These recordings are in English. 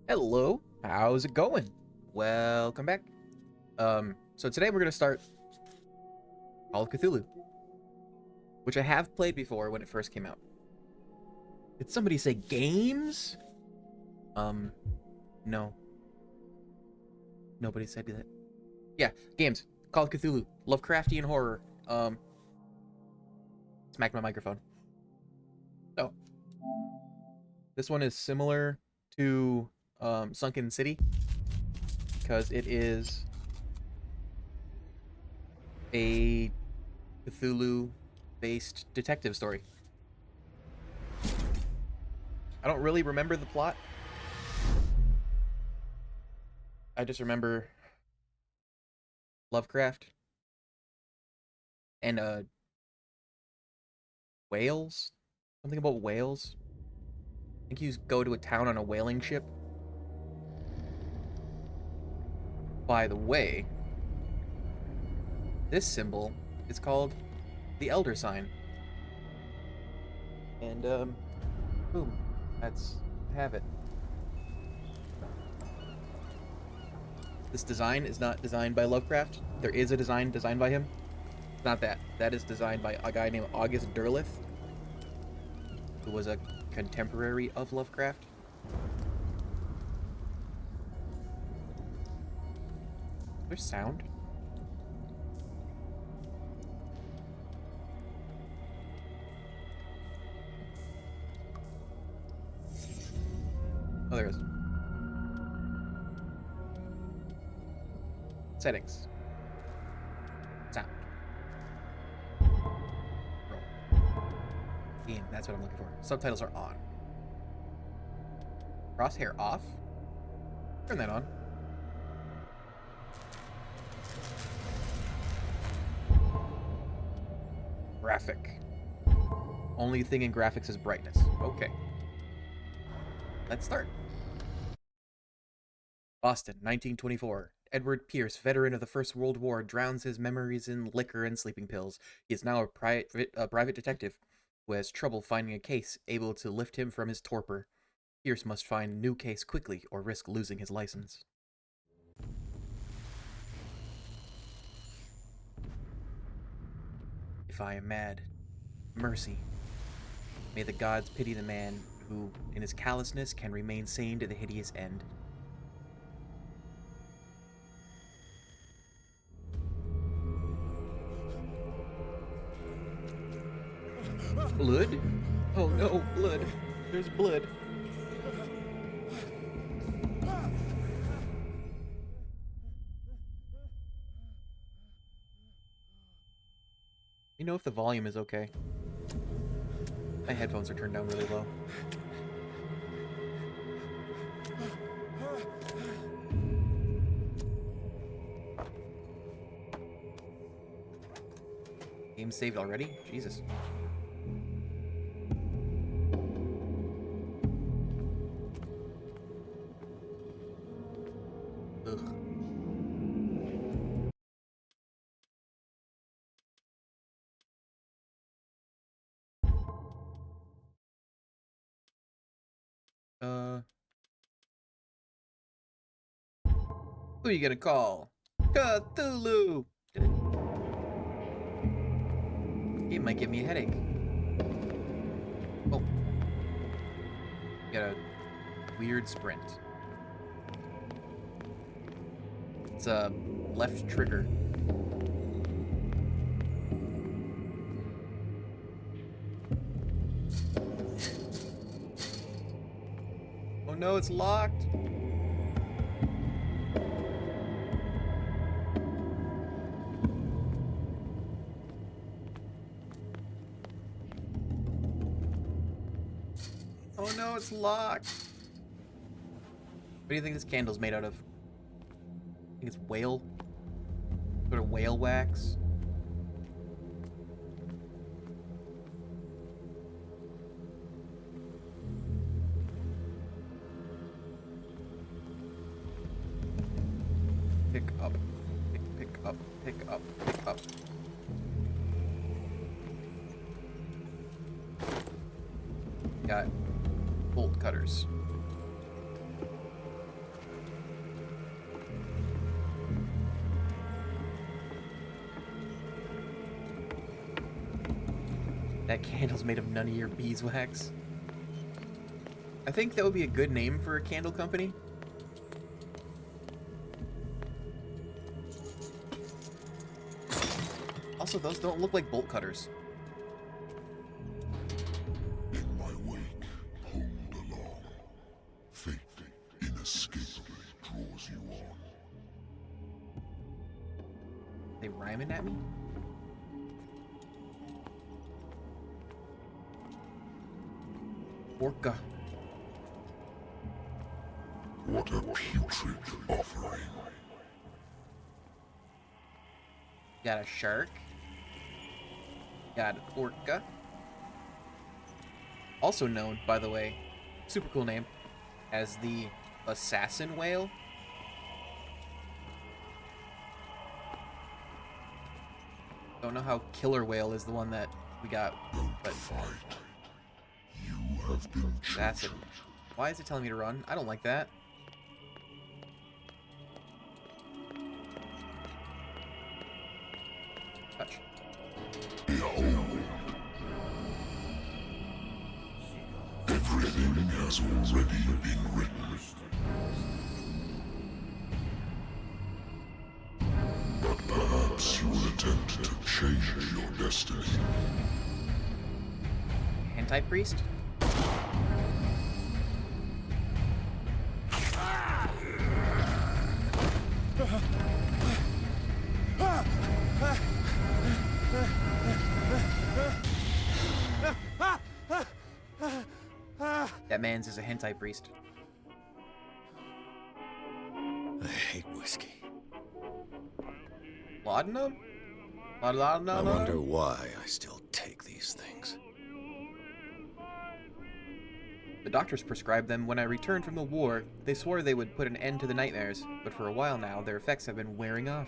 Hello, how's it going? Welcome back. So today we're gonna start Call of Cthulhu, which I have played before when it first came out. Did somebody say games? No. Nobody said that. Yeah, games. Call of Cthulhu, Lovecraftian horror. Smack my microphone. So, this one is similar to Sunken City because it is a Cthulhu-based detective story. I don't really remember the plot. I just remember Lovecraft and whales. Something about whales. I think you go to a town on a whaling ship. By the way, this symbol is called the Elder Sign. And boom, that's have it. This design is not designed by Lovecraft. There is a design designed by him. It's not that. That is designed by a guy named August Derleth, who was a contemporary of Lovecraft. There's sound. Oh, there is. Settings. Sound. Roll. Game, that's what I'm looking for. Subtitles are on. Crosshair off? Turn that on. Graphic. Only thing in graphics is brightness. Okay. Let's start. Boston, 1924. Edward Pierce, veteran of the First World War, drowns his memories in liquor and sleeping pills. He is now a private detective who has trouble finding a case able to lift him from his torpor. Pierce must find a new case quickly or risk losing his license. If I am mad, mercy. May the gods pity the man who, in his callousness, can remain sane to the hideous end. Blood? Oh no, blood. There's blood. You know if the volume is okay. My headphones are turned down really low. Game saved already? Jesus. Ugh. Who are you gonna call? Cthulhu! It might give me a headache. Oh. Got a weird sprint. It's a left trigger. Oh no, it's locked! Oh no, it's locked! What do you think this candle's made out of? I think it's whale? Sort of whale wax? Pick up. Pick up. Pick up. Pick up. Got bolt cutters. That candle's made of none of your beeswax. I think that would be a good name for a candle company. Also, those don't look like bolt cutters. In my wake, pulled along. Fate inescapably draws you on. They rhyming at me? Orca. What a putrid offering. Got a shark. Got an orca. Also known, by the way, super cool name, as the assassin whale. Don't know how killer whale is the one that we got, but Fight. You have been assassin. chosen. Why is it telling me to run? I don't like that. Touch. Behold. Everything has already been written. But perhaps you will attempt to change your destiny. Hentai priest? That man's is a hentai priest. I hate whiskey. Laudanum? I Laudanum? wonder why I still take these things. The doctors prescribed them when I returned from the war. They swore they would put an end to the nightmares, but for a while now, their effects have been wearing off.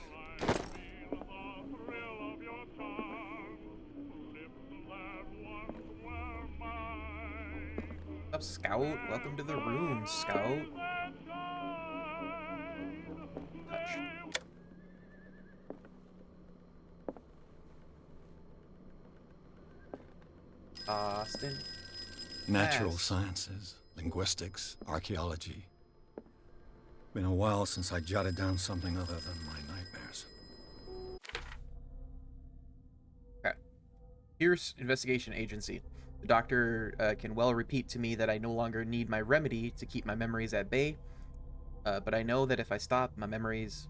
What's up, Scout? Welcome to the room, Scout. Touch. Austin. Natural Yes. sciences, linguistics, archaeology. Been a while since I jotted down something other than my nightmares. Okay. Pierce Investigation Agency. The doctor can well repeat to me that I no longer need my remedy to keep my memories at bay, but I know that if I stop, the memories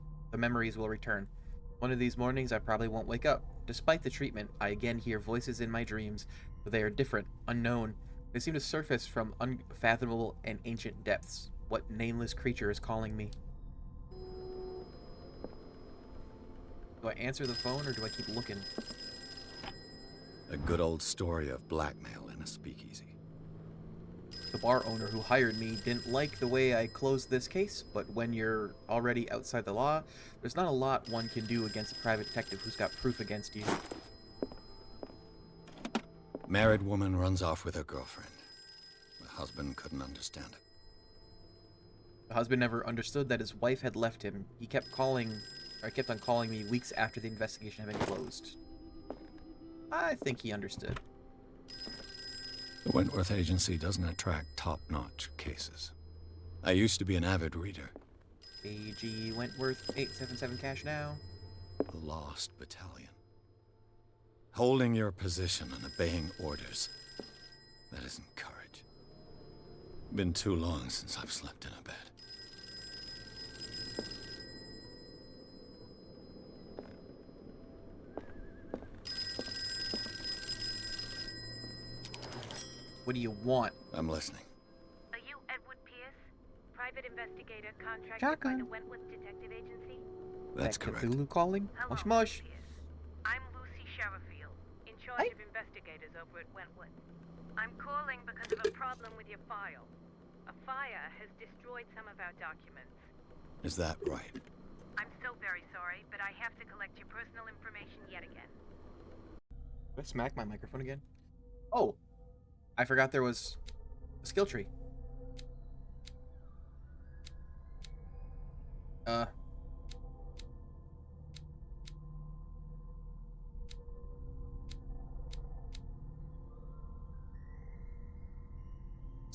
will return. One of these mornings, I probably won't wake up. Despite the treatment, I again hear voices in my dreams, but they are different, unknown. They seem to surface from unfathomable and ancient depths. What nameless creature is calling me? Do I answer the phone or do I keep looking? A good old story of blackmail in a speakeasy. The bar owner who hired me didn't like the way I closed this case, but when you're already outside the law, there's not a lot one can do against a private detective who's got proof against you. Married woman runs off with her girlfriend. The husband couldn't understand it. The husband never understood that his wife had left him. He kept on calling me weeks after the investigation had been closed. I think he understood. The Wentworth Agency doesn't attract top-notch cases. I used to be an avid reader. AG Wentworth 877 cash now. The Lost Battalion. Holding your position and obeying orders. That isn't courage. Been too long since I've slept in a bed. What do you want? I'm listening. Are you Edward Pierce, private investigator contracted Shotgun. by the Wentworth Detective Agency? That's That correct. Cthulhu calling? Hello, Mush mush. Mr. Pierce. I'm Lucy Sherifield, in charge Hi. of investigators over at Wentworth. I'm calling because of a problem with your file. A fire has destroyed some of our documents. Is that right? I'm so very sorry, but I have to collect your personal information yet again. Did I smack my microphone again? Oh, I forgot there was a skill tree.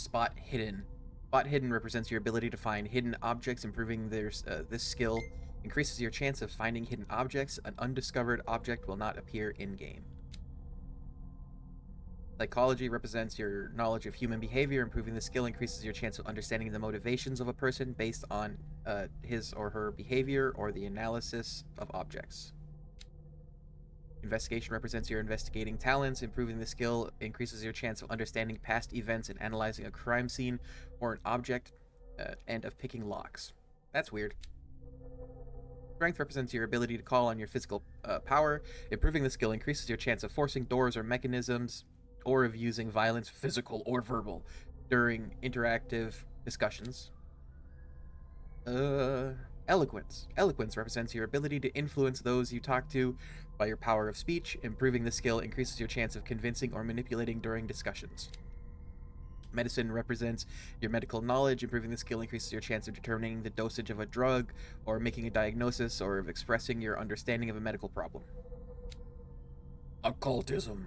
Spot Hidden. Spot Hidden represents your ability to find hidden objects. Improving this skill increases your chance of finding hidden objects. An undiscovered object will not appear in-game. Psychology represents your knowledge of human behavior. Improving the skill increases your chance of understanding the motivations of a person based on his or her behavior or the analysis of objects. Investigation represents your investigating talents. Improving the skill increases your chance of understanding past events and analyzing a crime scene or an object, and of picking locks. That's weird. Strength represents your ability to call on your physical power. Improving the skill increases your chance of forcing doors or mechanisms, or of using violence, physical or verbal, during interactive discussions. Eloquence. Eloquence represents your ability to influence those you talk to by your power of speech. Improving the skill increases your chance of convincing or manipulating during discussions. Medicine represents your medical knowledge. Improving the skill increases your chance of determining the dosage of a drug, or making a diagnosis, or of expressing your understanding of a medical problem. Occultism.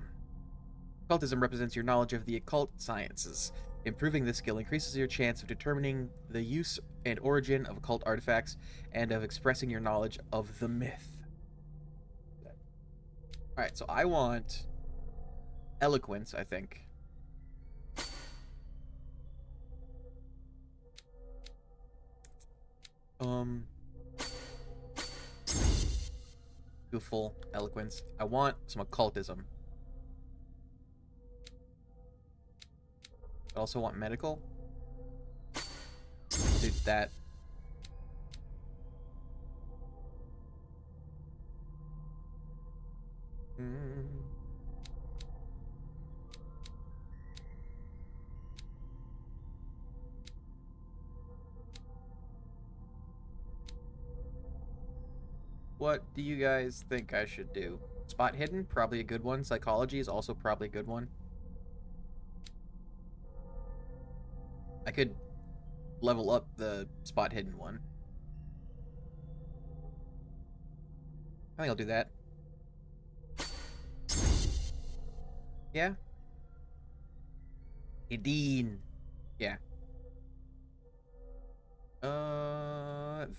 Occultism represents your knowledge of the occult sciences. Improving this skill increases your chance of determining the use and origin of occult artifacts and of expressing your knowledge of the myth. Alright, so I want eloquence, I think. Beautiful eloquence. I want some occultism. I also want medical. Do that. What do you guys think I should do? Spot Hidden, probably a good one. Psychology is also probably a good one. I could level up the Spot Hidden one. I think I'll do that. Yeah. Hidden. Yeah.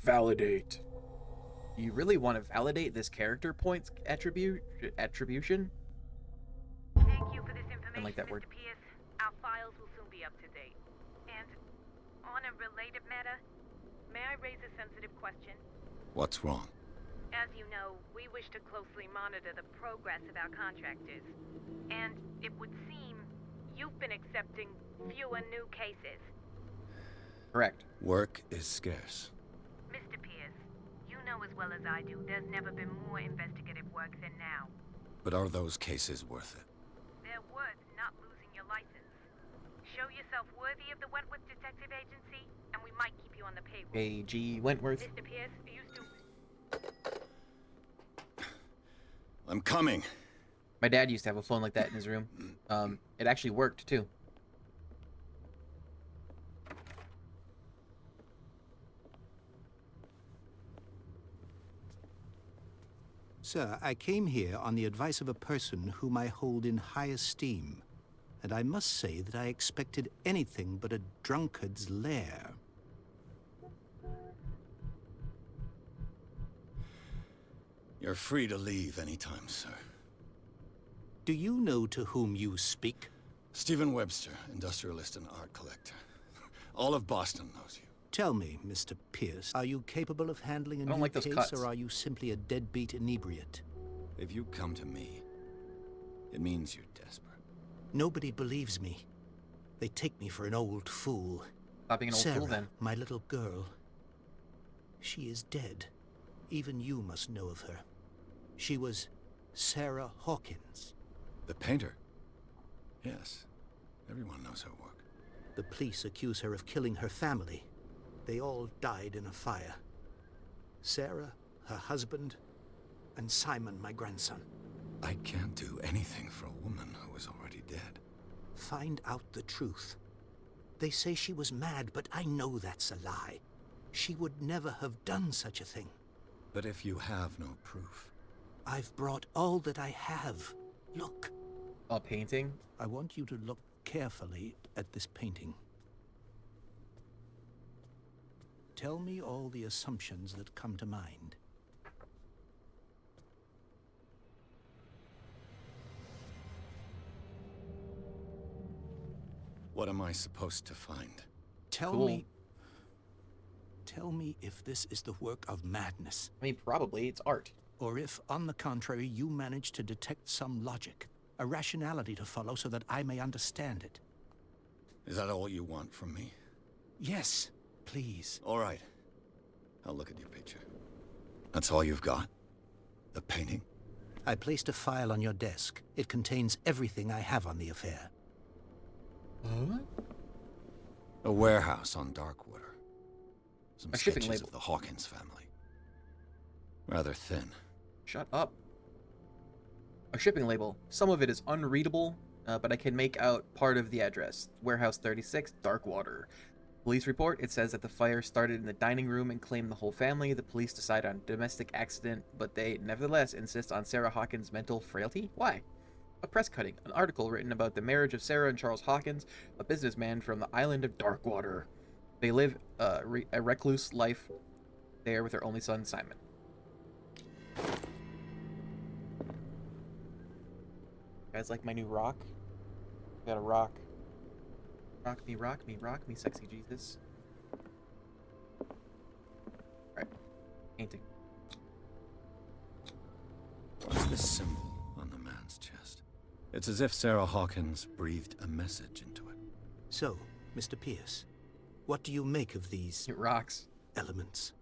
Validate. Do you really want to validate this character points attribution? Thank you for this information, like that Mr. word. Pierce. Our files will soon be up to date. And on a related matter, may I raise a sensitive question? What's wrong? As you know, we wish to closely monitor the progress of our contractors. And it would seem you've been accepting fewer new cases. Correct. Work is scarce. Mr. Pierce, you know as well as I do, there's never been more investigative work than now. But are those cases worth it? They're worth not losing your license. Show yourself worthy of the Wentworth Detective Agency, and we might keep you on the payroll. A.G. Wentworth. Mr. Pierce, you still... I'm coming. My dad used to have a phone like that in his room. It actually worked, too. Sir, I came here on the advice of a person whom I hold in high esteem, and I must say that I expected anything but a drunkard's lair. You're free to leave anytime, sir. Do you know to whom you speak? Stephen Webster, industrialist and art collector. All of Boston knows you. Tell me, Mr. Pierce, are you capable of handling a don't new like those case, cuts. or are you simply a deadbeat inebriate? If you come to me, it means you're desperate. Nobody believes me. They take me for an old fool. Stop being an old Sarah, fool, then. my little girl. She is dead. Even you must know of her. She was Sarah Hawkins. The painter? Yes. Everyone knows her work. The police accuse her of killing her family. They all died in a fire. Sarah, her husband, and Simon, my grandson. I can't do anything for a woman who is already dead. Find out the truth. They say she was mad, but I know that's a lie. She would never have done such a thing. But if you have no proof... I've brought all that I have. Look. A painting? I want you to look carefully at this painting. Tell me all the assumptions that come to mind. What am I supposed to find? Tell Cool. me... Tell me if this is the work of madness, I mean, probably. It's art. or if, on the contrary, you manage to detect some logic, a rationality to follow so that I may understand it. Is that all you want from me? Yes, please. All right. I'll look at your picture. That's all you've got? The painting? I placed a file on your desk. It contains everything I have on the affair. Huh? A warehouse on Darkwater. Some A shipping sketches label. of the Hawkins family. Rather thin. Shut up. A shipping label. Some of it is unreadable, but I can make out part of the address. Warehouse 36, Darkwater. Police report, it says that the fire started in the dining room and claimed the whole family. The police decide on domestic accident, but they nevertheless insist on Sarah Hawkins' mental frailty? Why? A press cutting, an article written about the marriage of Sarah and Charles Hawkins, a businessman from the island of Darkwater. They live a recluse life there with their only son, Simon. You guys like my new rock? Got a rock. Rock me, rock me, rock me, sexy Jesus. Alright. Painting. What's this symbol on the man's chest? It's as if Sarah Hawkins breathed a message into it. So, Mr. Pierce, what do you make of these It rocks. elements?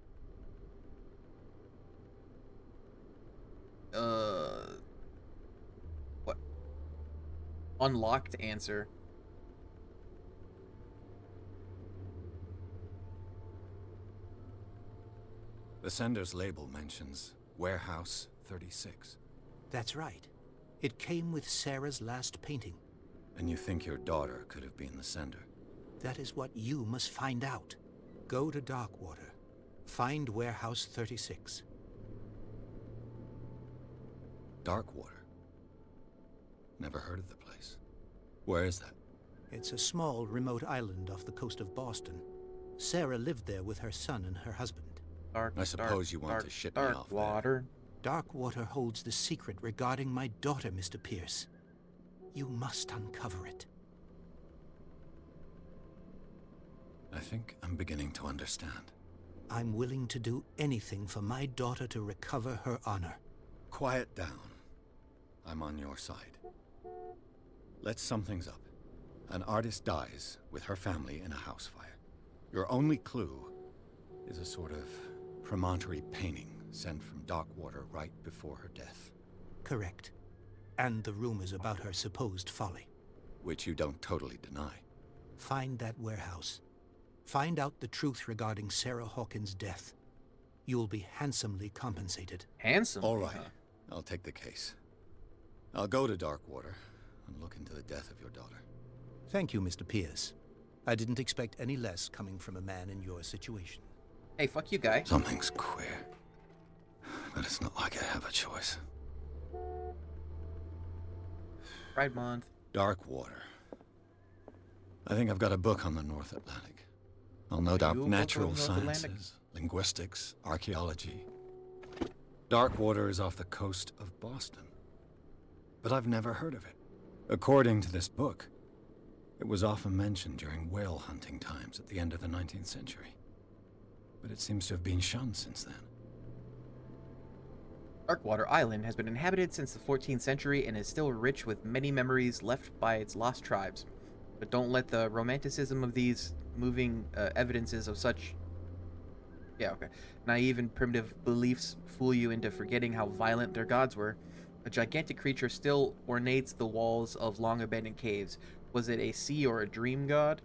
What? Unlocked answer. The sender's label mentions Warehouse 36. That's right. It came with Sarah's last painting. And you think your daughter could have been the sender? That is what you must find out. Go to Darkwater. Find Warehouse 36. Darkwater? Never heard of the place. Where is that? It's a small, remote island off the coast of Boston. Sarah lived there with her son and her husband. Dark, I suppose you want to ship me off there. water. Darkwater holds the secret regarding my daughter, Mr. Pierce. You must uncover it. I think I'm beginning to understand. I'm willing to do anything for my daughter to recover her honor. Quiet down. I'm on your side. Let's sum things up. An artist dies with her family in a house fire. Your only clue is a sort of promontory painting sent from Darkwater right before her death. Correct. And the rumors about her supposed folly. Which you don't totally deny. Find that warehouse. Find out the truth regarding Sarah Hawkins' death. You'll be handsomely compensated. Handsome. All right. I'll take the case. I'll go to Darkwater and look into the death of your daughter. Thank you, Mr. Pierce. I didn't expect any less coming from a man in your situation. Hey, fuck you, guy. Something's queer. But it's not like I have a choice. Pride Month. Darkwater. I think I've got a book on the North Atlantic. I'll note out You a book on natural the North Atlantic? sciences, linguistics, archaeology. Darkwater is off the coast of Boston. But I've never heard of it. According to this book, it was often mentioned during whale hunting times at the end of the 19th century. But it seems to have been shunned since then. Darkwater Island has been inhabited since the 14th century and is still rich with many memories left by its lost tribes. But don't let the romanticism of these moving evidences of such naive and primitive beliefs fool you into forgetting how violent their gods were. A gigantic creature still ornates the walls of long-abandoned caves. Was it a sea or a dream god?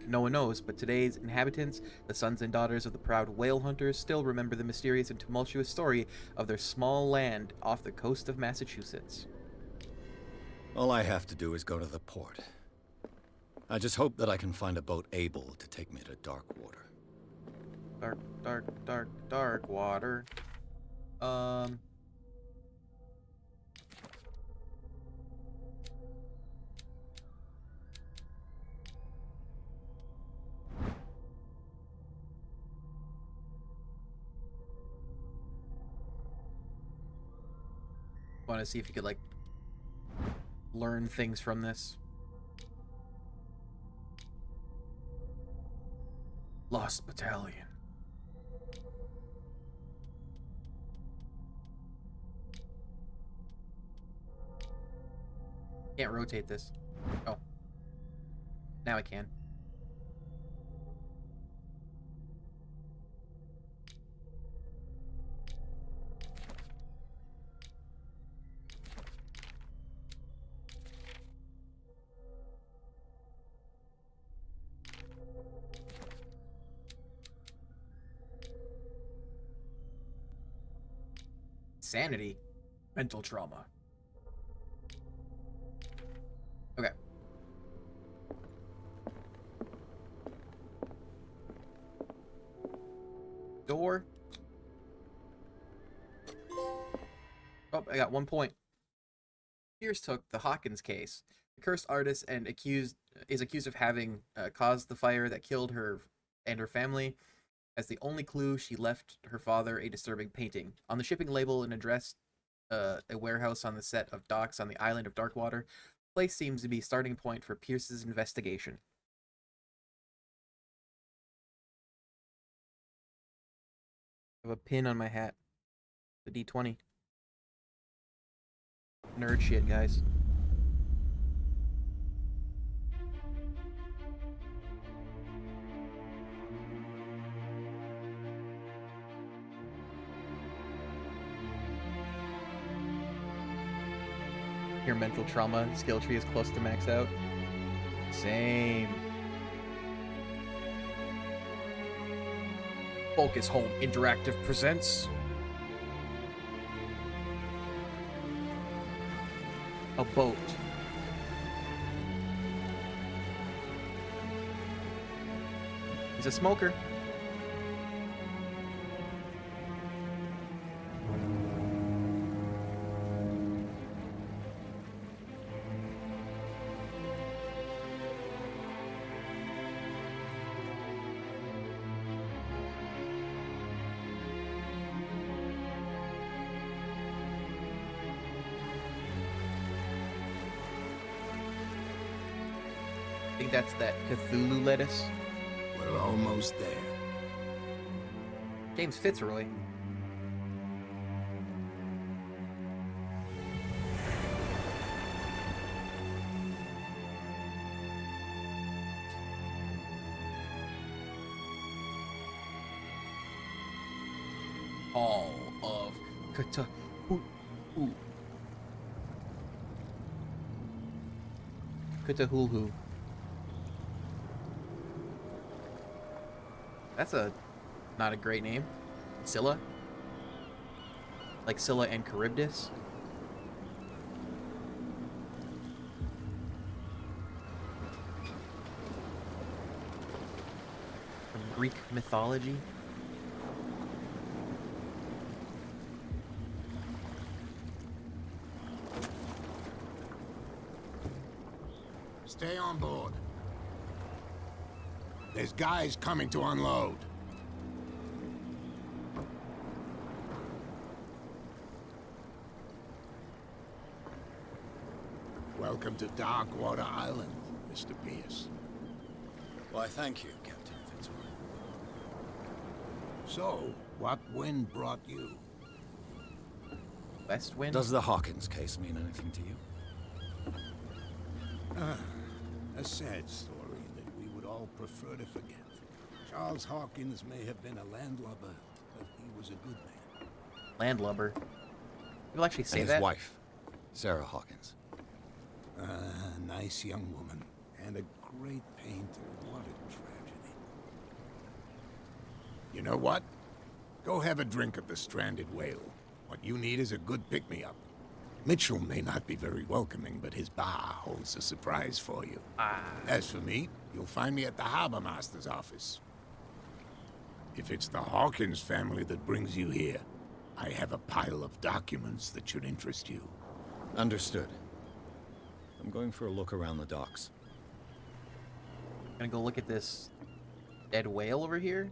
No one knows, but today's inhabitants, the sons and daughters of the proud whale hunters, still remember the mysterious and tumultuous story of their small land off the coast of Massachusetts. All I have to do is go to the port. I just hope that I can find a boat able to take me to Darkwater. Dark water. Want to see if you could, like, learn things from this. Lost Battalion. Can't rotate this. Oh. Now I can. Sanity. Mental trauma. Okay. Door. Oh, I got 1 point. Pierce took the Hawkins case. The cursed artist and is accused of having caused the fire that killed her and her family. As the only clue, she left her father a disturbing painting. On the shipping label, an address, a warehouse on the set of docks on the island of Darkwater. The place seems to be a starting point for Pierce's investigation. I have a pin on my hat. The D20. Nerd shit, guys. Your mental trauma skill tree is close to max out. Same. Focus Home Interactive presents a boat. He's a smoker. I think that's that Cthulhu lettuce. We're almost there. James Fitzroy. Hall of Cthulhu. That's not a great name. Scylla? Like Scylla and Charybdis? From Greek mythology? Stay on board. There's guys coming to unload. Welcome to Darkwater Island, Mr. Pierce. Why, thank you, Captain Fitzroy. So, what wind brought you? West Wind? Does the Hawkins case mean anything to you? A sad story that we would all prefer to forget. Charles Hawkins may have been a landlubber, but he was a good man. Landlubber. People actually say And that? his wife, Sarah Hawkins. A nice young woman, and a great painter. What a tragedy. You know what? Go have a drink at the Stranded Whale. What you need is a good pick-me-up. Mitchell may not be very welcoming, but his bar holds a surprise for you. As for me, you'll find me at the Harbor Master's office. If it's the Hawkins family that brings you here, I have a pile of documents that should interest you. Understood. I'm going for a look around the docks. Gonna go look at this dead whale over here?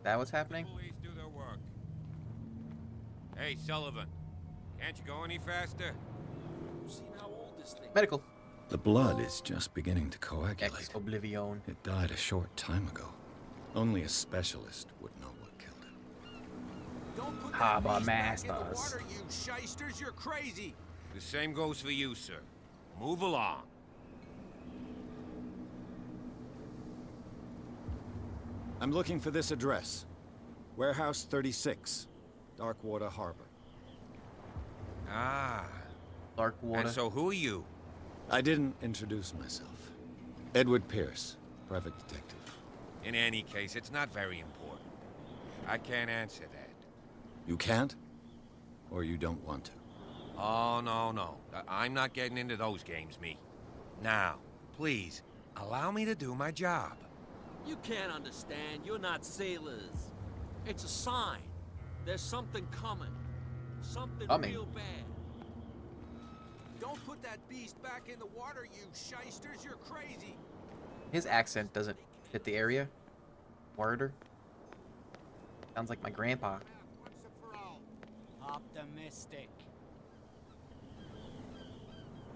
That what's happening? Police do their work. Hey, Sullivan. Can't you go any faster? Medical. The blood is just beginning to coagulate. Ex oblivion. It died a short time ago. Only a specialist would know what killed it. Don't put Harbor that beast back in the masters. water, you shysters! You're crazy! The same goes for you, sir. Move along. I'm looking for this address. Warehouse 36, Darkwater Harbor. Ah. Dark water. And so who are you? I didn't introduce myself. Edward Pierce, private detective. In any case, it's not very important. I can't answer that. You can't? Or you don't want to? Oh, no. I'm not getting into those games, me. Now, please, allow me to do my job. You can't understand. You're not sailors. It's a sign. There's something coming. Something Coming? real bad. Don't put that beast back in the water, you shysters! You're crazy! His accent doesn't fit the area. Worder. Sounds like my grandpa. Optimistic.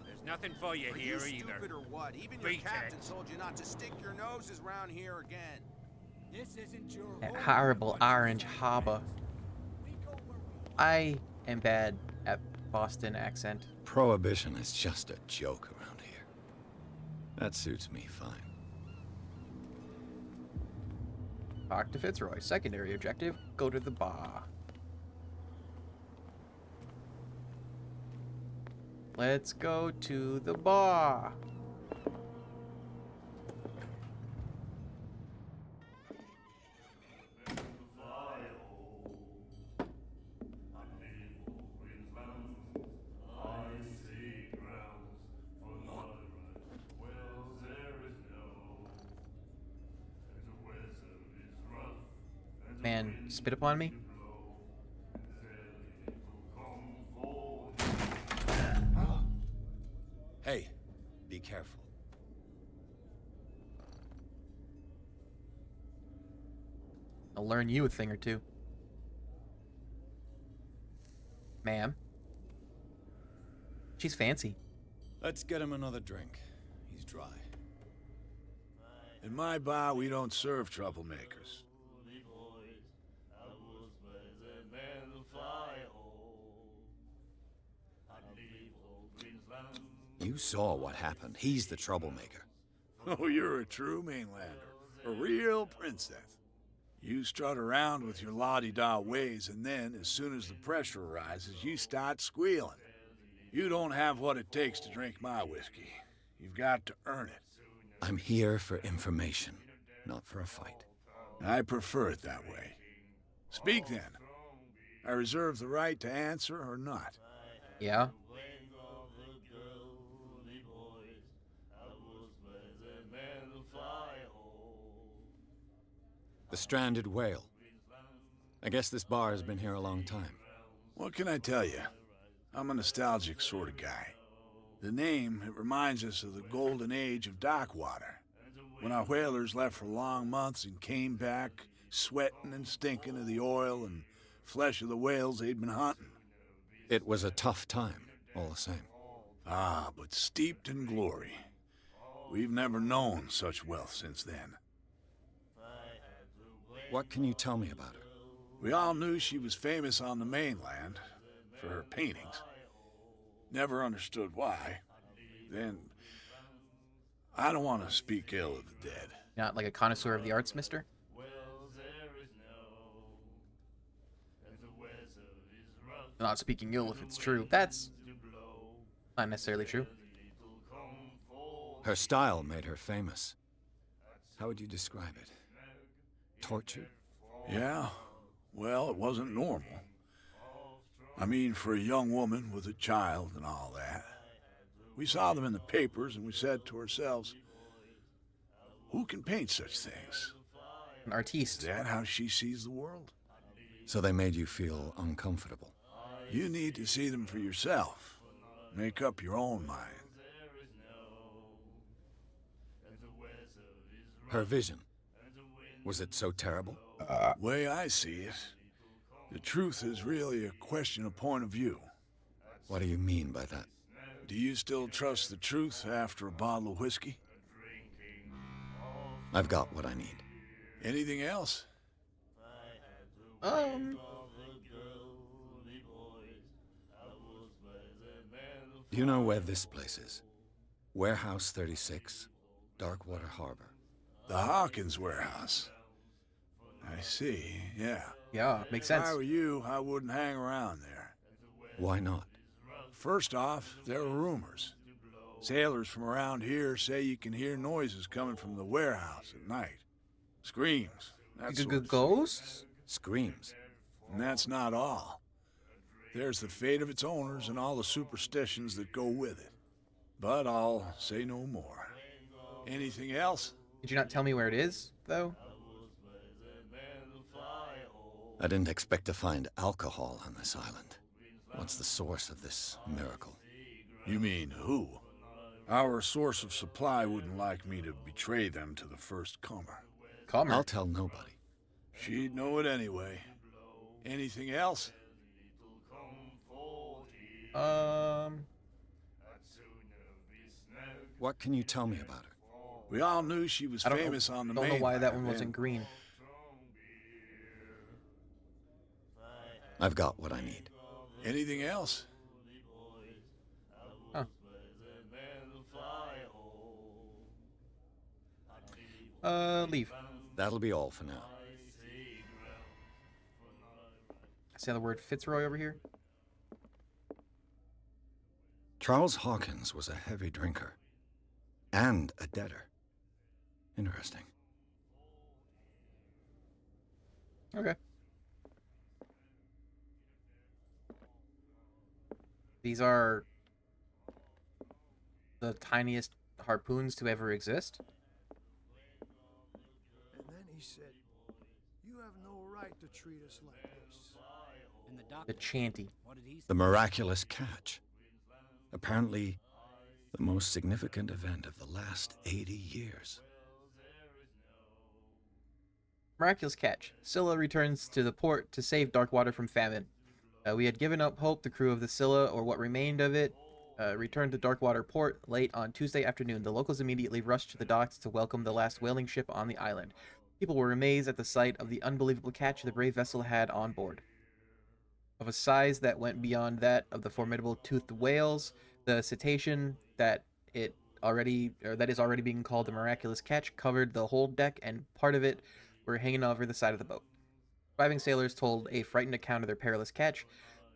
There's nothing for you Are here you either. stupid or what? Even your Beat captain it. told you not to stick your noses around here again. This isn't your That home. horrible orange harbor. I am bad at Boston accent. Prohibition is just a joke around here. That suits me fine. Talk to Fitzroy. Secondary objective, go to the bar. Let's go to the bar. Man, spit upon me? Hey, be careful. I'll learn you a thing or two. Ma'am. She's fancy. Let's get him another drink. He's dry. In my bar, we don't serve troublemakers. You saw what happened. He's the troublemaker. Oh, you're a true mainlander. A real princess. You strut around with your la-di-da ways, and then, as soon as the pressure arises, you start squealing. You don't have what it takes to drink my whiskey. You've got to earn it. I'm here for information, not for a fight. I prefer it that way. Speak then. I reserve the right to answer or not. Yeah? The Stranded Whale. I guess this bar has been here a long time. What can I tell you? I'm a nostalgic sort of guy. The name, it reminds us of the golden age of dockwater, when our whalers left for long months and came back sweating and stinking of the oil and flesh of the whales they'd been hunting. It was a tough time, all the same. Ah, but steeped in glory. We've never known such wealth since then. What can you tell me about her? We all knew she was famous on the mainland for her paintings. Never understood why. Then, I don't want to speak ill of the dead. Not like a connoisseur of the arts, mister? Not speaking ill if it's true. That's not necessarily true. Her style made her famous. How would you describe it? Tortured? Yeah, well, it wasn't normal. I mean, for a young woman with a child and all that. We saw them in the papers and we said to ourselves, who can paint such things? An artiste. Is that how she sees the world? So they made you feel uncomfortable. You need to see them for yourself. Make up your own mind. Her vision. Was it so terrible? Way I see it, the truth is really a question of point of view. What do you mean by that? Do you still trust the truth after a bottle of whiskey? I've got what I need. Anything else? Um, Do you know where this place is? Warehouse 36, Darkwater Harbor. The Hawkins warehouse. I see, yeah. yeah, makes If I sense. were you, I wouldn't hang around there. Why not? First off, there are rumors. Sailors from around here say you can hear noises coming from the warehouse at night. Screams, that sort of thing. Ghosts? Screams. And that's not all. There's the fate of its owners and all the superstitions that go with it. But I'll say no more. Anything else? Did you not tell me where it is, though? I didn't expect to find alcohol on this island. What's the source of this miracle? You mean who? Our source of supply wouldn't like me to betray them to the first comer. Calmer. I'll tell nobody. She'd know it anyway. Anything else? What can you tell me about her? We all knew she was I don't famous know, on the don't know mainland. why that one and- wasn't green. I've got what I need. Anything else? Huh. Leave. That'll be all for now. I see the word Fitzroy over here. Charles Hawkins was a heavy drinker. And a debtor. Interesting. Okay. These are the tiniest harpoons to ever exist. And then he said, "You have no right to treat us like this." And the The doctor, chanty. what did he say? The miraculous catch. Apparently, the most significant event of the last 80 years. Miraculous catch. Scylla returns to the port to save Darkwater from famine. We had given up hope. The crew of the Scylla, or what remained of it, returned to Darkwater port late on Tuesday afternoon. The locals immediately rushed to the docks to welcome the last whaling ship on the island. People were amazed at the sight of the unbelievable catch the brave vessel had on board. Of a size that went beyond that of the formidable toothed whales, the cetacean that is already being called the miraculous catch covered the whole deck, and part of it were hanging over the side of the boat. Surviving sailors told a frightened account of their perilous catch,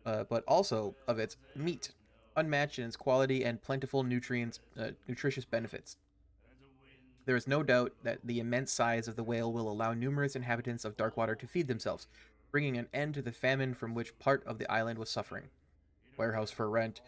but also of its meat, unmatched in its quality and plentiful nutritious benefits. There is no doubt that the immense size of the whale will allow numerous inhabitants of Darkwater to feed themselves, bringing an end to the famine from which part of the island was suffering. Warehouse for rent.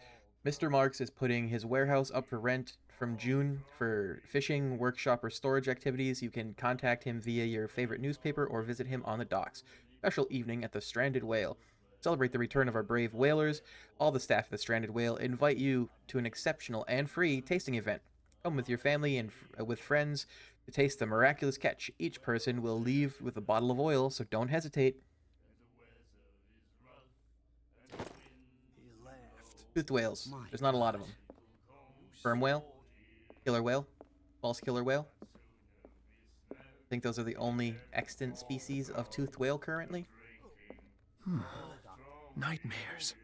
Mr. Marks is putting his warehouse up for rent from June for fishing, workshop, or storage activities. You can contact him via your favorite newspaper or visit him on the docks. Special evening at the Stranded Whale. Celebrate the return of our brave whalers. All the staff of the Stranded Whale invite you to an exceptional and free tasting event. Come with your family and with friends to taste the miraculous catch. Each person will leave with a bottle of oil, so don't hesitate. He laughed. Toothed whales. There's not a lot of them. Sperm whale? Killer whale? False killer whale? I think those are the only extant species of toothed whale currently. Nightmares.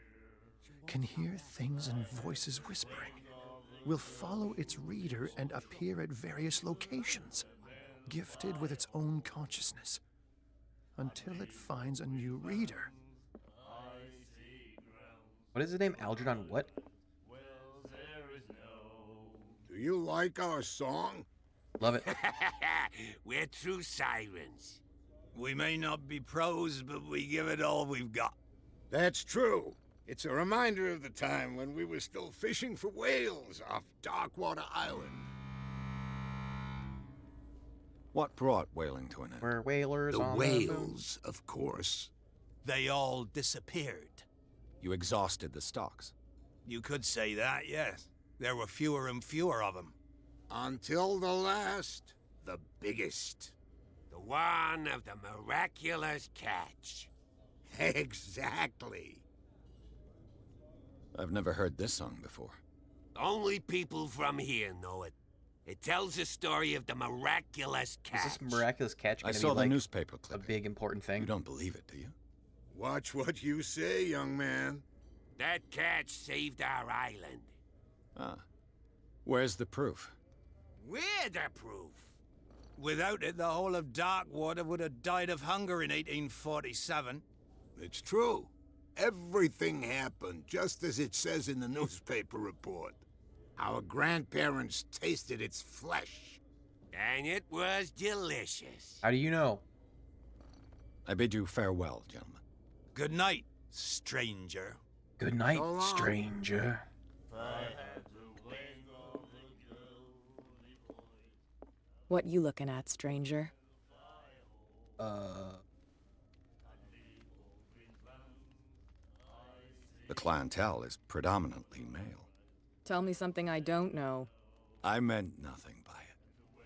Can hear things and voices whispering. Will follow its reader and appear at various locations, gifted with its own consciousness, until it finds a new reader. What is his name? Algernon what? Do you like our song? Love it. We're true sirens. We may not be pros, but we give it all we've got. That's true. It's a reminder of the time when we were still fishing for whales off Darkwater Island. What brought whaling to an end? We're whalers The on the moon. whales, of course. They all disappeared. You exhausted the stocks. You could say that, yes. There were fewer and fewer of them. Until the last, the biggest. The one of the miraculous catch. Exactly. I've never heard this song before. Only people from here know it. It tells the story of the miraculous catch. Is this miraculous catch I going to saw be the like newspaper a clipping. big important thing? You don't believe it, do you? Watch what you say, young man. That catch saved our island. Ah. Where's the proof? We're the proof. Without it, the whole of Darkwater would have died of hunger in 1847. It's true. Everything happened just as it says in the newspaper report. Our grandparents tasted its flesh. And it was delicious. How do you know? I bid you farewell, gentlemen. Good night, stranger. Good night, So long. stranger. What you looking at, stranger? The clientele is predominantly male. Tell me something I don't know. I meant nothing by it.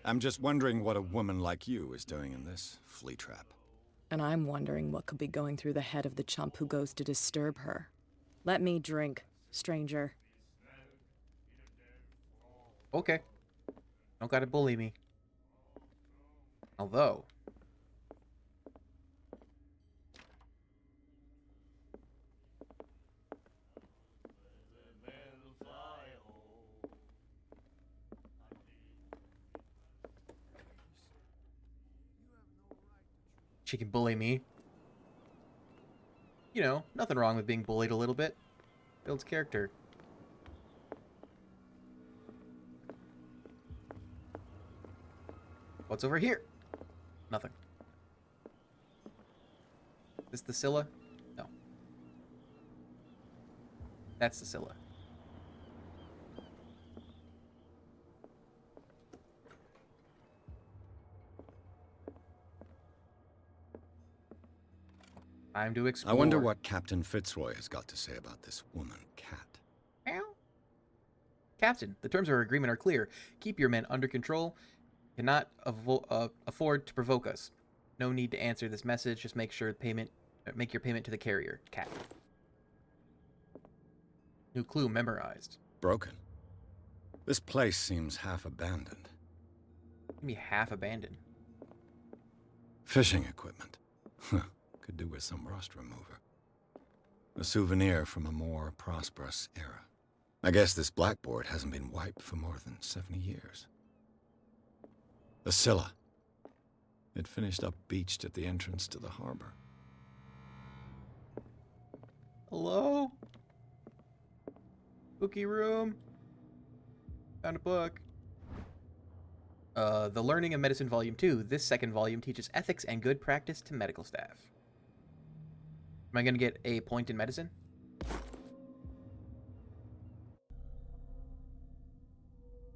I'm just wondering what a woman like you is doing in this flea trap. And I'm wondering what could be going through the head of the chump who goes to disturb her. Let me drink, stranger. Okay. Don't gotta bully me. Although... she can bully me. You know, nothing wrong with being bullied a little bit. Builds character. What's over here? Nothing. Is this the Scylla? No. That's the Scylla. Time to explore. I wonder what Captain Fitzroy has got to say about this woman cat. Meow. Captain, the terms of our agreement are clear. Keep your men under control. Cannot afford to provoke us. No need to answer this message. Just make your payment to the carrier. Cat. New clue memorized. Broken. This place seems half abandoned. Give me half abandoned. Fishing equipment. Could do with some rust remover. A souvenir from a more prosperous era. I guess this blackboard hasn't been wiped for more than 70 years. The Scylla. It finished up beached at the entrance to the harbor. Hello? Bookie room. Found a book. The Learning of Medicine Volume 2. This second volume teaches ethics and good practice to medical staff. Am I going to get a point in medicine?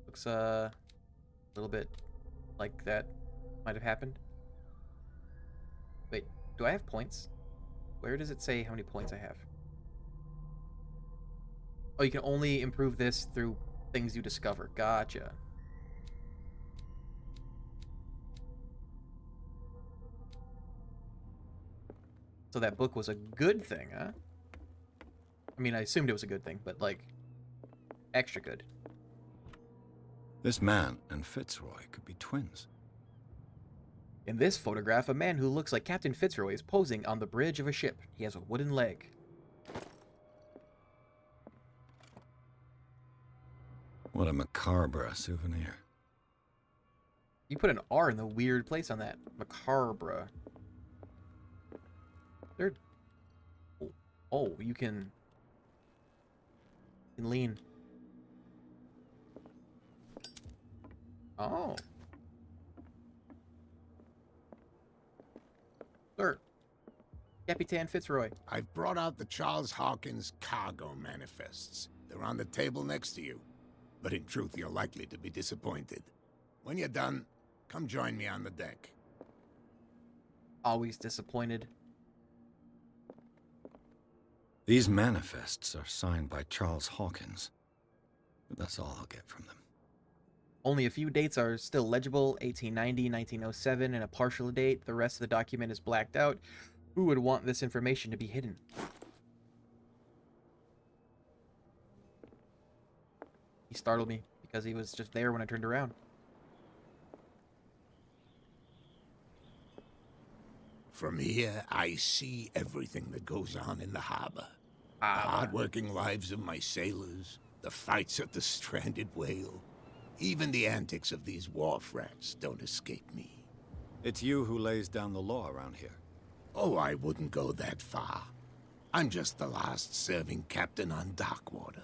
Looks a little bit like that might have happened. Wait, do I have points? Where does it say how many points I have? Oh, you can only improve this through things you discover. Gotcha. So that book was a good thing, huh? I mean, I assumed it was a good thing, but, like, extra good. This man and Fitzroy could be twins. In this photograph, a man who looks like Captain Fitzroy is posing on the bridge of a ship. He has a wooden leg. What a macabre souvenir. You put an R in the weird place on that. Macabre. They're... Oh, you can lean. Oh. Sir. Capitan Fitzroy. I've brought out the Charles Hawkins cargo manifests. They're on the table next to you. But in truth, you're likely to be disappointed. When you're done, come join me on the deck. Always disappointed. These manifests are signed by Charles Hawkins. But that's all I'll get from them. Only a few dates are still legible, 1890, 1907, and a partial date. The rest of the document is blacked out. Who would want this information to be hidden? He startled me because he was just there when I turned around. From here, I see everything that goes on in the harbor. The hard-working lives of my sailors, the fights at the stranded whale. Even the antics of these wharf rats don't escape me. It's you who lays down the law around here. Oh, I wouldn't go that far. I'm just the last serving captain on Darkwater.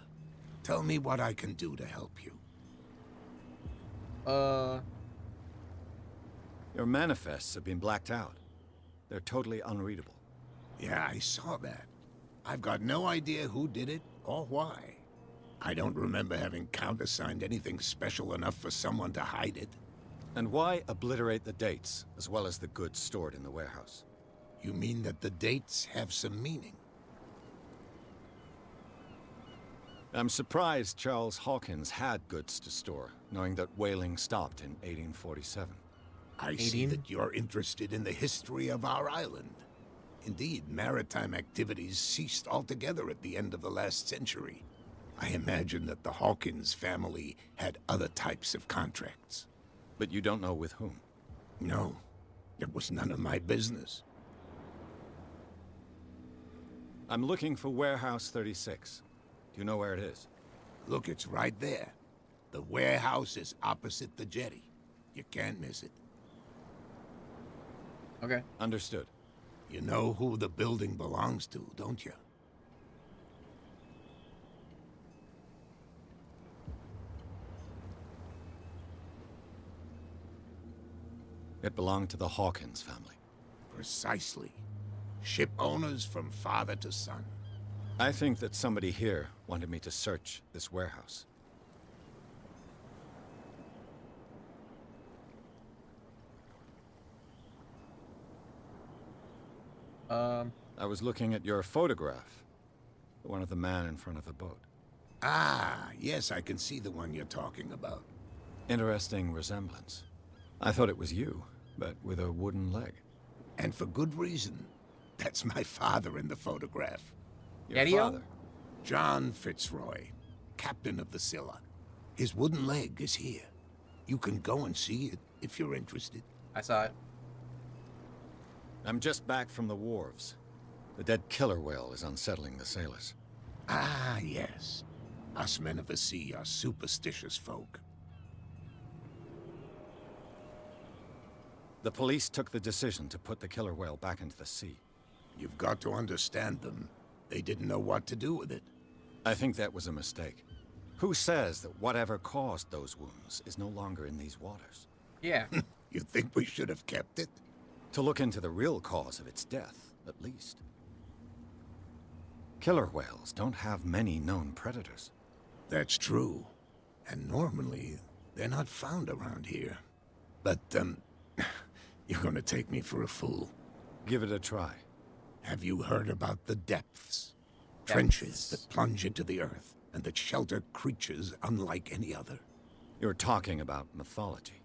Tell me what I can do to help you. Your manifests have been blacked out. They're totally unreadable. Yeah, I saw that. I've got no idea who did it or why. I don't remember having countersigned anything special enough for someone to hide it. And why obliterate the dates, as well as the goods stored in the warehouse? You mean that the dates have some meaning? I'm surprised Charles Hawkins had goods to store, knowing that whaling stopped in 1847. I see that you're interested in the history of our island. Indeed, maritime activities ceased altogether at the end of the last century. I imagine that the Hawkins family had other types of contracts. But you don't know with whom? No, it was none of my business. I'm looking for Warehouse 36. Do you know where it is? Look, it's right there. The warehouse is opposite the jetty. You can't miss it. Okay. Understood. You know who the building belongs to, don't you? It belonged to the Hawkins family. Precisely. Ship owners from father to son. I think that somebody here wanted me to search this warehouse. I was looking at your photograph. The one of the man in front of the boat. Ah, yes, I can see the one you're talking about. Interesting resemblance. I thought it was you, but with a wooden leg. And for good reason. That's my father in the photograph. Your father? John Fitzroy, captain of the Scylla. His wooden leg is here. You can go and see it if you're interested. I saw it. I'm just back from the wharves. The dead killer whale is unsettling the sailors. Ah, yes. Us men of the sea are superstitious folk. The police took the decision to put the killer whale back into the sea. You've got to understand them. They didn't know what to do with it. I think that was a mistake. Who says that whatever caused those wounds is no longer in these waters? Yeah. You think we should have kept it? To look into the real cause of its death, at least. Killer whales don't have many known predators. That's true. And normally, they're not found around here. But, you're gonna take me for a fool. Give it a try. Have you heard about the depths? Trenches that plunge into the earth, and that shelter creatures unlike any other. You're talking about mythology.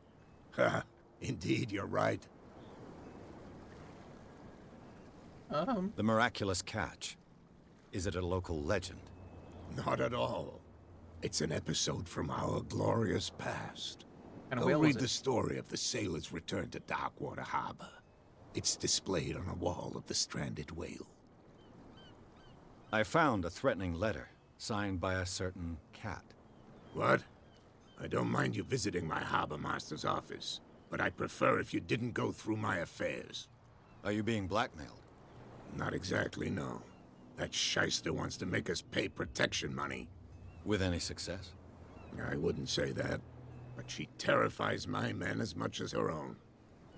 Ha! Indeed, you're right. The miraculous catch. Is it a local legend? Not at all. It's an episode from our glorious past. And Go read the story of the sailor's return to Darkwater Harbor. It's displayed on a wall of the stranded whale. I found a threatening letter, signed by a certain cat. What? I don't mind you visiting my harbor master's office, but I'd prefer if you didn't go through my affairs. Are you being blackmailed? Not exactly, no. That shyster wants to make us pay protection money. With any success? I wouldn't say that, but she terrifies my men as much as her own.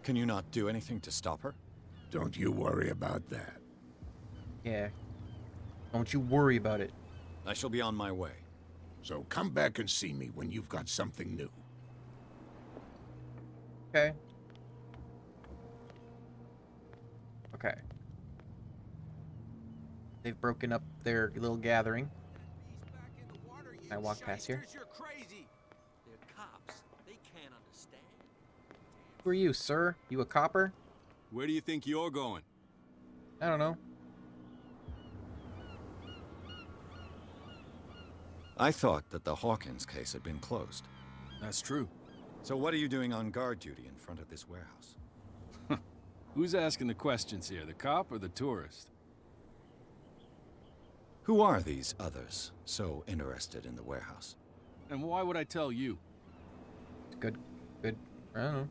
Can you not do anything to stop her? Don't you worry about that. Yeah. Don't you worry about it. I shall be on my way. So come back and see me when you've got something new. Okay. Okay. They've broken up their little gathering. I walk past here. They're cops. They can't understand. Who are you, sir? You a copper? Where do you think you're going? I don't know. I thought that the Hawkins case had been closed. That's true. So what are you doing on guard duty in front of this warehouse? Who's asking the questions here, the cop or the tourist? Who are these others so interested in the warehouse? And why would I tell you? Good. I don't know.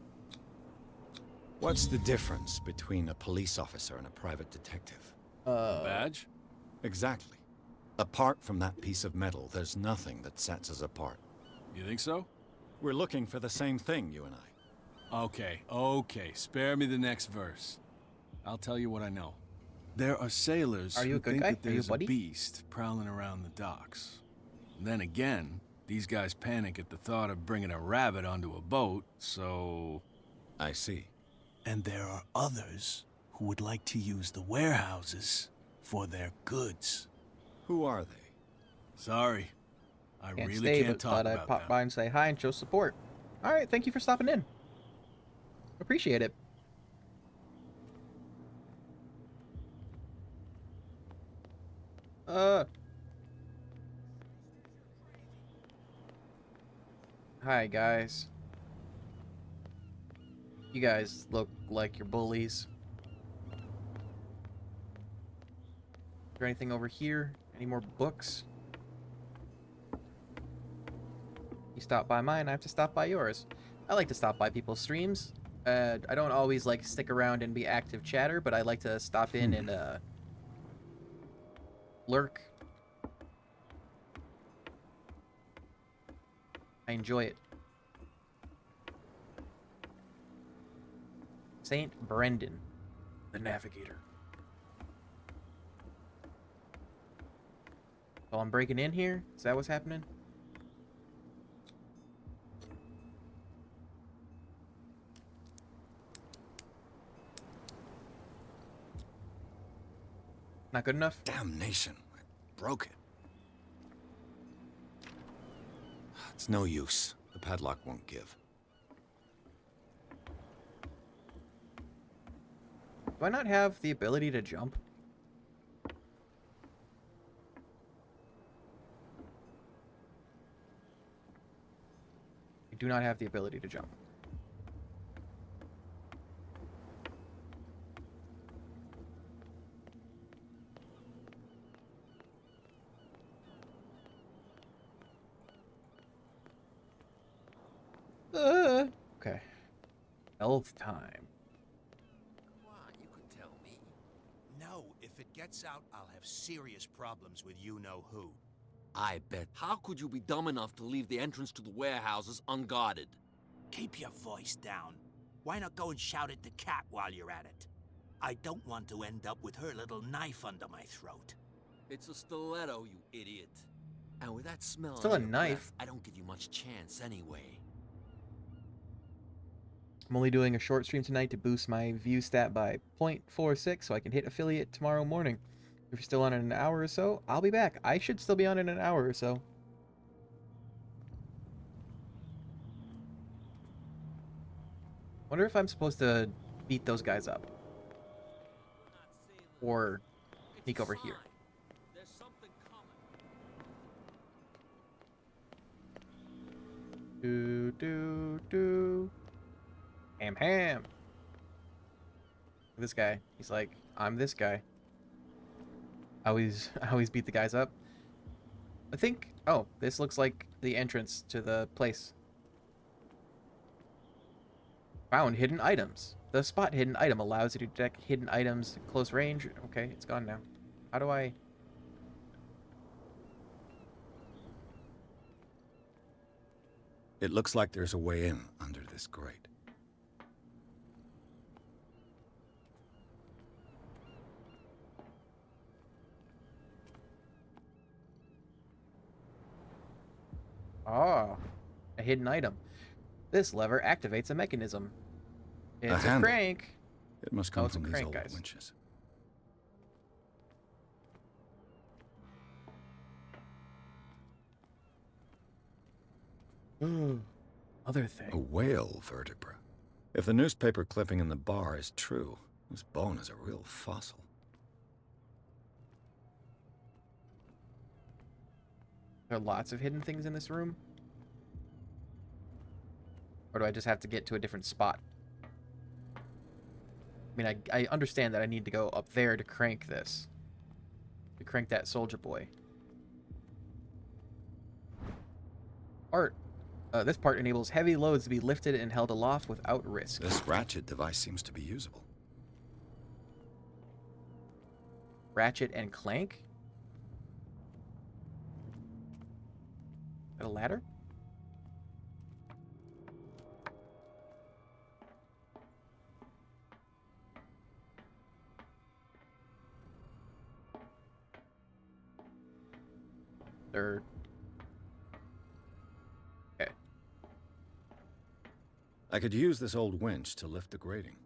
What's the difference between a police officer and a private detective? A badge? Exactly. Apart from that piece of metal, there's nothing that sets us apart. You think so? We're looking for the same thing, you and I. Okay. Spare me the next verse. I'll tell you what I know. There are sailors who think that there's a beast prowling around the docks. Then again, these guys panic at the thought of bringing a rabbit onto a boat, so... I see. And there are others who would like to use the warehouses for their goods. Who are they? Sorry. I Can't really stay, can't but talk thought I'd about pop them. by and say hi and show support. All right, thank you for stopping in. Appreciate it. Hi, guys. You guys look like you're bullies. Is there anything over here? Any more books? You stop by mine, I have to stop by yours. I like to stop by people's streams. I don't always like stick around and be active chatter, but I like to stop in and lurk. I enjoy it. Saint Brendan, the Navigator. Oh, I'm breaking in here? Is that what's happening? Not good enough? Damnation. I broke it. It's no use. The padlock won't give. Do I not have the ability to jump? I do not have the ability to jump. Okay. Health time. No, if it gets out, I'll have serious problems with you-know-who. I bet. How could you be dumb enough to leave the entrance to the warehouses unguarded? Keep your voice down. Why not go and shout at the cat while you're at it? I don't want to end up with her little knife under my throat. It's a stiletto, you idiot. And with that smell Still on a your knife. breath, I don't give you much chance anyway. I'm only doing a short stream tonight to boost my view stat by 0.46 so I can hit affiliate tomorrow morning. If you're still on in an hour or so, I'll be back. I should still be on in an hour or so. Wonder if I'm supposed to beat those guys up. Or sneak over here. There's something coming. Do. Ham. This guy. He's like, I'm this guy. I always beat the guys up. I think, oh, this looks like the entrance to the place. Found hidden items. The spot hidden item allows you to detect hidden items at close range. Okay, it's gone now. How do I... It looks like there's a way in under this grate. Ah, a hidden item. This lever activates a mechanism. It's a handle. crank. It must come it's a from these crank, old guys. winches. Other thing. A whale vertebra. If the newspaper clipping in the bar is true, this bone is a real fossil. There are lots of hidden things in this room? Or do I just have to get to a different spot? I mean, I understand that I need to go up there to crank this. To crank that soldier boy. Art. This part enables heavy loads to be lifted and held aloft without risk. This ratchet device seems to be usable. Ratchet and clank? Is that a ladder? Third. Okay. I could use this old winch to lift the grating.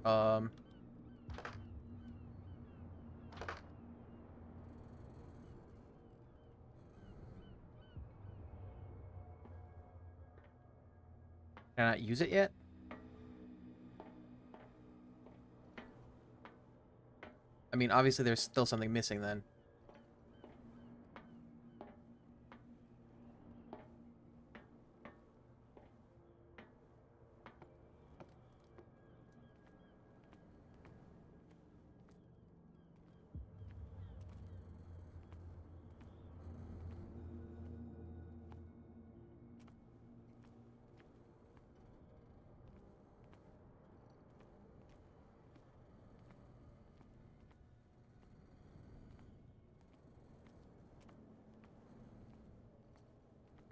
Can I not use it yet? I mean, obviously there's still something missing then.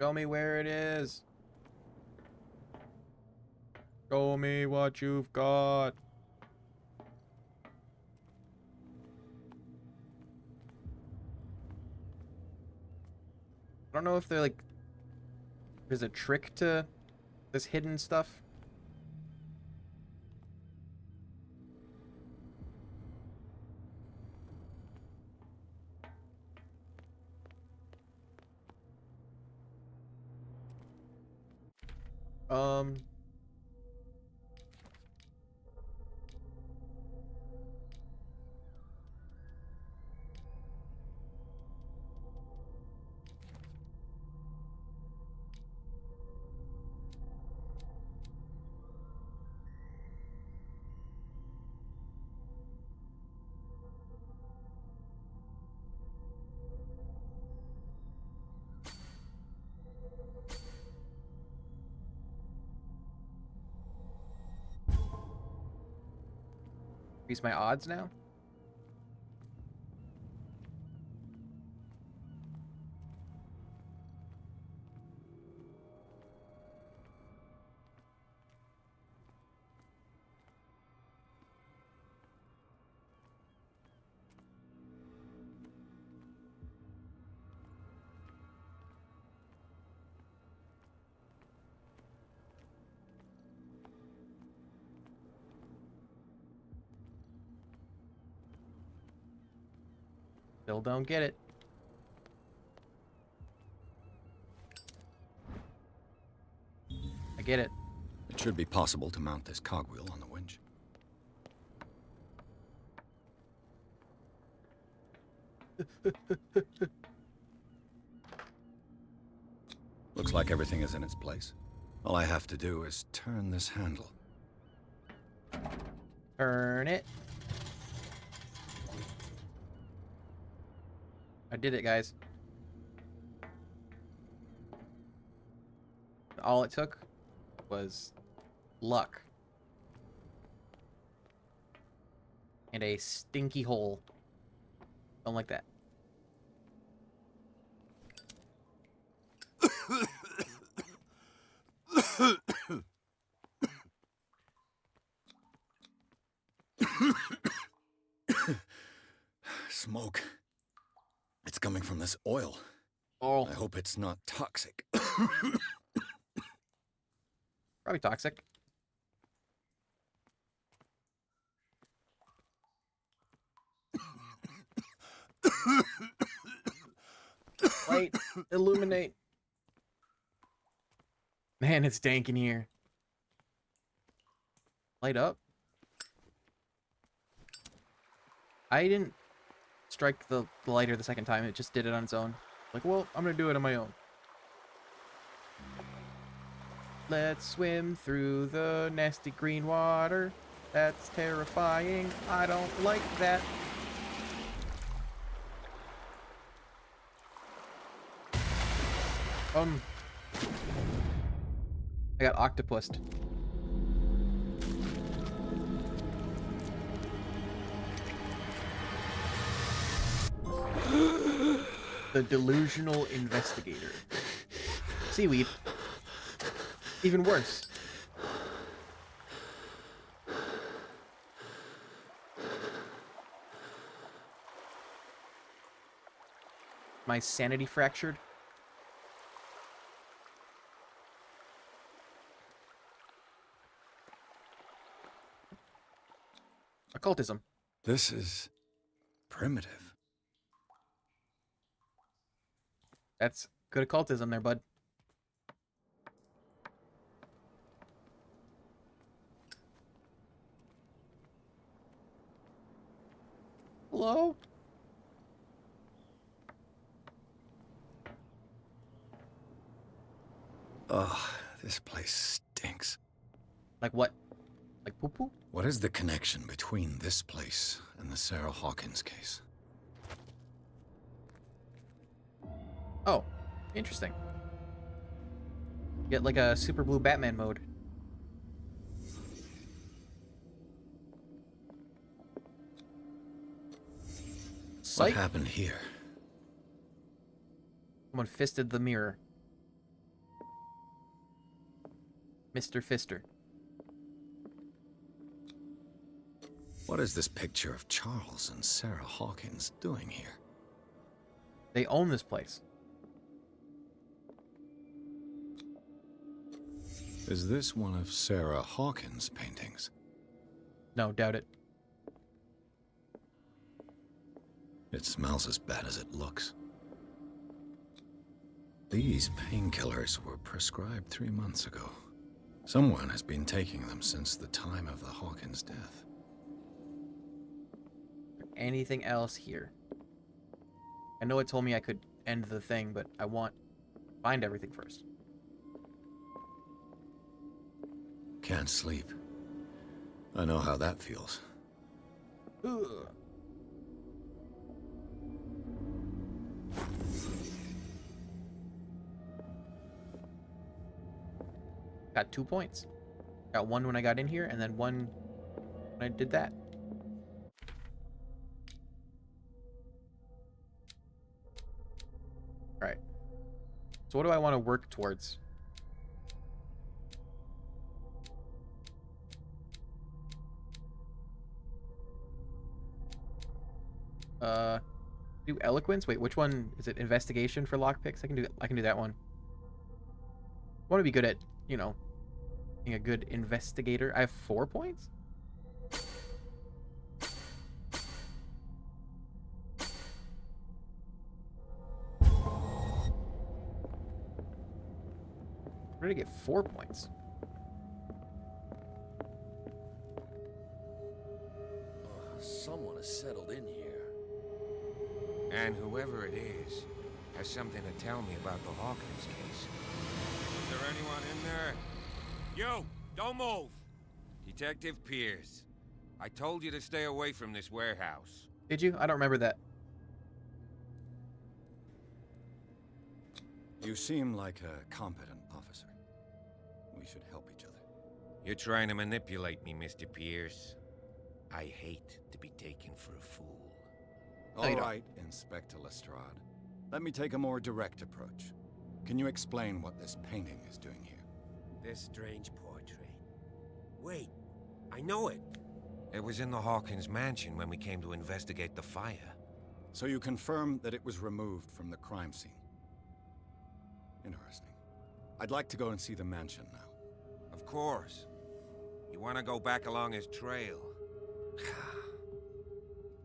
Show me where it is. Show me what you've got. I don't know if they're like... There's a trick to this hidden stuff. Increase my odds now? Still don't get it. I get it. It should be possible to mount this cogwheel on the winch. Looks like everything is in its place. All I have to do is turn this handle. Turn it. I did it, guys. All it took was luck. And a stinky hole. Don't like that. Smoke. It's coming from this oil. Oh. I hope it's not toxic. Probably toxic. Light, illuminate. Man, it's dank in here. Light up. I didn't strike the lighter the second time. It just did it on its own. Like, well, I'm gonna do it on my own. Let's swim through the nasty green water. That's terrifying. I don't like that. I got octopused. The delusional investigator. Seaweed. Even worse. My sanity fractured. Occultism. This is primitive. That's good occultism there, bud. Hello? Ugh, this place stinks. Like what? Like poo-poo? What is the connection between this place and the Sarah Hawkins case? Oh, interesting. Get like a super blue Batman mode. What happened here? Someone fisted the mirror. Mr. Fister. What is this picture of Charles and Sarah Hawkins doing here? They own this place. Is this one of Sarah Hawkins' paintings? No, doubt it. It smells as bad as it looks. These painkillers were prescribed 3 months ago. Someone has been taking them since the time of the Hawkins' death. Anything else here? I know it told me I could end the thing, but I want find everything first. Can't sleep. I know how that feels. Ugh. Got 2 points. Got one when I got in here, and then one when I did that. Alright. So what do I want to work towards? Do eloquence? Wait, which one is it? Investigation for lockpicks? I can do that one. I want to be good at, you know, being a good investigator. I have 4 points? Where did I get 4 points? Someone has settled in here. And whoever it is has something to tell me about the Hawkins case. Is there anyone in there? You! Don't move! Detective Pierce. I told you to stay away from this warehouse. Did you? I don't remember that. You seem like a competent officer. We should help each other. You're trying to manipulate me, Mr. Pierce. I hate to be taken for a fool. All right, Inspector Lestrade. Let me take a more direct approach. Can you explain what this painting is doing here? This strange portrait. Wait, I know it. It was in the Hawkins mansion when we came to investigate the fire. So you confirm that it was removed from the crime scene? Interesting. I'd like to go and see the mansion now. Of course. You want to go back along his trail?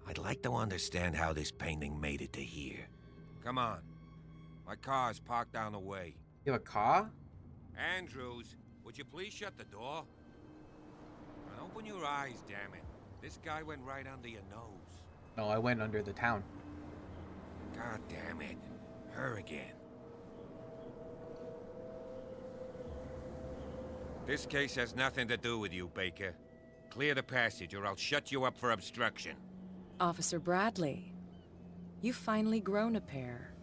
I'd like to understand how this painting made it to here. Come on. My car's parked down the way. You have a car? Andrews, would you please shut the door? And open your eyes, damn it. This guy went right under your nose. No, I went under the town. God damn it. Her again. This case has nothing to do with you, Baker. Clear the passage, or I'll shut you up for obstruction. Officer Bradley, you've finally grown a pair.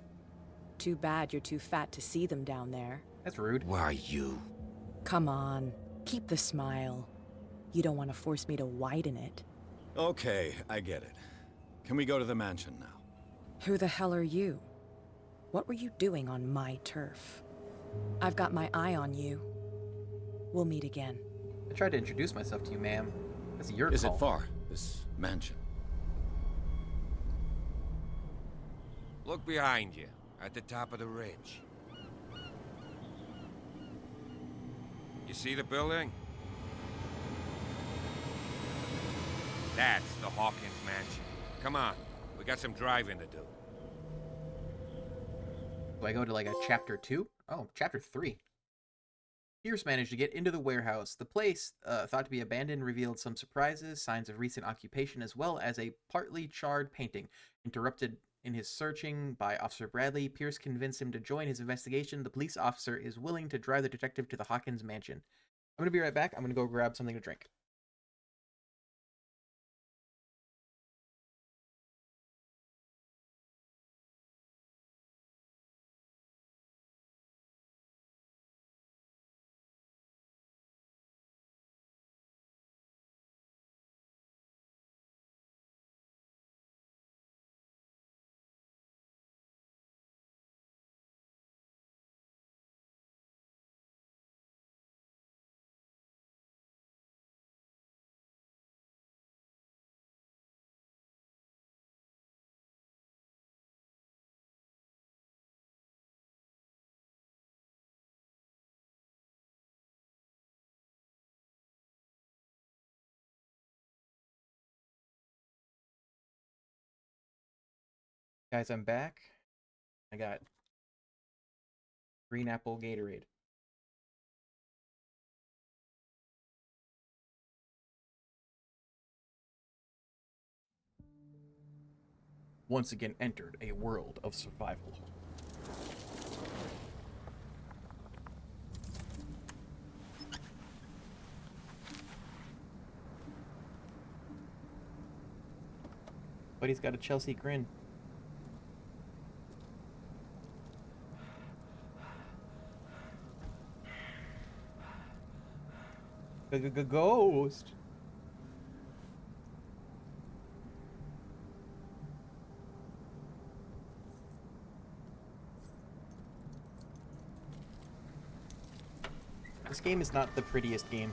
Too bad you're too fat to see them down there. That's rude. Why you? Come on, keep the smile. You don't want to force me to widen it. Okay, I get it. Can we go to the mansion now? Who the hell are you? What were you doing on my turf? I've got my eye on you. We'll meet again. I tried to introduce myself to you, ma'am. That's your call. Is it far, this mansion? Look behind you, at the top of the ridge. You see the building? That's the Hawkins mansion. Come on, we got some driving to do. Do I go to like a chapter 2? Oh, chapter 3. Pierce managed to get into the warehouse. The place, thought to be abandoned, revealed some surprises, signs of recent occupation, as well as a partly charred painting. Interrupted in his searching by Officer Bradley, Pierce convinced him to join his investigation. The police officer is willing to drive the detective to the Hawkins mansion. I'm going to be right back. I'm going to go grab something to drink. Guys, I'm back. I got green apple Gatorade. Once again entered a world of survival. But he's got a Chelsea grin. Ghost. This game is not the prettiest game.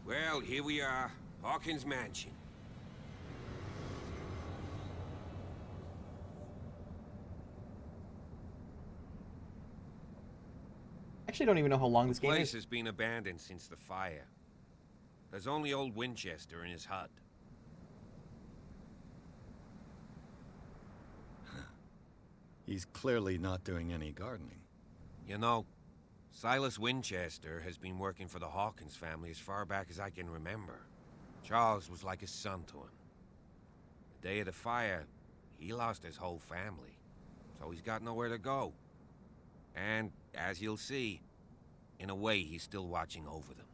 Well, here we are. Hawkins Mansion. Actually, don't even know how long this game The place is. has been abandoned since the fire. There's only old Winchester in his hut. He's clearly not doing any gardening. You know, Silas Winchester has been working for the Hawkins family as far back as I can remember. Charles was like a son to him. The day of the fire, he lost his whole family, so he's got nowhere to go. And, as you'll see, in a way, he's still watching over them.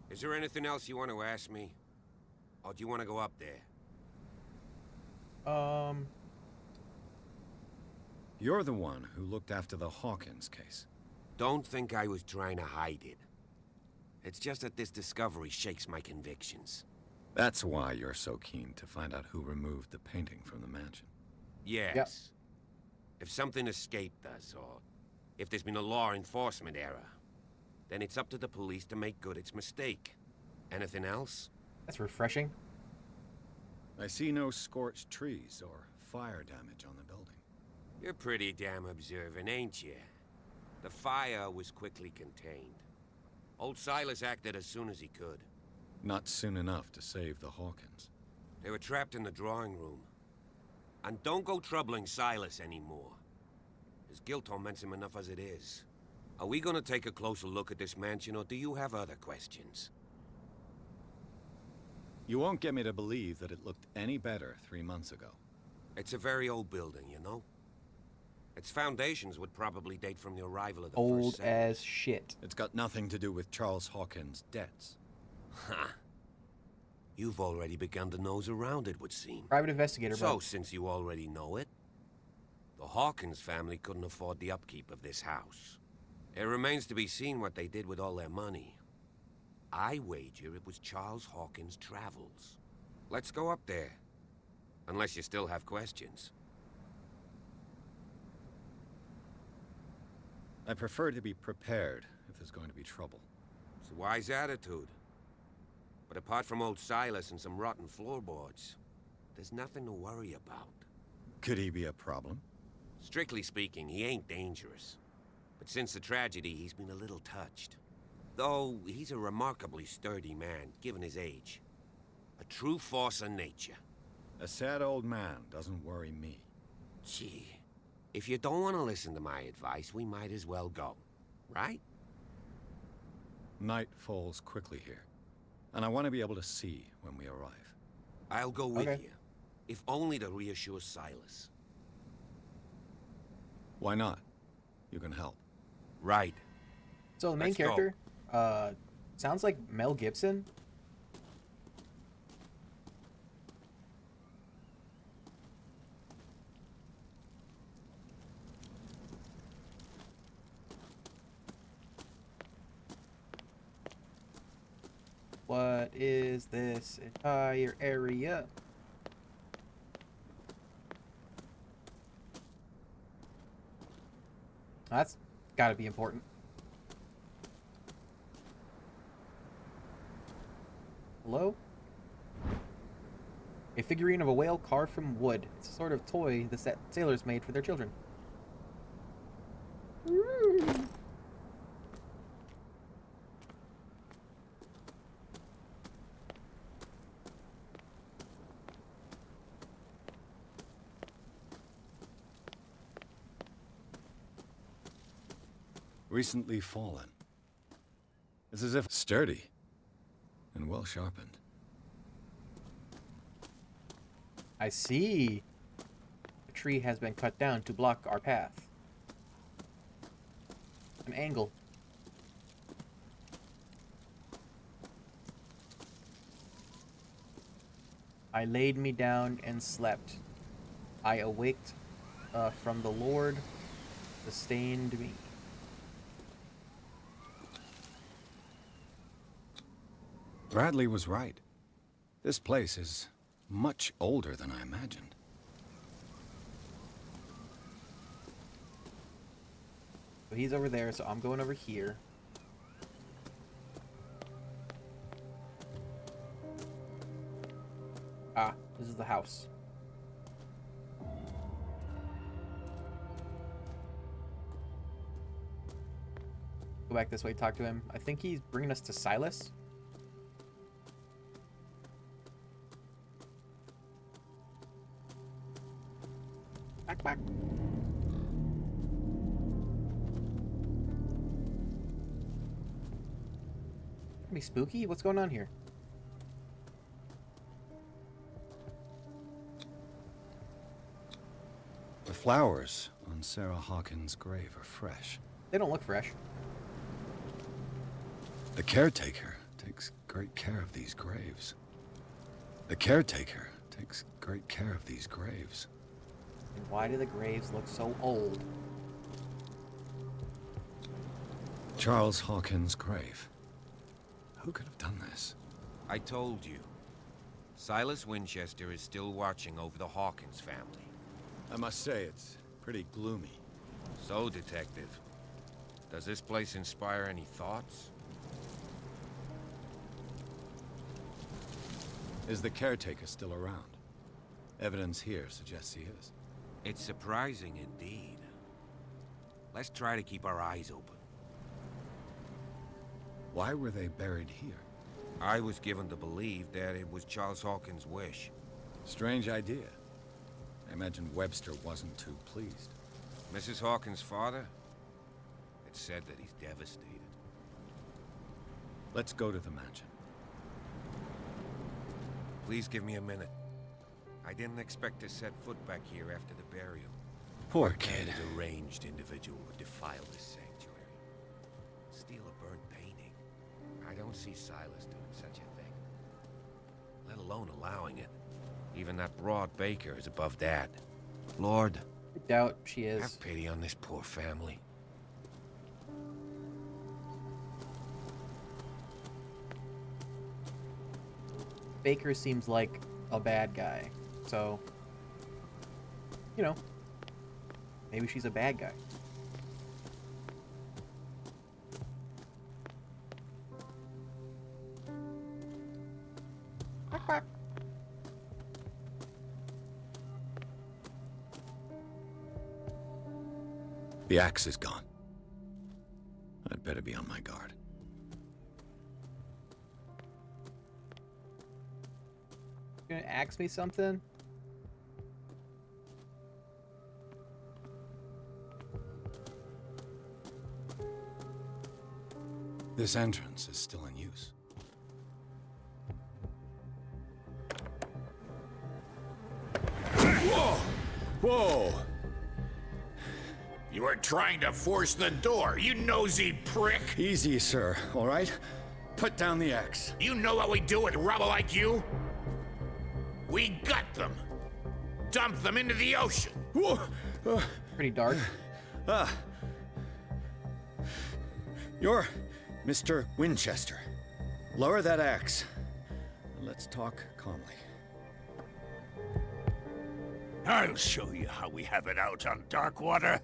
Is there anything else you want to ask me? Or do you want to go up there? You're the one who looked after the Hawkins case. Don't think I was trying to hide it. It's just that this discovery shakes my convictions. That's why you're so keen to find out who removed the painting from the mansion. Yes. Yep. If something escaped us, or if there's been a law enforcement error, then it's up to the police to make good its mistake. Anything else? That's refreshing. I see no scorched trees or fire damage on the building. You're pretty damn observant, ain't you? The fire was quickly contained. Old Silas acted as soon as he could. Not soon enough to save the Hawkins. They were trapped in the drawing room. And don't go troubling Silas anymore. His guilt torments him enough as it is. Are we gonna take a closer look at this mansion, or do you have other questions? You won't get me to believe that it looked any better 3 months ago. It's a very old building, you know? Its foundations would probably date from the arrival of the Old first settlers. as shit. It's got nothing to do with Charles Hawkins' debts. Ha! You've already begun to nose around, it would seem. Private investigator, So, bro. since you already know it, the Hawkins family couldn't afford the upkeep of this house. It remains to be seen what they did with all their money. I wager it was Charles Hawkins' travels. Let's go up there. Unless you still have questions. I prefer to be prepared if there's going to be trouble. It's a wise attitude. But apart from old Silas and some rotten floorboards, there's nothing to worry about. Could he be a problem? Strictly speaking, he ain't dangerous. But since the tragedy, he's been a little touched. Though, he's a remarkably sturdy man, given his age. A true force of nature. A sad old man doesn't worry me. Gee, if you don't want to listen to my advice, we might as well go. Right? Night falls quickly here, and I want to be able to see when we arrive. I'll go with you, if only to reassure Silas. Why not? You can help. Right. So the main Let's character, sounds like Mel Gibson. What is this entire area? That's gotta be important. Hello? A figurine of a whale carved from wood. It's a sort of toy the sailors made for their children. Recently fallen. It's as if sturdy and well sharpened. I see. A tree has been cut down to block our path. An angle. I laid me down and slept. I awaked from the Lord, sustained me. Bradley was right. This place is much older than I imagined. So he's over there, so I'm going over here. Ah, this is the house. Go back this way, talk to him. I think he's bringing us to Silas. Back. Be spooky? What's going on here? The flowers on Sarah Hawkins' grave are fresh. They don't look fresh. The caretaker takes great care of these graves. The caretaker takes great care of these graves. And why do the graves look so old? Charles Hawkins' grave. Who could have done this? I told you. Silas Winchester is still watching over the Hawkins family. I must say, it's pretty gloomy. So, Detective, does this place inspire any thoughts? Is the caretaker still around? Evidence here suggests he is. It's surprising indeed. Let's try to keep our eyes open. Why were they buried here? I was given to believe that it was Charles Hawkins' wish. Strange idea. I imagine Webster wasn't too pleased. Mrs. Hawkins' father? It's said that he's devastated. Let's go to the mansion. Please give me a minute. I didn't expect to set foot back here after the burial. Poor kid. A deranged individual would defile this sanctuary. Steal a burnt painting. I don't see Silas doing such a thing. Let alone allowing it. Even that broad Baker is above that. Lord, I doubt she is. Have pity on this poor family. Baker seems like a bad guy, so, you know, maybe she's a bad guy. Quack, quack. The axe is gone. I'd better be on my guard. You gonna ask me something? This entrance is still in use. Whoa! Whoa! You are trying to force the door, you nosy prick! Easy, sir, all right? Put down the axe. You know what we do with rubble like you? We gut them. Dump them into the ocean. Whoa! Pretty dark. You're Mr. Winchester. Lower that axe. Let's talk calmly. I'll show you how we have it out on Darkwater.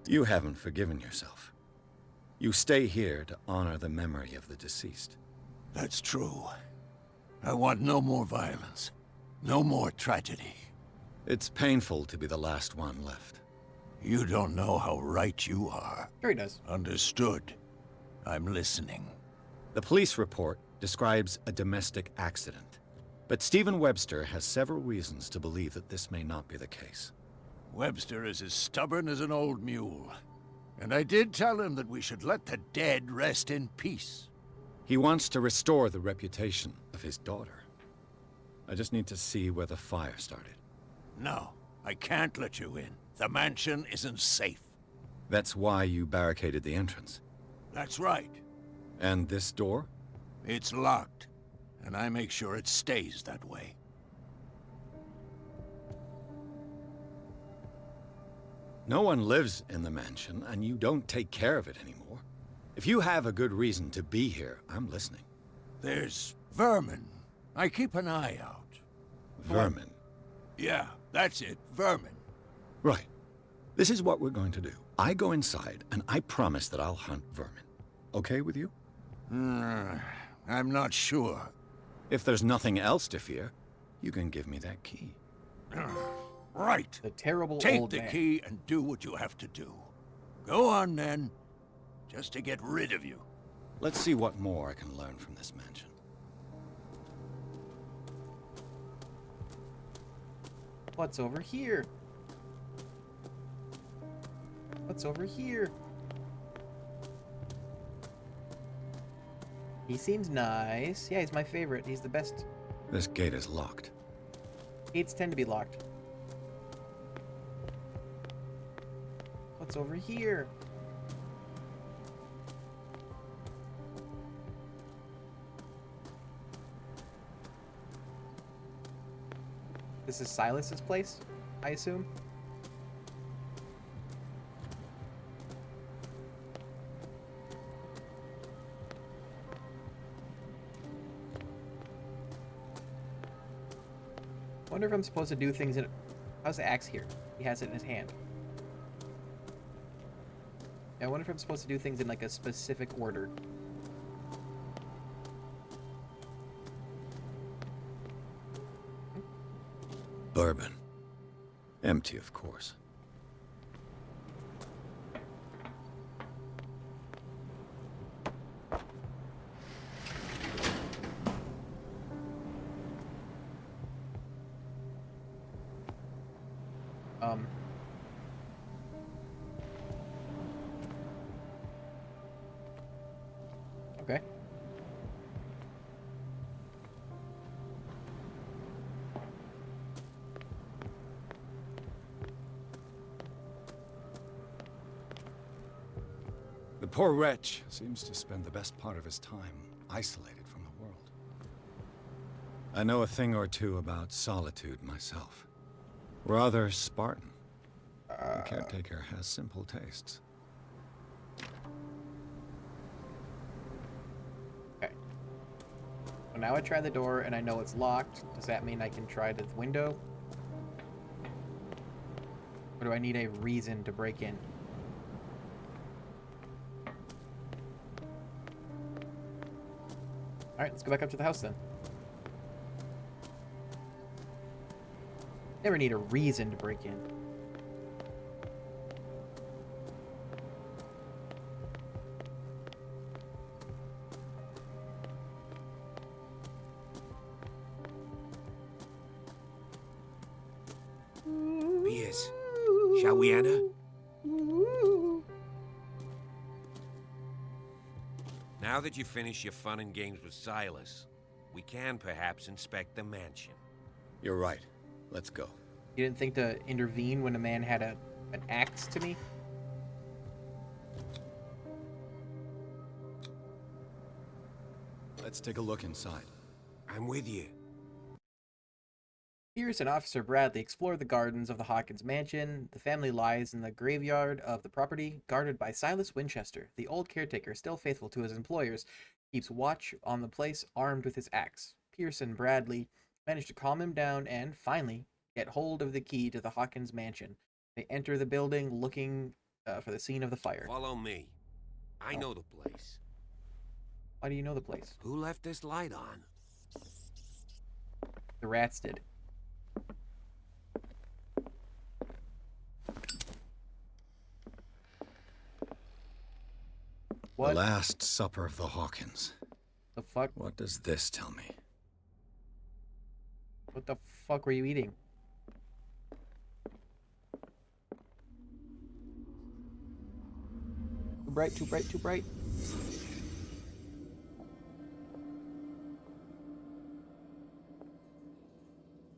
You haven't forgiven yourself. You stay here to honor the memory of the deceased. That's true. I want no more violence. No more tragedy. It's painful to be the last one left. You don't know how right you are. Sure he does. Understood. I'm listening. The police report describes a domestic accident, but Stephen Webster has several reasons to believe that this may not be the case. Webster is as stubborn as an old mule. And I did tell him that we should let the dead rest in peace. He wants to restore the reputation of his daughter. I just need to see where the fire started. No, I can't let you in. The mansion isn't safe. That's why you barricaded the entrance. That's right. And this door? It's locked, and I make sure it stays that way. No one lives in the mansion, and you don't take care of it anymore. If you have a good reason to be here, I'm listening. There's vermin. I keep an eye out. Vermin? Yeah, that's it. Vermin. Right. This is what we're going to do. I go inside, and I promise that I'll hunt vermin. Okay with you? I'm not sure. If there's nothing else to fear, you can give me that key. Right. The terrible Take old the man. key and do what you have to do. Go on, then. Just to get rid of you. Let's see what more I can learn from this mansion. What's over here? What's over here? He seems nice. Yeah, he's my favorite. He's the best. This gate is locked. Gates tend to be locked. What's over here? This is Silas's place, I assume? Wonder if I'm supposed to do things in... How's the axe here? He has it in his hand. I wonder if I'm supposed to do things in like a specific order. Bourbon. Empty, of course. poor wretch seems to spend the best part of his time isolated from the world. I know a thing or two about solitude myself. Rather Spartan. The caretaker has simple tastes. Okay. So now I try the door and I know it's locked. Does that mean I can try the window? Or do I need a reason to break in? Alright, let's go back up to the house then. Never need a reason to break in. Pierce, shall we enter? Now that you've finished your fun and games with Silas, we can perhaps inspect the mansion. You're right. Let's go. You didn't think to intervene when a man had an axe to me? Let's take a look inside. I'm with you. Pierce and Officer Bradley explore the gardens of the Hawkins mansion. The family lies in the graveyard of the property, guarded by Silas Winchester. The old caretaker, still faithful to his employers, keeps watch on the place armed with his axe. Pierce and Bradley manage to calm him down and, finally, get hold of the key to the Hawkins mansion. They enter the building looking for the scene of the fire. Follow me. I know the place. Why do you know the place? Who left this light on? The rats did. What? The Last Supper of the Hawkins. The fuck? What does this tell me? What the fuck were you eating? Too bright, too bright, too bright.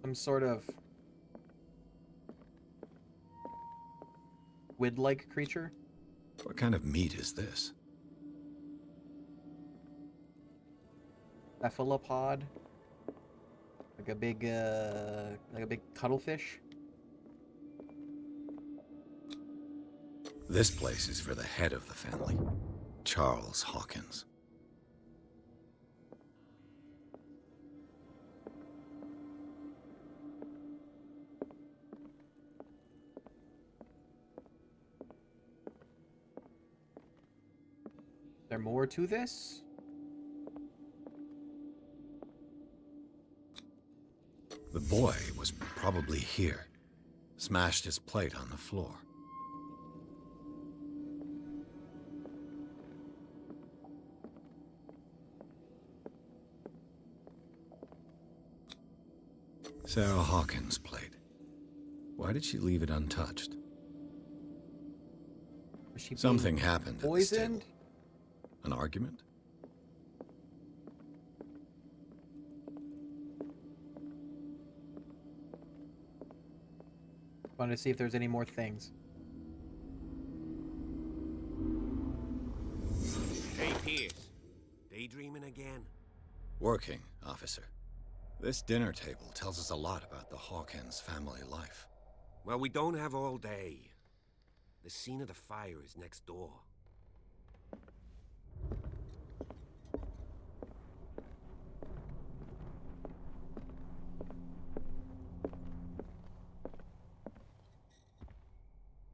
Some sort of squid-like creature? What kind of meat is this? Cephalopod? Like a big cuttlefish? This place is for the head of the family, Charles Hawkins. Is there more to this? The boy was probably here. Smashed his plate on the floor. Sarah Hawkins' plate. Why did she leave it untouched? Was she Something happened at this poisoned? table. An argument? Wanted to see if there's any more things. Hey, Pierce. Daydreaming again? Working, officer. This dinner table tells us a lot about the Hawkins family life. Well, we don't have all day. The scene of the fire is next door.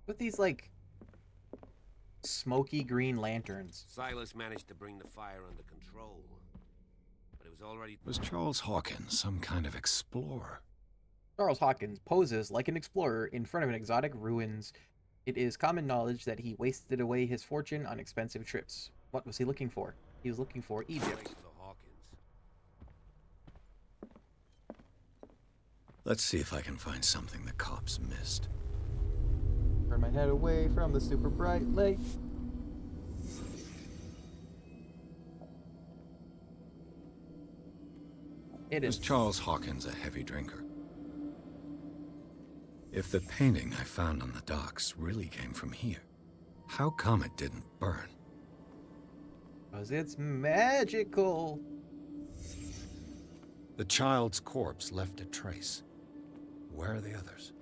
With these, like, smoky green lanterns. Silas managed to bring the fire under control. But it was already... Was Charles Hawkins some kind of explorer? Charles Hawkins poses like an explorer in front of an exotic ruins. It is common knowledge that he wasted away his fortune on expensive trips. What was he looking for? He was looking for Egypt. Let's see if I can find something the cops missed. Turn my head away from the super bright light. Was Charles Hawkins a heavy drinker? If the painting I found on the docks really came from here, how come it didn't burn? 'Cause it's magical. The child's corpse left a trace. Where are the others?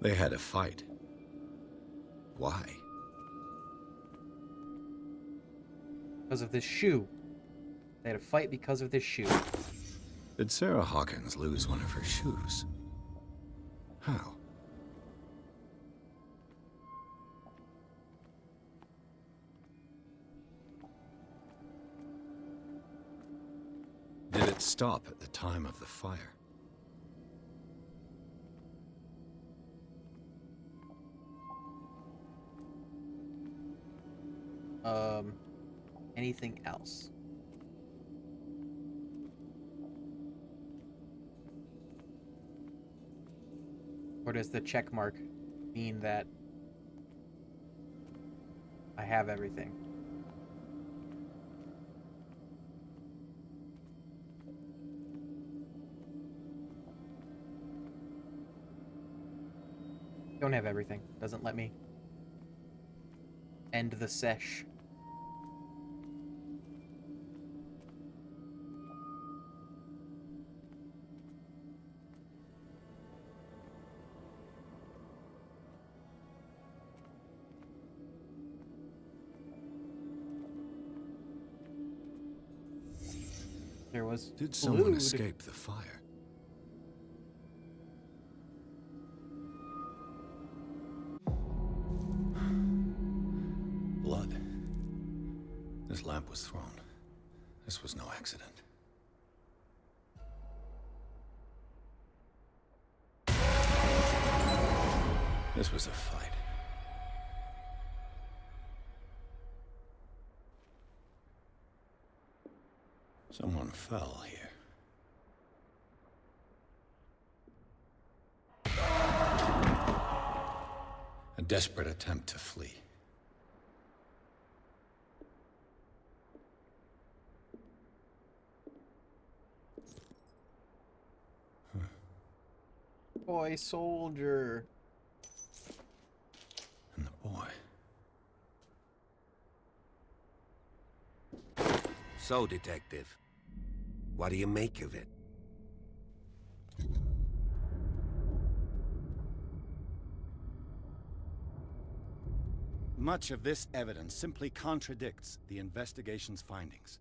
They had a fight. Why? Because of this shoe. They had a fight because of this shoe. Did Sarah Hawkins lose one of her shoes? How? Did it stop at the time of the fire? Anything else? Or does the check mark mean that I have everything? Don't have everything. Doesn't let me end the sesh. There was Did someone food. escape the fire? Blood. This lamp was thrown. This was no accident. This was a fight. Someone fell here. A desperate attempt to flee. Boy soldier. And the boy. So, Detective, what do you make of it? Much of this evidence simply contradicts the investigation's findings.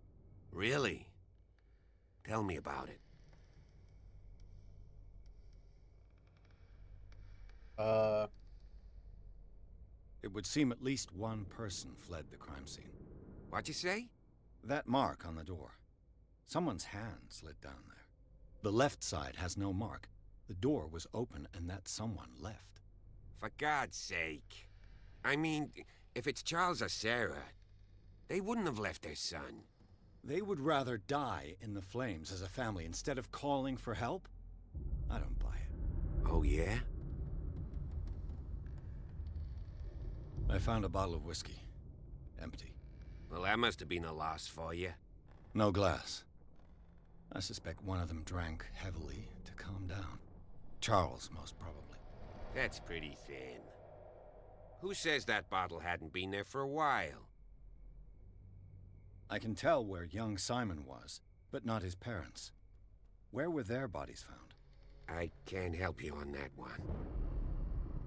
Really? Tell me about it. It would seem at least one person fled the crime scene. What'd you say? That mark on the door. Someone's hand slid down there. The left side has no mark. The door was open and that someone left. For God's sake. I mean, if it's Charles or Sarah, they wouldn't have left their son. They would rather die in the flames as a family instead of calling for help? I don't buy it. Oh, yeah? I found a bottle of whiskey. Empty. Well, that must have been a loss for you. No glass. I suspect one of them drank heavily to calm down. Charles, most probably. That's pretty thin. Who says that bottle hadn't been there for a while? I can tell where young Simon was, but not his parents. Where were their bodies found? I can't help you on that one.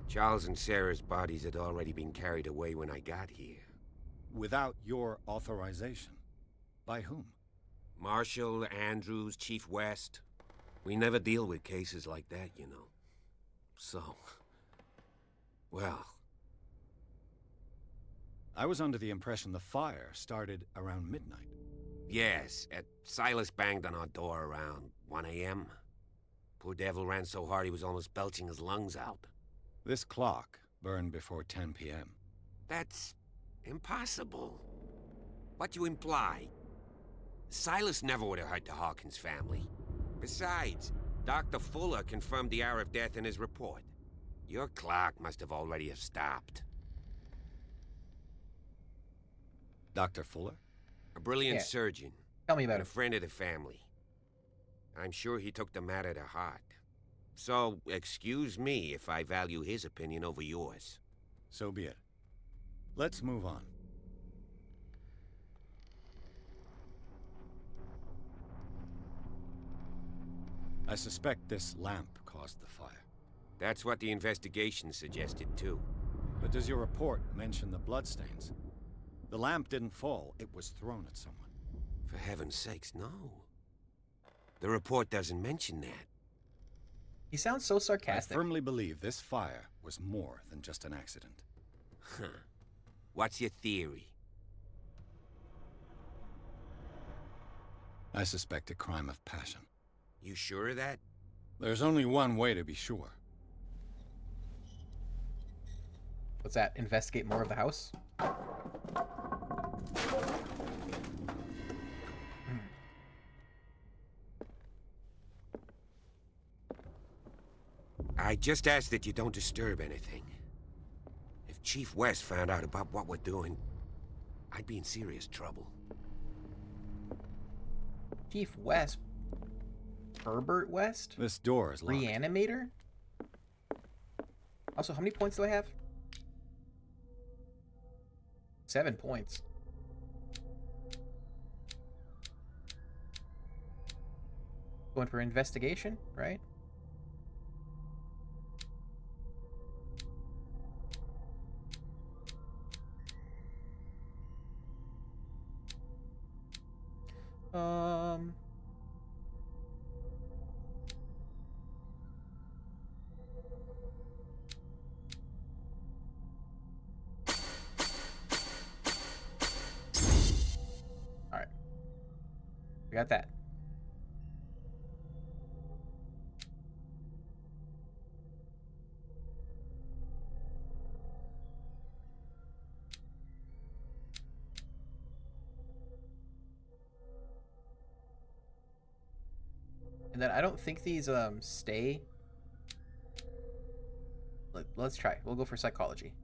Charles and Sarah's bodies had already been carried away when I got here. Without your authorization? By whom? Marshall, Andrews, Chief West. We never deal with cases like that, you know. So... well... I was under the impression the fire started around midnight. Yes, Silas banged on our door around 1 a.m. Poor devil ran so hard he was almost belching his lungs out. This clock burned before 10 p.m. That's impossible. What you imply? Silas never would have hurt the Hawkins family. Besides, Dr. Fuller confirmed the hour of death in his report. Your clock must have already have stopped. Dr. Fuller? A brilliant Yeah. surgeon. Tell me about And a it. friend of the family. I'm sure he took the matter to heart. So, excuse me if I value his opinion over yours. So be it. Let's move on. I suspect this lamp caused the fire. That's what the investigation suggested, too. But does your report mention the bloodstains? The lamp didn't fall, it was thrown at someone. For heaven's sakes, no. The report doesn't mention that. He sounds so sarcastic. I firmly believe this fire was more than just an accident. Huh. What's your theory? I suspect a crime of passion. You sure of that? There's only one way to be sure. What's that? Investigate more of the house? I just ask that you don't disturb anything. If Chief West found out about what we're doing, I'd be in serious trouble. Chief West? Herbert West? This door is locked. Reanimator? Also, how many points do I have? 7 points. Going for investigation, right? All right. We got that. And then I don't think these stay. Let's try. We'll go for psychology.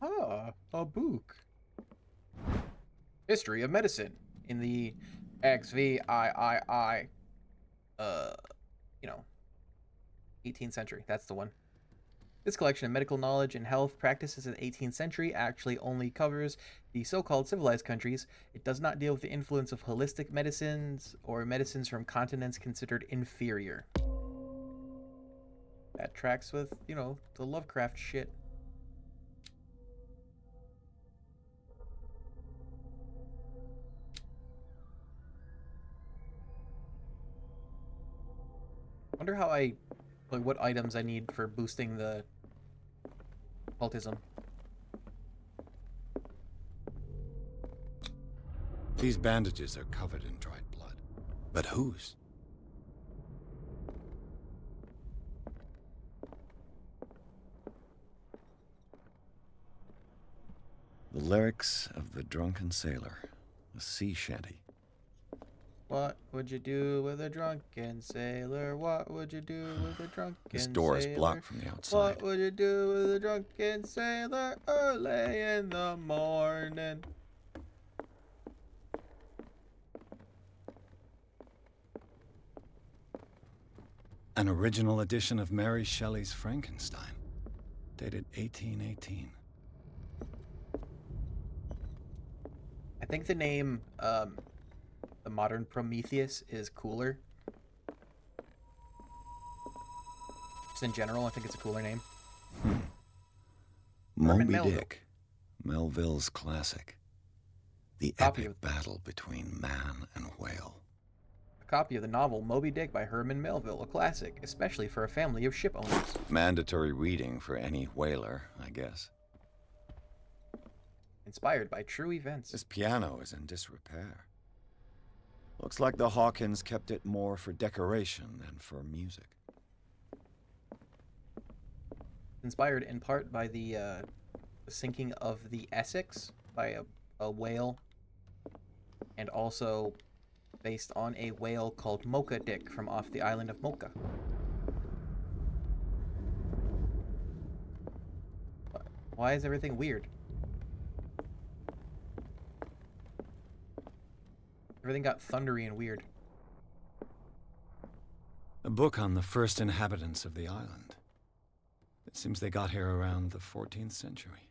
Ah, a book. History of medicine in the XVIII, 18th century. That's the one. This collection of medical knowledge and health practices in the 18th century actually only covers the so-called civilized countries. It does not deal with the influence of holistic medicines or medicines from continents considered inferior. That tracks with, the Lovecraft shit. Wonder how what items I need for boosting the occultism. These bandages are covered in dried blood. But whose? The lyrics of the drunken sailor, a sea shanty. What would you do with a drunken sailor? What would you do with a drunken sailor? This door is blocked from the outside. What would you do with a drunken sailor early in the morning? An original edition of Mary Shelley's Frankenstein, dated 1818. I think the name, the modern Prometheus is cooler. Just in general, I think it's a cooler name. Moby Dick, Melville's classic. The epic battle between man and whale. A copy of the novel Moby Dick by Herman Melville, a classic, especially for a family of ship owners. Mandatory reading for any whaler, I guess. Inspired by true events. This piano is in disrepair. Looks like the Hawkins kept it more for decoration than for music. Inspired in part by the sinking of the Essex by a whale, and also based on a whale called Mocha Dick from off the island of Mocha. Why is everything weird? Everything got thundery and weird. A book on the first inhabitants of the island. It seems they got here around the 14th century.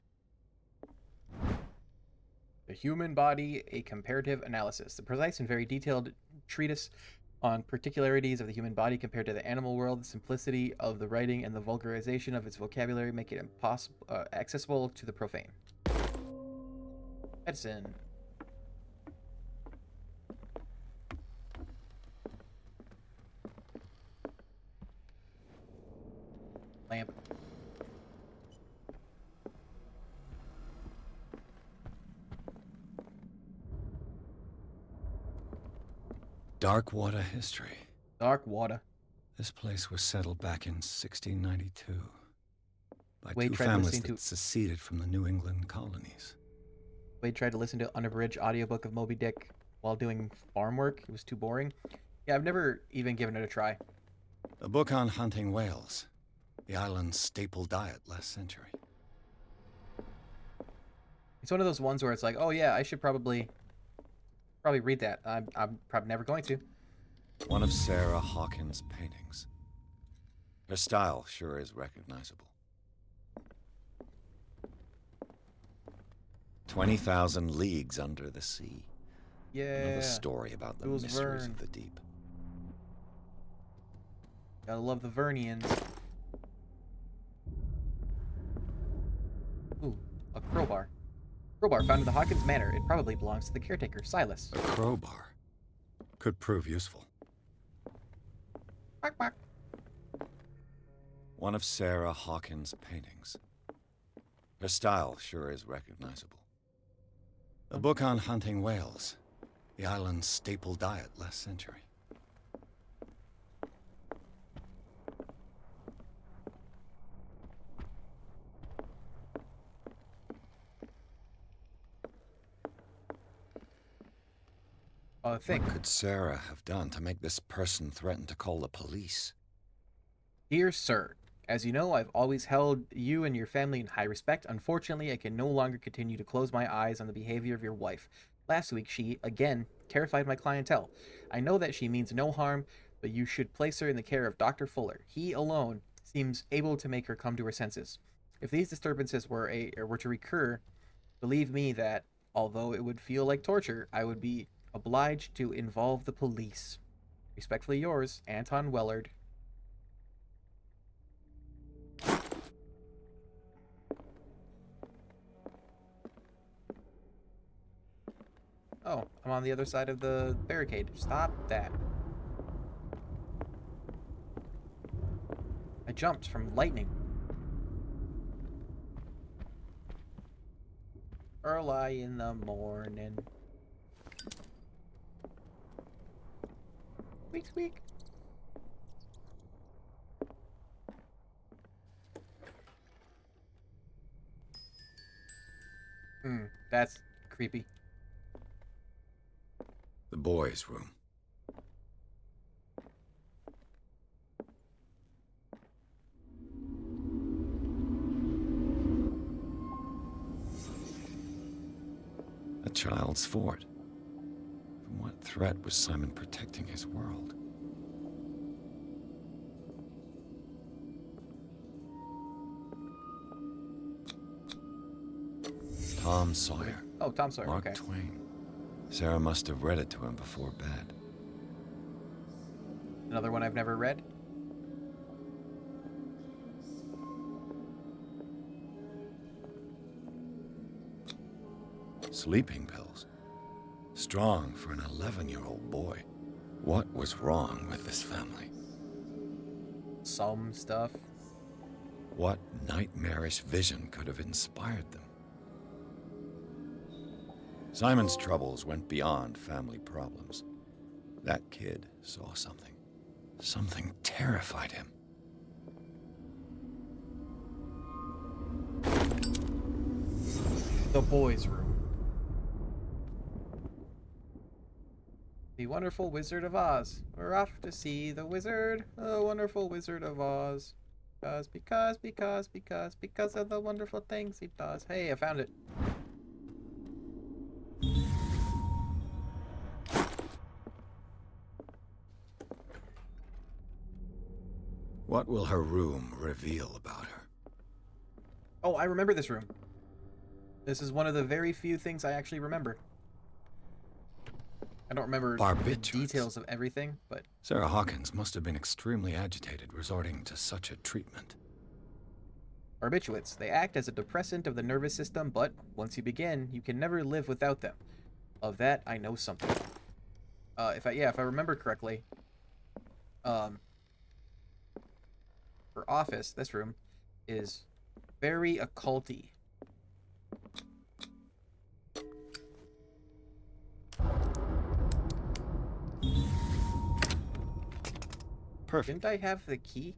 The Human Body, a Comparative Analysis. The precise and very detailed treatise on particularities of the human body compared to the animal world. The simplicity of the writing and the vulgarization of its vocabulary make it accessible to the profane. Medicine. Lamp. Dark water history. Dark water. This place was settled back in 1692 by Wade two tried families listening that seceded from the New England colonies. Wade tried to listen to an unabridged audiobook of Moby Dick while doing farm work. It was too boring. Yeah, I've never even given it a try. A book on hunting whales, the island's staple diet last century. It's one of those ones where it's like, oh yeah, I should probably read that. I'm probably never going to. One of Sarah Hawkins' paintings. Her style sure is recognizable. 20,000 Leagues Under the Sea. Yeah. Another story about the Jules mysteries Verne. of the deep. Gotta love the Vernians. Ooh, a crowbar. Crowbar found in the Hawkins Manor. It probably belongs to the caretaker, Silas. A crowbar. Could prove useful. Bark, bark. One of Sarah Hawkins' paintings. Her style sure is recognizable. A book on hunting whales, the island's staple diet last century. Think. What could Sarah have done to make this person threaten to call the police? Dear Sir, as you know, I've always held you and your family in high respect. Unfortunately, I can no longer continue to close my eyes on the behavior of your wife. Last week, she, again, terrified my clientele. I know that she means no harm, but you should place her in the care of Dr. Fuller. He alone seems able to make her come to her senses. If these disturbances were to recur, believe me that, although it would feel like torture, I would be obliged to involve the police. Respectfully yours, Anton Wellard. Oh, I'm on the other side of the barricade. Stop that. I jumped from lightning. Early in the morning. Squeak, squeak. That's creepy. The boys' room. A child's fort. From what threat was Simon protecting his world? Tom Sawyer. Oh, Tom Sawyer, Mark okay. Twain. Sarah must have read it to him before bed. Another one I've never read. Sleeping pills. Strong for an 11-year-old boy. What was wrong with this family? Some stuff. What nightmarish vision could have inspired them? Simon's troubles went beyond family problems. That kid saw something. Something terrified him. The boys' room. The Wonderful Wizard of Oz. We're off to see the wizard, the Wonderful Wizard of Oz. Because of the wonderful things he does. Hey, I found it. What will her room reveal about her? Oh, I remember this room. This is one of the very few things I actually remember. I don't remember the details of everything, but... Sarah Hawkins must have been extremely agitated resorting to such a treatment. Barbiturates. They act as a depressant of the nervous system, but once you begin, you can never live without them. Of that, I know something. If I remember correctly, her office, this room, is very occulty. Perfect. Didn't I have the key?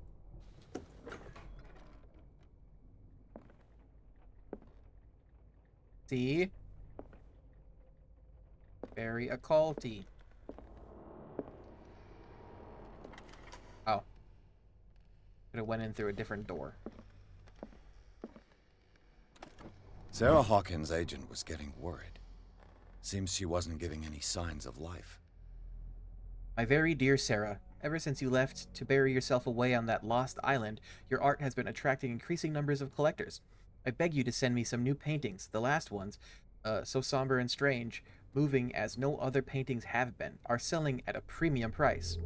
See? Very occulty. Oh. Could have went in through a different door. Sarah Hawkins' agent was getting worried. Seems she wasn't giving any signs of life. My very dear Sarah, ever since you left to bury yourself away on that lost island, your art has been attracting increasing numbers of collectors. I beg you to send me some new paintings. The last ones, so somber and strange, moving as no other paintings have been, are selling at a premium price.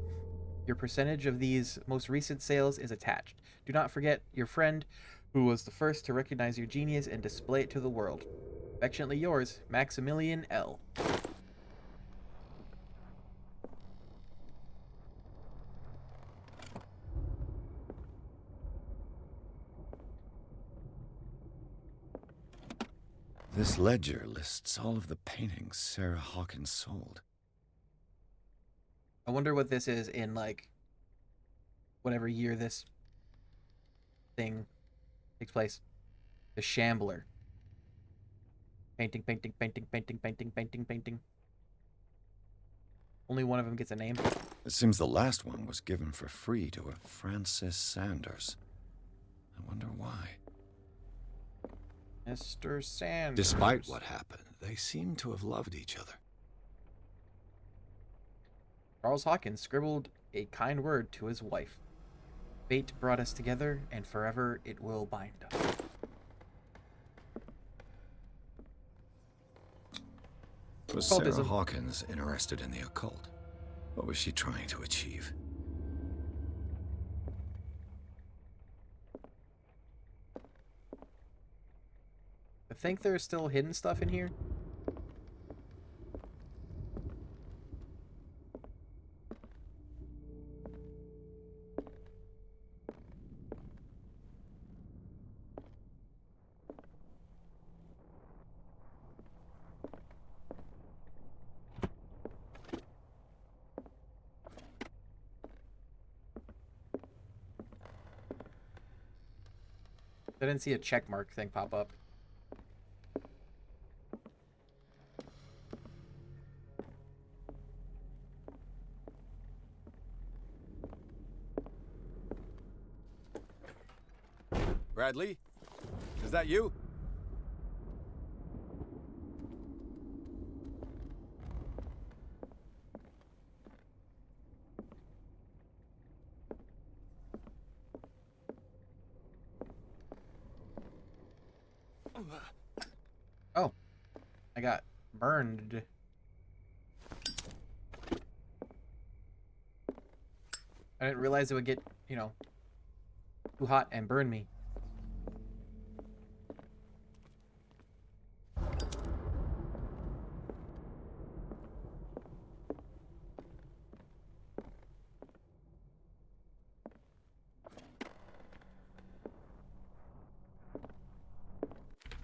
Your percentage of these most recent sales is attached. Do not forget your friend, who was the first to recognize your genius and display it to the world. Affectionately yours, Maximilian L. This ledger lists all of the paintings Sarah Hawkins sold. I wonder what this is in, like, whatever year this thing takes place. The Shambler. Painting. Only one of them gets a name. It seems the last one was given for free to a Francis Sanders. I wonder why. Mr. Sanders. Despite what happened, they seem to have loved each other. Charles Hawkins scribbled a kind word to his wife. Fate brought us together, and forever it will bind us. Was Sarah Hawkins interested in the occult? What was she trying to achieve? I think there's still hidden stuff in here. I didn't see a check mark thing pop up. Bradley? Is that you? Oh. I got burned. I didn't realize it would get, you know, too hot and burn me.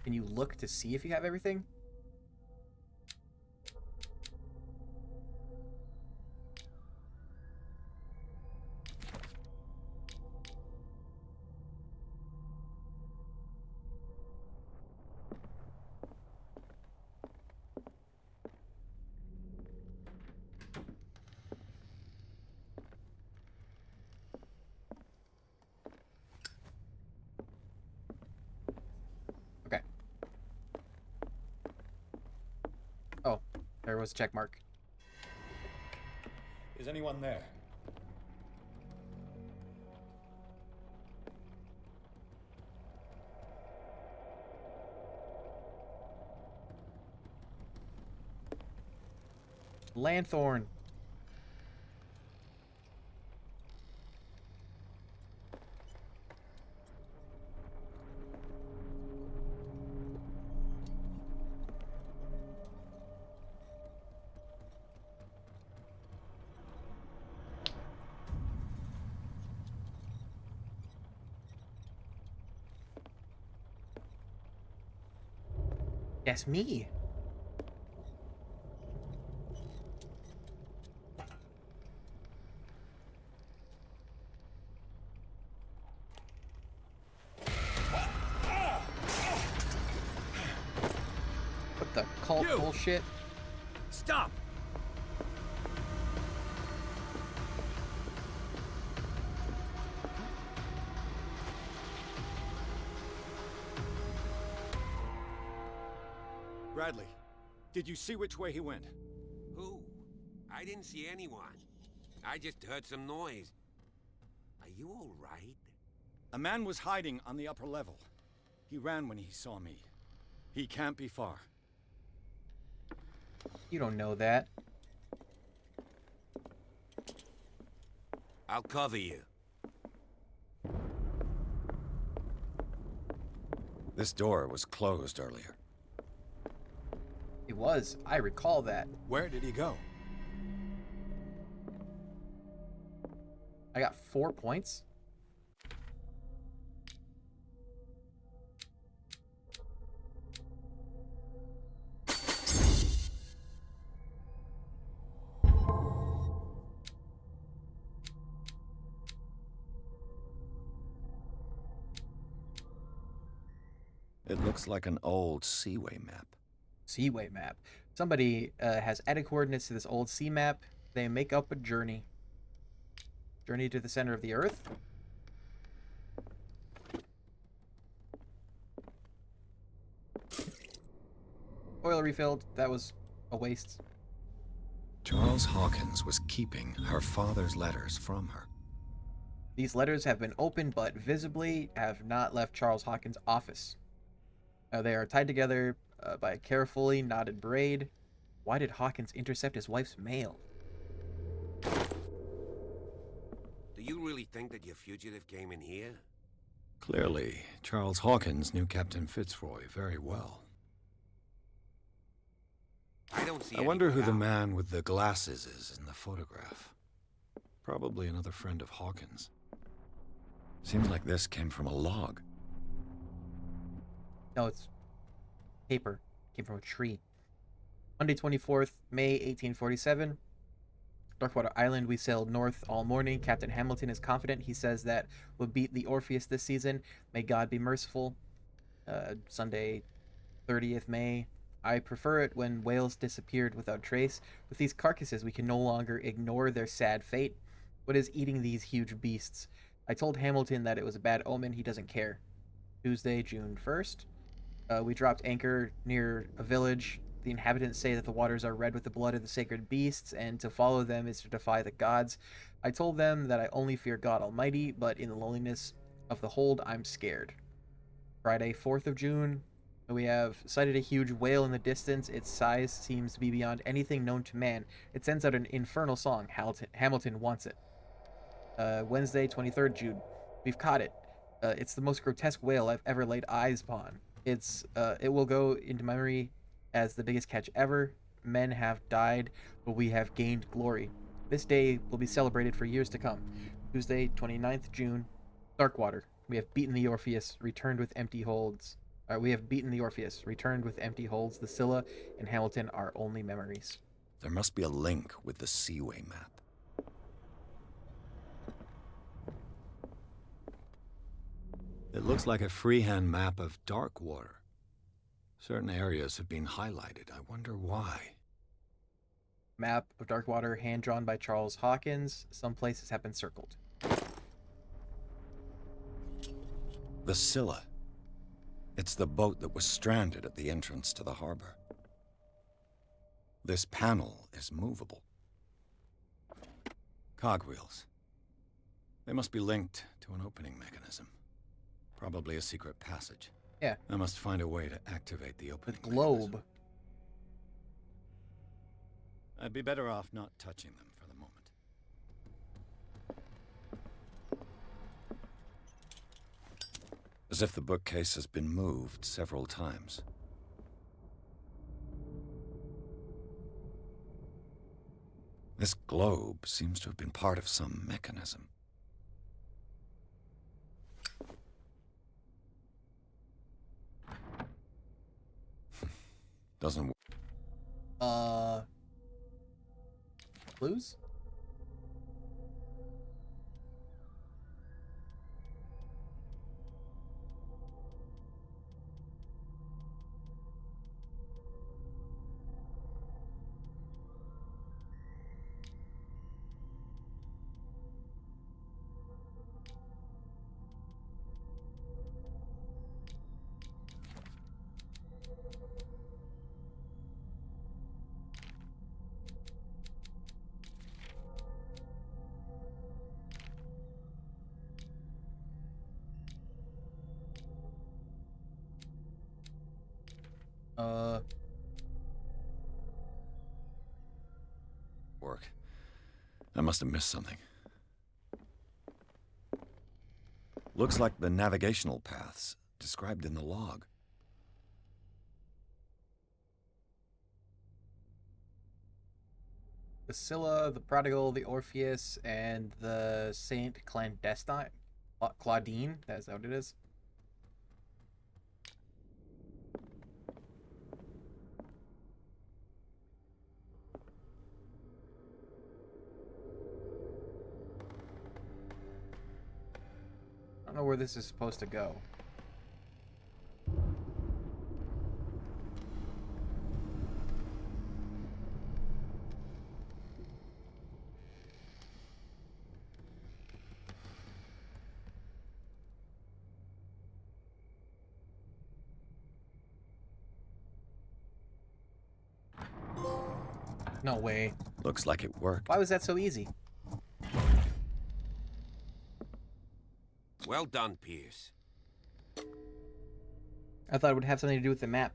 Can you look to see if you have everything? There was a check mark. Is anyone there? Lanthorn. That's me. What the cult bullshit? Stop! Bradley, did you see which way he went? Who? I didn't see anyone. I just heard some noise. Are you all right? A man was hiding on the upper level. He ran when he saw me. He can't be far. You don't know that. I'll cover you. This door was closed earlier. It was. I recall that. Where did he go? I got 4 points. It looks like an old Seaway map. Seaway map. Somebody has added coordinates to this old sea map. They make up a journey. Journey to the center of the Earth. Oil refilled. That was a waste. Charles Hawkins was keeping her father's letters from her. These letters have been opened, but visibly have not left Charles Hawkins' office. They are tied together by a carefully knotted braid. Why did Hawkins intercept his wife's mail? Do you really think that your fugitive came in here? Clearly, Charles Hawkins knew Captain Fitzroy very well. I don't see I wonder who the man with the glasses is in the photograph. Probably another friend of Hawkins. Seems like this came from a log. No, it's paper. Came from a tree. Monday, 24th, May 1847. Darkwater Island, we sailed north all morning. Captain Hamilton is confident. He says that we'll beat the Orpheus this season. May God be merciful. Sunday, 30th May. I prefer it when whales disappeared without trace. With these carcasses, we can no longer ignore their sad fate. What is eating these huge beasts? I told Hamilton that it was a bad omen. He doesn't care. Tuesday, June 1st. We dropped anchor near a village. The inhabitants say that the waters are red with the blood of the sacred beasts, and to follow them is to defy the gods. I told them that I only fear God Almighty, but in the loneliness of the hold, I'm scared. Friday, 4th of June. We have sighted a huge whale in the distance. Its size seems to be beyond anything known to man. It sends out an infernal song. Hamilton wants it. Wednesday, 23rd June. We've caught it. It's the most grotesque whale I've ever laid eyes upon. It will go into memory as the biggest catch ever. Men have died, but we have gained glory. This day will be celebrated for years to come. Tuesday, 29th June. Darkwater. We have beaten the Orpheus, returned with empty holds. We have beaten the Orpheus, returned with empty holds. The Scylla and Hamilton are only memories. There must be a link with the Seaway map. It looks like a freehand map of Darkwater. Certain areas have been highlighted. I wonder why. Map of Darkwater, hand-drawn by Charles Hawkins. Some places have been circled. The Scylla. It's the boat that was stranded at the entrance to the harbor. This panel is movable. Cogwheels. They must be linked to an opening mechanism. Probably a secret passage. Yeah. I must find a way to activate the opening globe. mechanism. I'd be better off not touching them for the moment. As if the bookcase has been moved several times. This globe seems to have been part of some mechanism. Doesn't work. Clues? Work. I must have missed something. Looks like the navigational paths described in the log. The Scylla, the Prodigal, the Orpheus, and the Saint Clandestine. Claudine, that's what it is. I don't know where this is supposed to go. No way. Looks like it worked. Why was that so easy? Well done, Pierce. I thought it would have something to do with the map.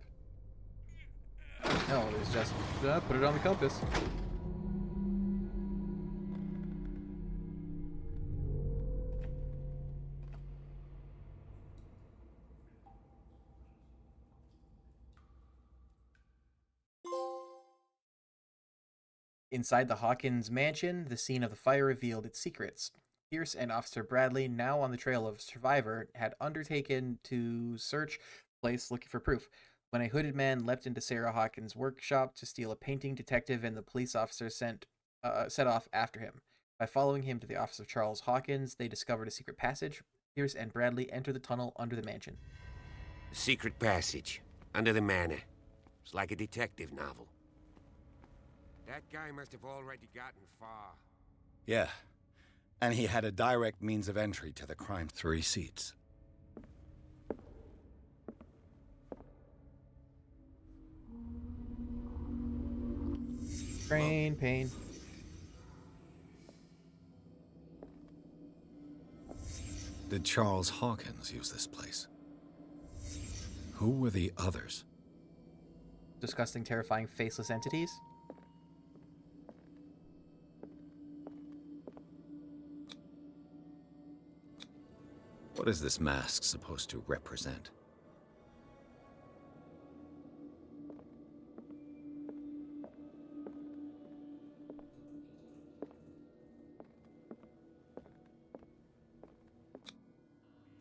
No, it was just put it on the compass. Inside the Hawkins mansion, the scene of the fire revealed its secrets. Pierce and Officer Bradley, now on the trail of a survivor, had undertaken to search the place looking for proof. When a hooded man leapt into Sarah Hawkins' workshop to steal a painting detective and the police officer set off after him. By following him to the office of Charles Hawkins, they discovered a secret passage. Pierce and Bradley enter the tunnel under the mansion. A secret passage under the manor. It's like a detective novel. That guy must have already gotten far. Yeah. And he had a direct means of entry to the crime. 3 seats. Brain pain. Did Charles Hawkins use this place? Who were the others? Disgusting, terrifying, faceless entities? What is this mask supposed to represent?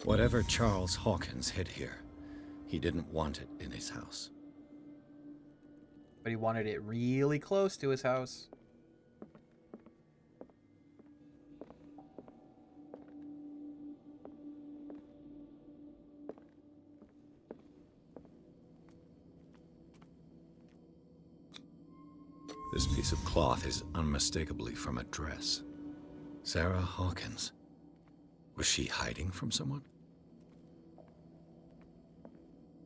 Whatever Charles Hawkins hid here, he didn't want it in his house. But he wanted it really close to his house. This piece of cloth is unmistakably from a dress. Sarah Hawkins. Was she hiding from someone?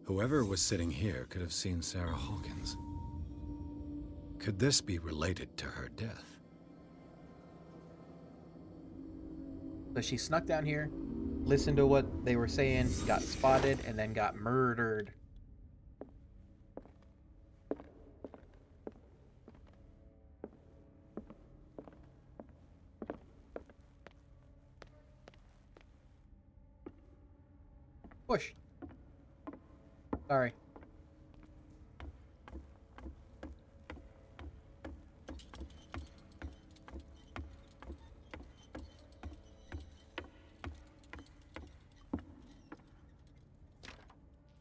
Whoever was sitting here could have seen Sarah Hawkins. Could this be related to her death? So she snuck down here, listened to what they were saying, got spotted, and then got murdered. Push. Sorry.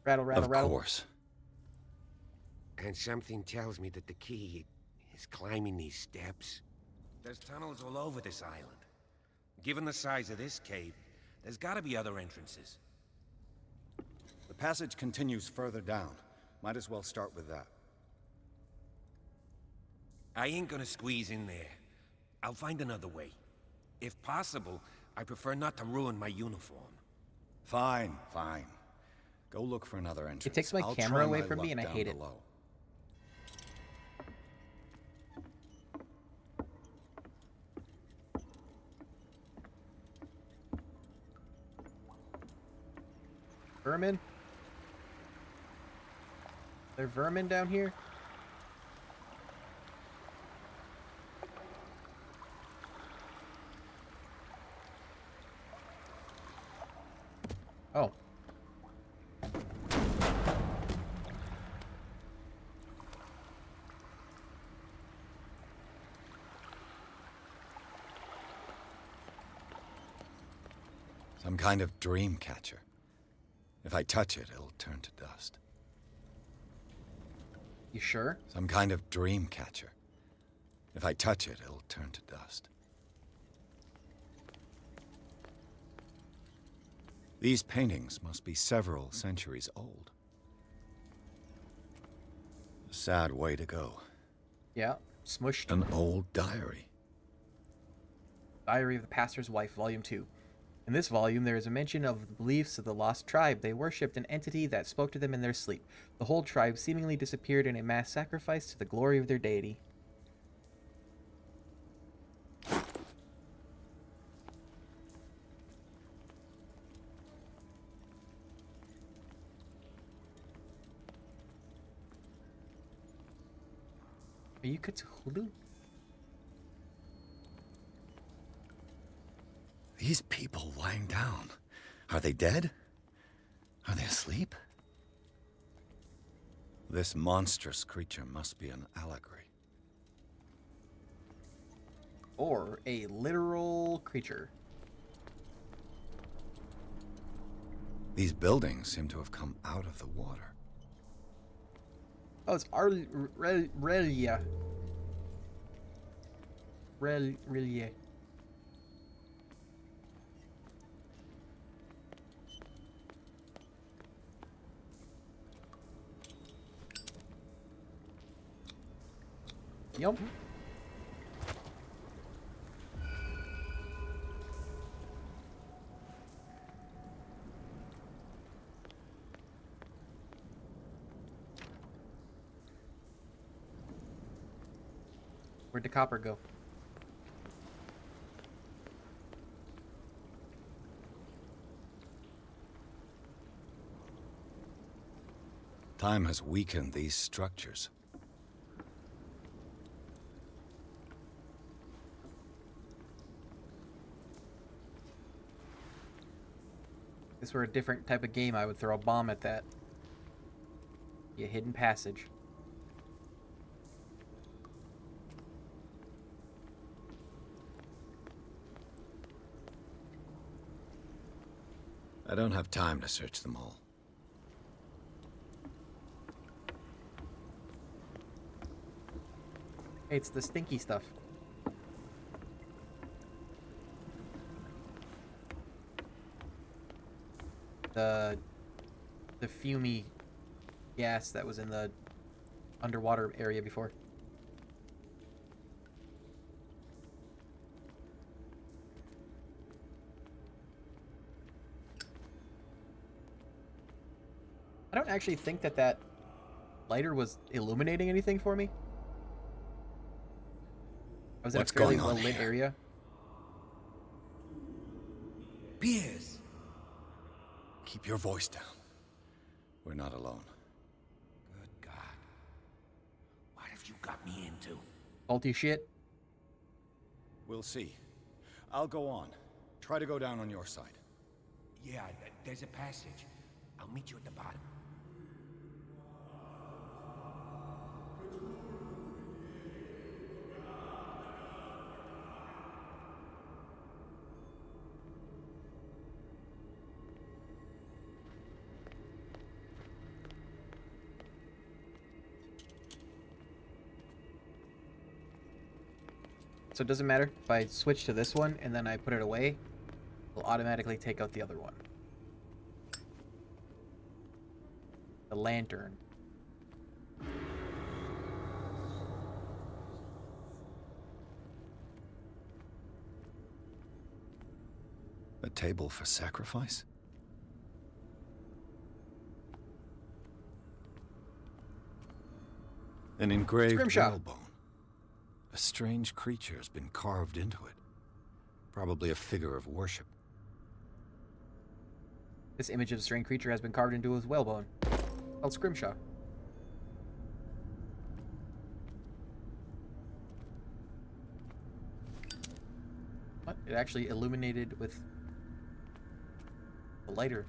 Rattle, rattle, rattle. Of course. And something tells me that the key is climbing these steps. There's tunnels all over this island. Given the size of this cave, there's gotta be other entrances. The passage continues further down. Might as well start with that. I ain't gonna squeeze in there. I'll find another way. If possible, I prefer not to ruin my uniform. Fine, fine. Go look for another entrance. It takes my camera away from me, and I hate it. Vermin? There vermin down here? Oh. Some kind of dream catcher. If I touch it, it'll turn to dust. You sure? Some kind of dream catcher. If I touch it, it'll turn to dust. These paintings must be several centuries old. A sad way to go. Yeah, smushed. An old diary. Diary of the Pastor's Wife, Volume 2. In this volume, there is a mention of the beliefs of the lost tribe. They worshipped an entity that spoke to them in their sleep. The whole tribe seemingly disappeared in a mass sacrifice to the glory of their deity. Are you Cthulhu? These people lying down. Are they dead? Are they asleep? This monstrous creature must be an allegory. Or a literal creature. These buildings seem to have come out of the water. Oh, it's Relia. Relia. Yep. Where'd the copper go? Time has weakened these structures. If this were a different type of game, I would throw a bomb at that. Be a hidden passage. I don't have time to search them all. Hey, it's the stinky stuff. The fumey gas that was in the underwater area before. I don't actually think that lighter was illuminating anything for me. I was in a fairly well-lit area. Pierce! Keep your voice down. We're not alone. Good God. What have you got me into? Salty shit. We'll see. I'll go on. Try to go down on your side. Yeah, there's a passage. I'll meet you at the bottom. So it doesn't matter if I switch to this one and then I put it away, it'll automatically take out the other one. The lantern. A table for sacrifice? An engraved whalebone. A strange creature has been carved into it. Probably a figure of worship. This image of a strange creature has been carved into his whalebone. Called Scrimshaw. What? It actually illuminated with the lighter.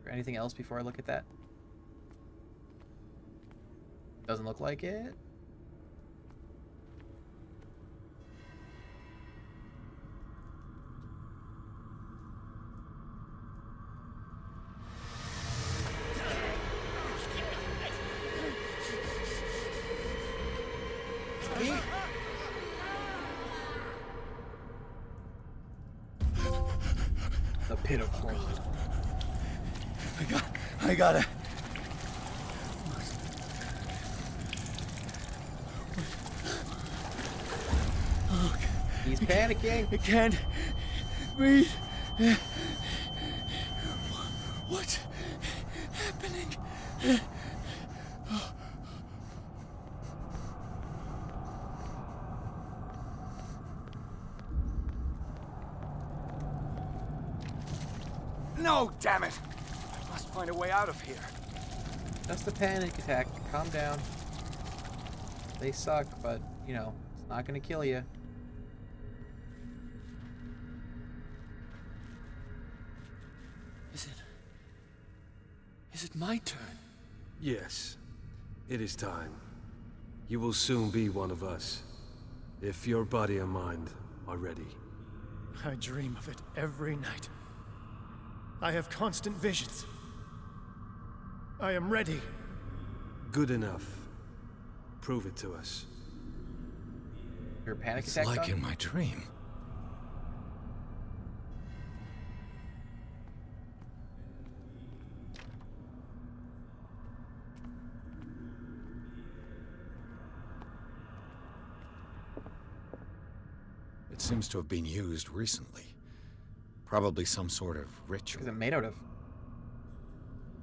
Is there anything else before I look at that? Doesn't look like it. The pit of horror. I gotta. He's panicking. I can't breathe. What's happening? No, damn it! I must find a way out of here. That's the panic attack. Calm down. They suck, but, you know, it's not gonna kill you. Is it my turn? Yes. It is time. You will soon be one of us. If your body and mind are ready. I dream of it every night. I have constant visions. I am ready. Good enough. Prove it to us. Your panic It's attack like done? in my dream. It seems to have been used recently. Probably some sort of ritual. What is it made out of?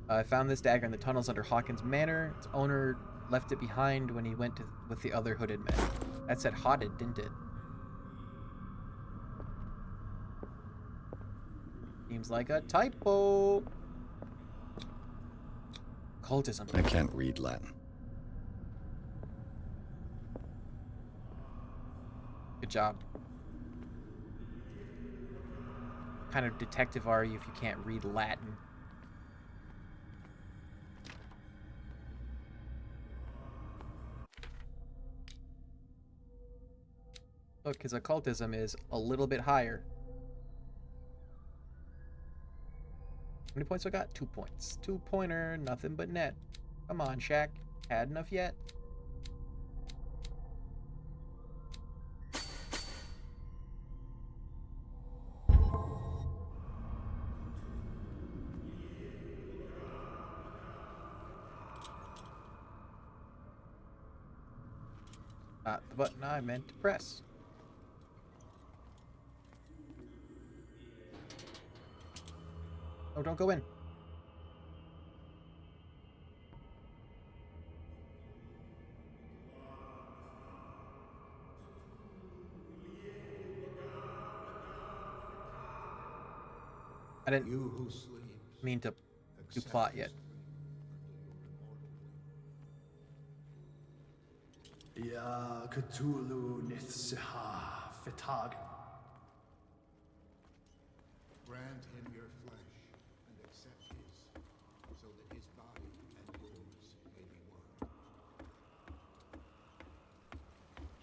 I found this dagger in the tunnels under Hawkins Manor. Its owner left it behind when he went with the other hooded men. That said hotted, didn't it? Seems like a typo. Cultism. I can't read Latin. Good job. What kind of detective are you if you can't read Latin? Look, his occultism is a little bit higher. How many points I got? 2 points. 2-pointer, nothing but net. Come on, Shaq. Had enough yet? Not the button I meant to press. Oh, don't go in. I didn't mean to do plot yet. Ya Cthulhu Nithsiha Fitag. Grant him your flesh and accept his, so that his body and yours may be one.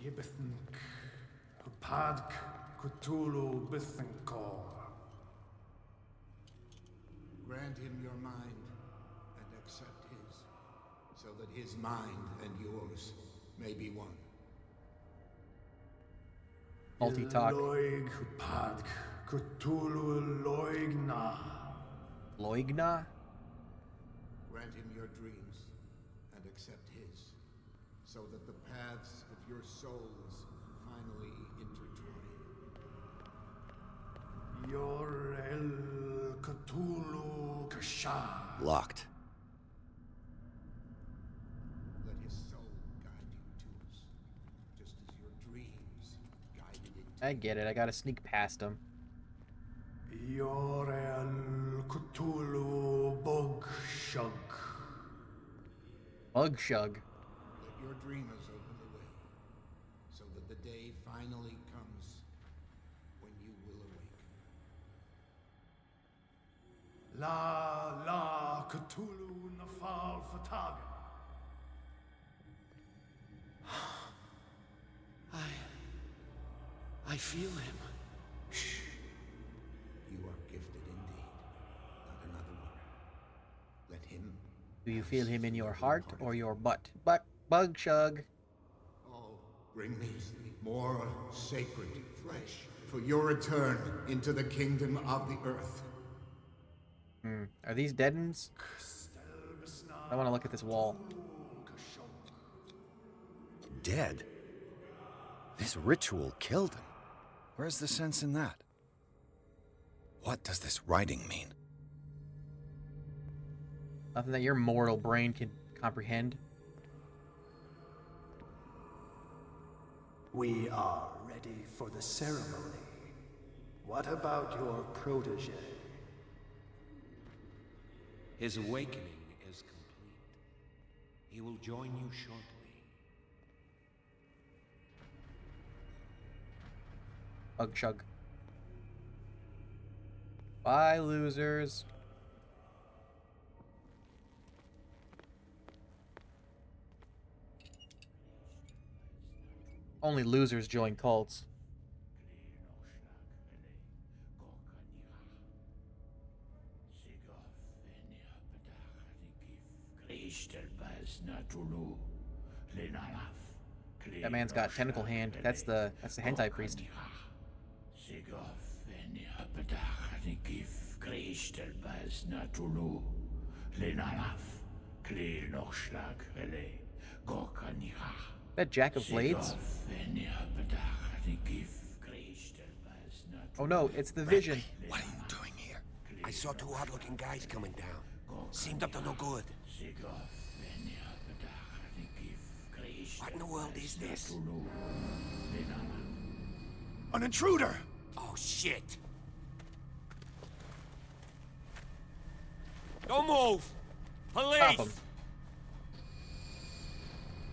Yibithink Upadk Cthulhu Bithinkor. Grant him your mind and accept his, so that his mind and yours may be one. Multi-talk. Loig Upadk Cthulhu Loigna. Loigna? Grant him your dreams and accept his, so that the paths of your souls finally intertwine. Yor El Cthulhu Kasha. Locked. Let his soul guide you to us, just as your dreams guided it. I get it. I gotta sneak past him. Yor El Cthulhu Bug Shug. Bug Shug. Let your dreamers open the way, so that the day finally comes when you will awake. La Cthulhu Nafal Fatag. I feel him. You are gifted indeed, not another one. Let him. Do you feel him in your heart or your butt? Bug Shug. Oh, bring me more sacred flesh for your return into the kingdom of the earth. Are these dead ends? I want to look at this wall. Dead? This ritual killed him. Where's the sense in that? What does this writing mean? Nothing that your mortal brain can comprehend. We are ready for the ceremony. What about your protege? His awakening is complete. He will join you shortly. Bug Shug. Bye, losers. Only losers join cults. That man's got tentacle hand. That's the hentai priest. That Jack of Blades? Oh no, it's the Vision. What are you doing here? I saw two odd-looking guys coming down. Seemed up to no good. What in the world is this? An intruder! Oh, shit! Don't move! Police! Stop him.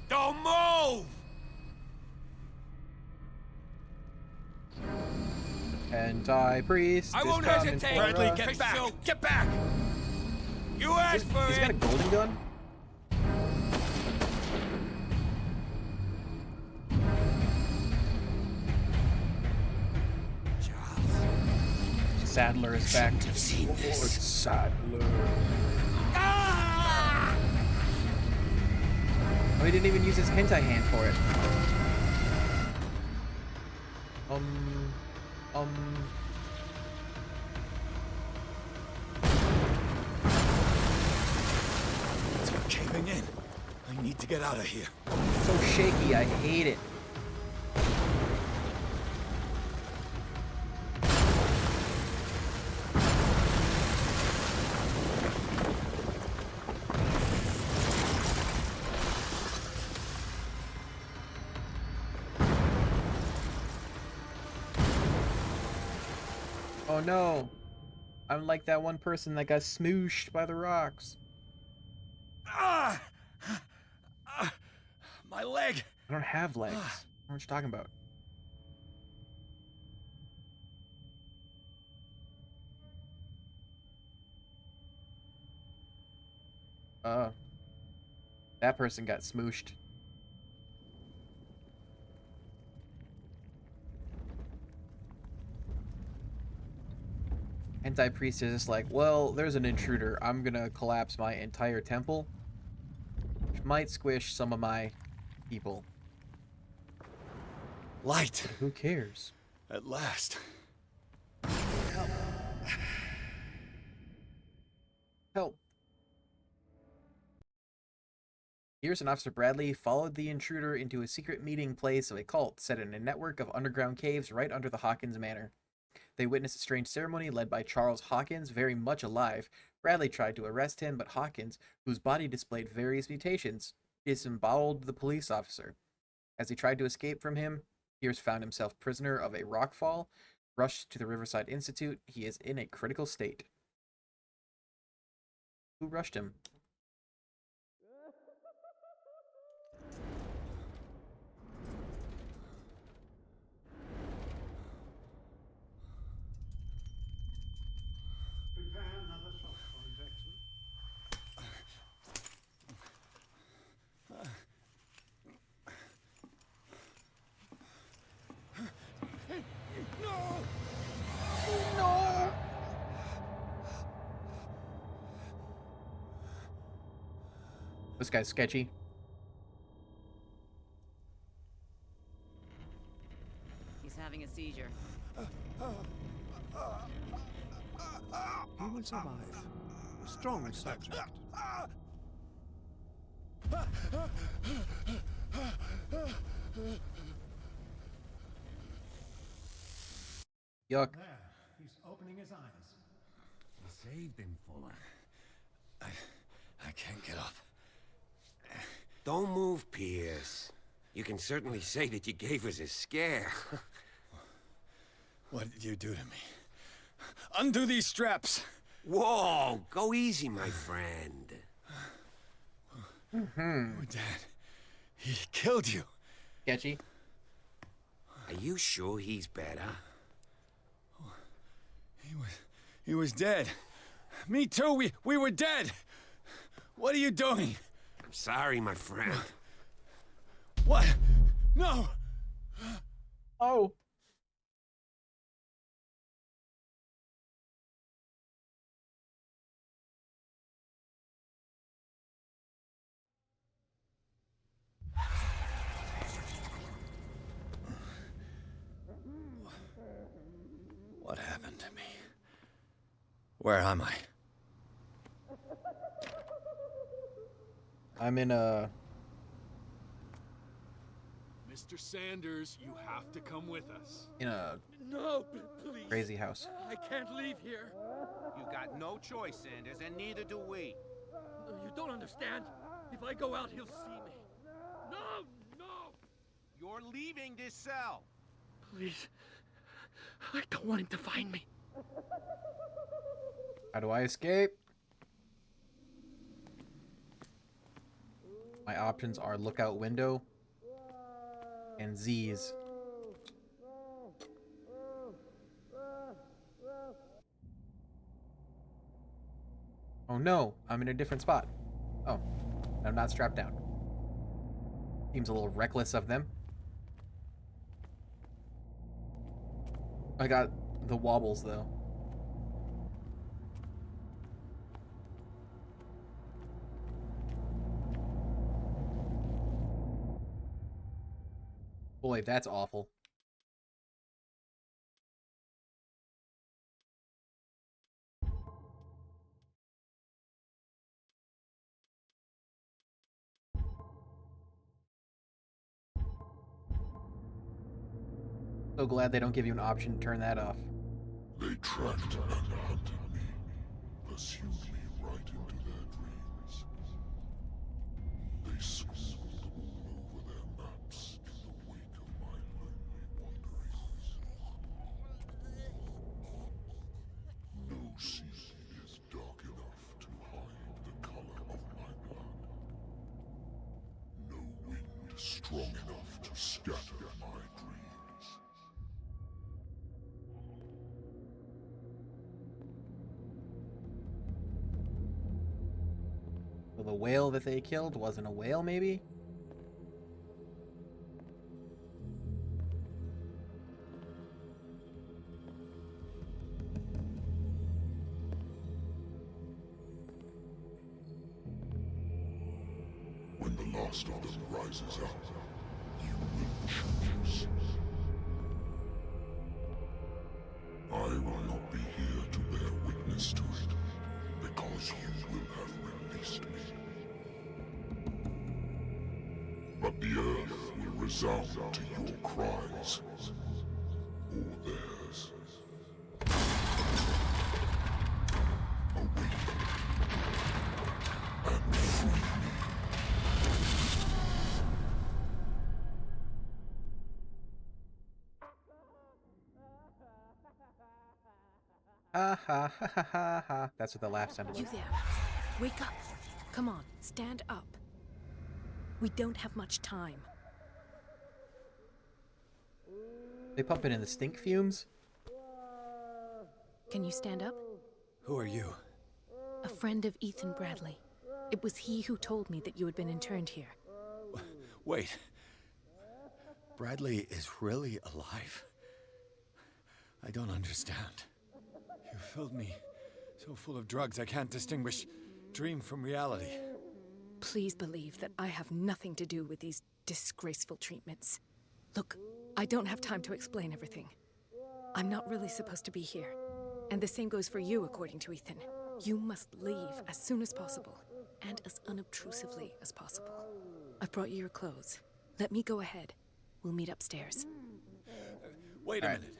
Don't move! Hentai priest. I won't hesitate! Bradley, get back! Get back! You asked for He's got a it! golden gun? Sadler is back. I've seen this. Sadler. Ah! Oh, he didn't even use his hentai hand for it. It's caving in. I need to get out of here. So shaky, I hate it. Oh no. I'm like that one person that got smooshed by the rocks. My leg! I don't have legs. What are you talking about? That person got smooshed. Anti-priest is just like, well, there's an intruder. I'm gonna collapse my entire temple, which might squish some of my people. Light! But who cares? At last. Help. Pierce and Officer Bradley followed the intruder into a secret meeting place of a cult set in a network of underground caves right under the Hawkins Manor. They witnessed a strange ceremony led by Charles Hawkins, very much alive. Bradley tried to arrest him, but Hawkins, whose body displayed various mutations, disemboweled the police officer. As he tried to escape from him, Pierce found himself prisoner of a rockfall, rushed to the Riverside Institute. He is in a critical state. Who rushed him? This guy's sketchy. He's having a seizure. He will survive. A strong subject. Yuck. There, he's opening his eyes. You saved him, Fuller. I can't get up. Don't move, Pierce. You can certainly say that you gave us a scare. What did you do to me? Undo these straps! Whoa, go easy, my friend. Your dad, he killed you. Sketchy. Are you sure he's better? He was dead. Me too, we were dead. What are you doing? I'm sorry, my friend. What? No! Oh. What happened to me? Where am I? I'm in a... Mr. Sanders, you have to come with us. In a... No, please. Crazy house. I can't leave here. You got no choice, Sanders, and neither do we. No, you don't understand. If I go out, he'll see me. No, no! You're leaving this cell. Please. I don't want him to find me. How do I escape? My options are lookout window and Z's. Oh no, I'm in a different spot. Oh, I'm not strapped down. Seems a little reckless of them. I got the wobbles though. Boy, that's awful. So glad they don't give you an option to turn that off. They tracked and hunted me, pursued me right into their dreams. They scribbled all over their maps in the wake of my lonely wanderings. No secret is strong enough to scatter my dreams. So the whale that they killed wasn't a whale, maybe? When the last of them rises up, you will choose. I will not be here to bear witness to it, because you will have released me. But the earth will resound to your cries, or theirs. Awaken and free me. Ha ha ha ha ha ha. That's what the laugh sounded You like. there. Wake up. Come on, stand up. We don't have much time. They pumping in the stink fumes? Can you stand up? Who are you? A friend of Ethan Bradley. It was he who told me that you had been interned here. Wait. Bradley is really alive? I don't understand. You filled me so full of drugs I can't distinguish dream from reality. Please believe that I have nothing to do with these disgraceful treatments. Look, I don't have time to explain everything. I'm not really supposed to be here. And the same goes for you, according to Ethan. You must leave as soon as possible, and as unobtrusively as possible. I've brought you your clothes. Let me go ahead. We'll meet upstairs. Wait a minute.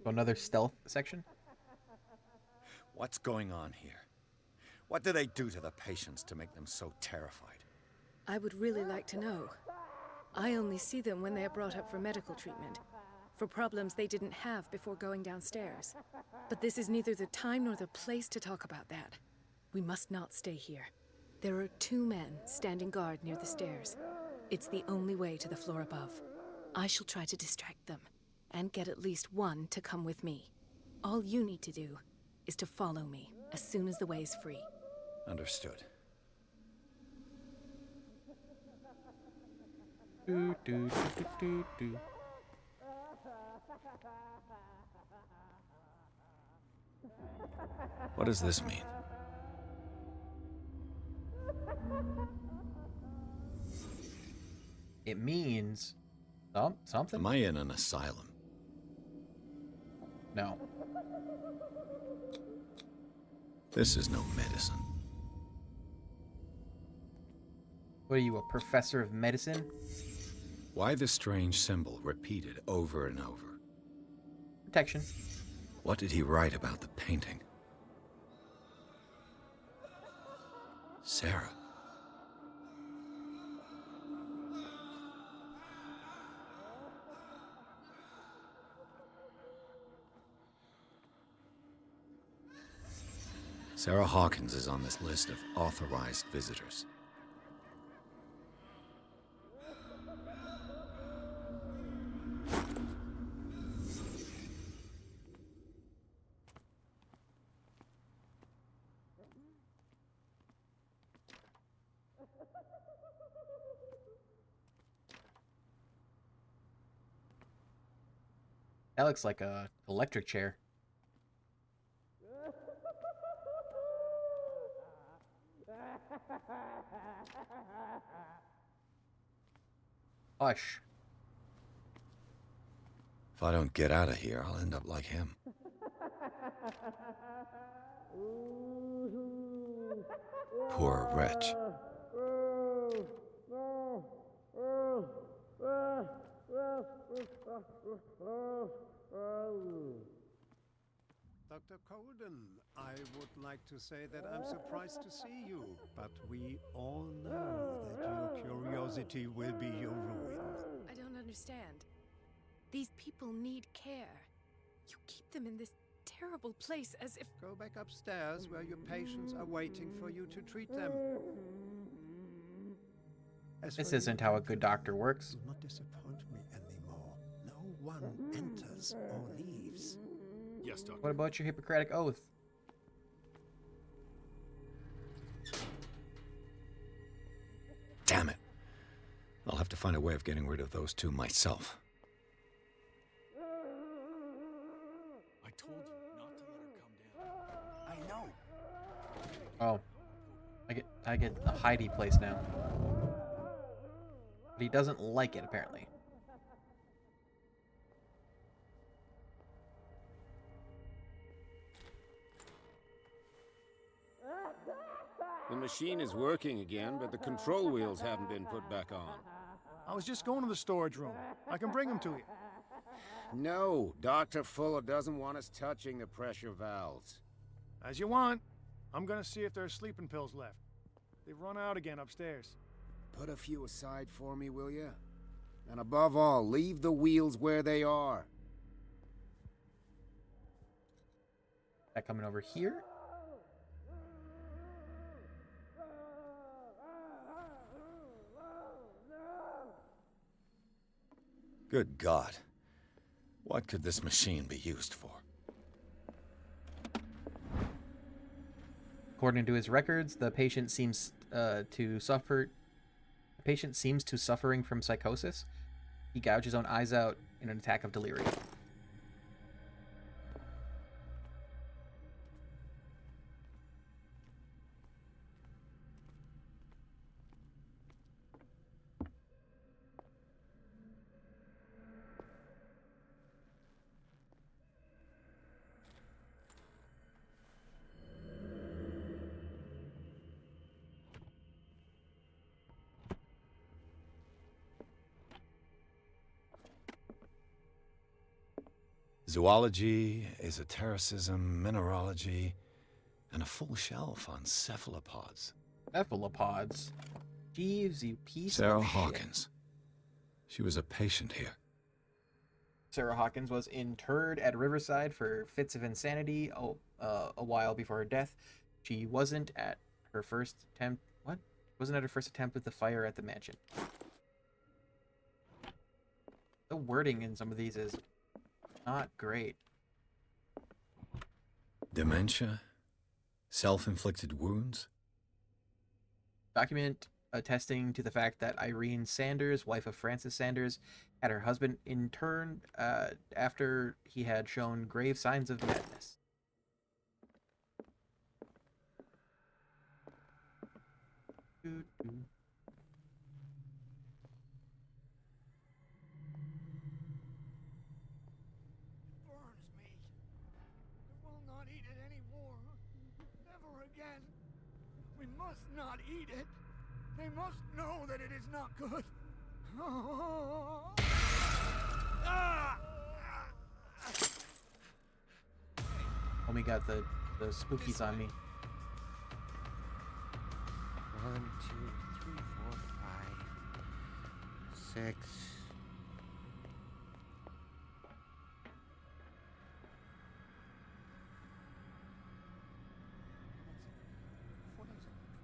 So another stealth section? What's going on here? What do they do to the patients to make them so terrified? I would really like to know. I only see them when they are brought up for medical treatment, for problems they didn't have before going downstairs. But this is neither the time nor the place to talk about that. We must not stay here. There are 2 men standing guard near the stairs. It's the only way to the floor above. I shall try to distract them, and get at least one to come with me. All you need to do is to follow me as soon as the way is free. Understood. Do, do, do, do, do, do. What does this mean? It means something? Am I in an asylum? No. This is no medicine. What are you, a professor of medicine? Why the strange symbol repeated over and over? Protection. What did he write about the painting? Sarah. Sarah Hawkins is on this list of authorized visitors. That looks like a electric chair. Hush. If I don't get out of here, I'll end up like him. Poor wretch. Dr. Colden, I would like to say that I'm surprised to see you, but we all know that your curiosity will be your ruin. I don't understand. These people need care. You keep them in this terrible place as if... Go back upstairs where your patients are waiting for you to treat them. This isn't how a good doctor works. Do not disappoint me anymore. No one enters or leaves. Yes, Doctor. What about your Hippocratic Oath? Damn it. I'll have to find a way of getting rid of those two myself. I told you not to let her come down. I know. Oh. I get a Heidi place now. But he doesn't like it, apparently. The machine is working again, but the control wheels haven't been put back on. I was just going to the storage room. I can bring them to you. No, Dr. Fuller doesn't want us touching the pressure valves. As you want. I'm gonna see if there's sleeping pills left. They've run out again upstairs. Put a few aside for me, will you? And above all, leave the wheels where they are. That coming over here? Good God. What could this machine be used for? According to his records, the patient seems suffering from psychosis. He gouged his own eyes out in an attack of delirium. Zoology, esotericism, mineralogy, and a full shelf on cephalopods. Cephalopods? Jeeves, you piece Sarah of shit. Hawkins. She was a patient here. Sarah Hawkins was interred at Riverside for fits of insanity a while before her death. She wasn't at her first attempt... What? Wasn't at her first attempt with the fire at the mansion. The wording in some of these is not great. Dementia? Self-inflicted wounds? Document attesting to the fact that Irene Sanders, wife of Francis Sanders, had her husband interned after he had shown grave signs of madness. Burns me. I will not eat it anymore. Never again. We must not eat it. They must know that it is not good. Homie got the spookies on me. 1, 2, 3, 4, 5, 6.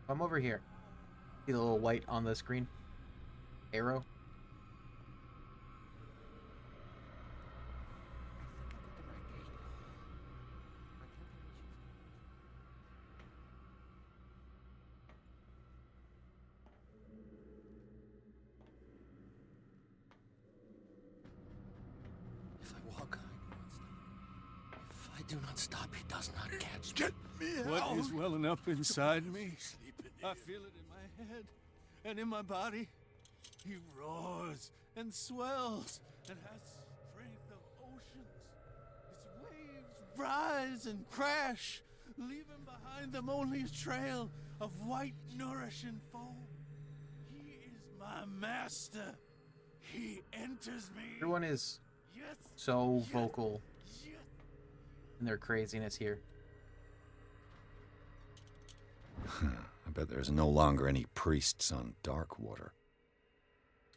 Come over here. See the little white on the screen? Arrow? If I walk, if I do not stop, he does not catch me. Get me out! What is welling up inside me? I feel it in my head and in my body. He roars and swells and has strength of oceans. His waves rise and crash, leaving behind them only a trail of white, nourishing foam. He is my master. He enters me. Everyone is so vocal in their craziness here. I bet there's no longer any priests on Darkwater.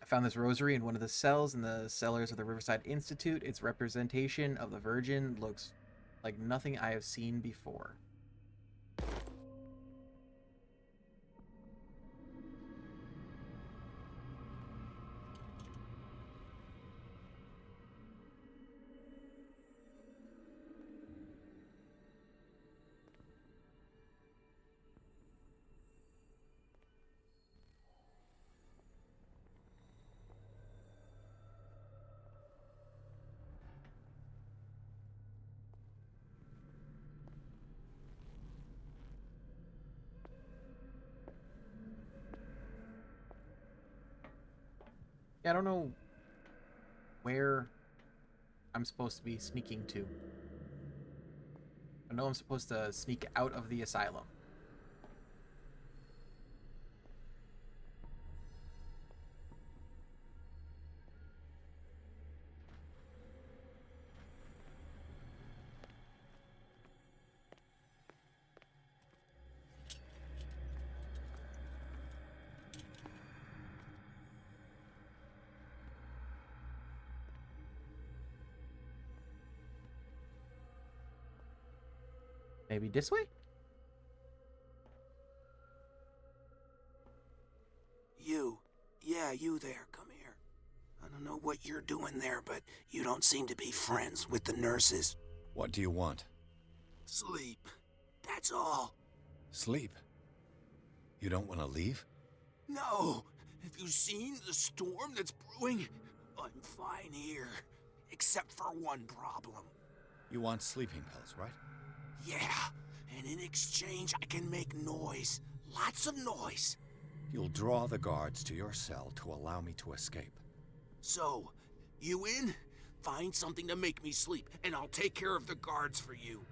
I found this rosary in one of the cells in the cellars of the Riverside Institute. Its representation of the Virgin looks like nothing I have seen before. Yeah, I don't know where I'm supposed to be sneaking to. I know I'm supposed to sneak out of the asylum. Maybe this way? You. Yeah, you there. Come here. I don't know what you're doing there, but you don't seem to be friends with the nurses. What do you want? Sleep. That's all. Sleep? You don't want to leave? No. Have you seen the storm that's brewing? I'm fine here. Except for one problem. You want sleeping pills, right? Yeah. And in exchange, I can make noise. Lots of noise. You'll draw the guards to your cell to allow me to escape. So, you in? Find something to make me sleep, and I'll take care of the guards for you.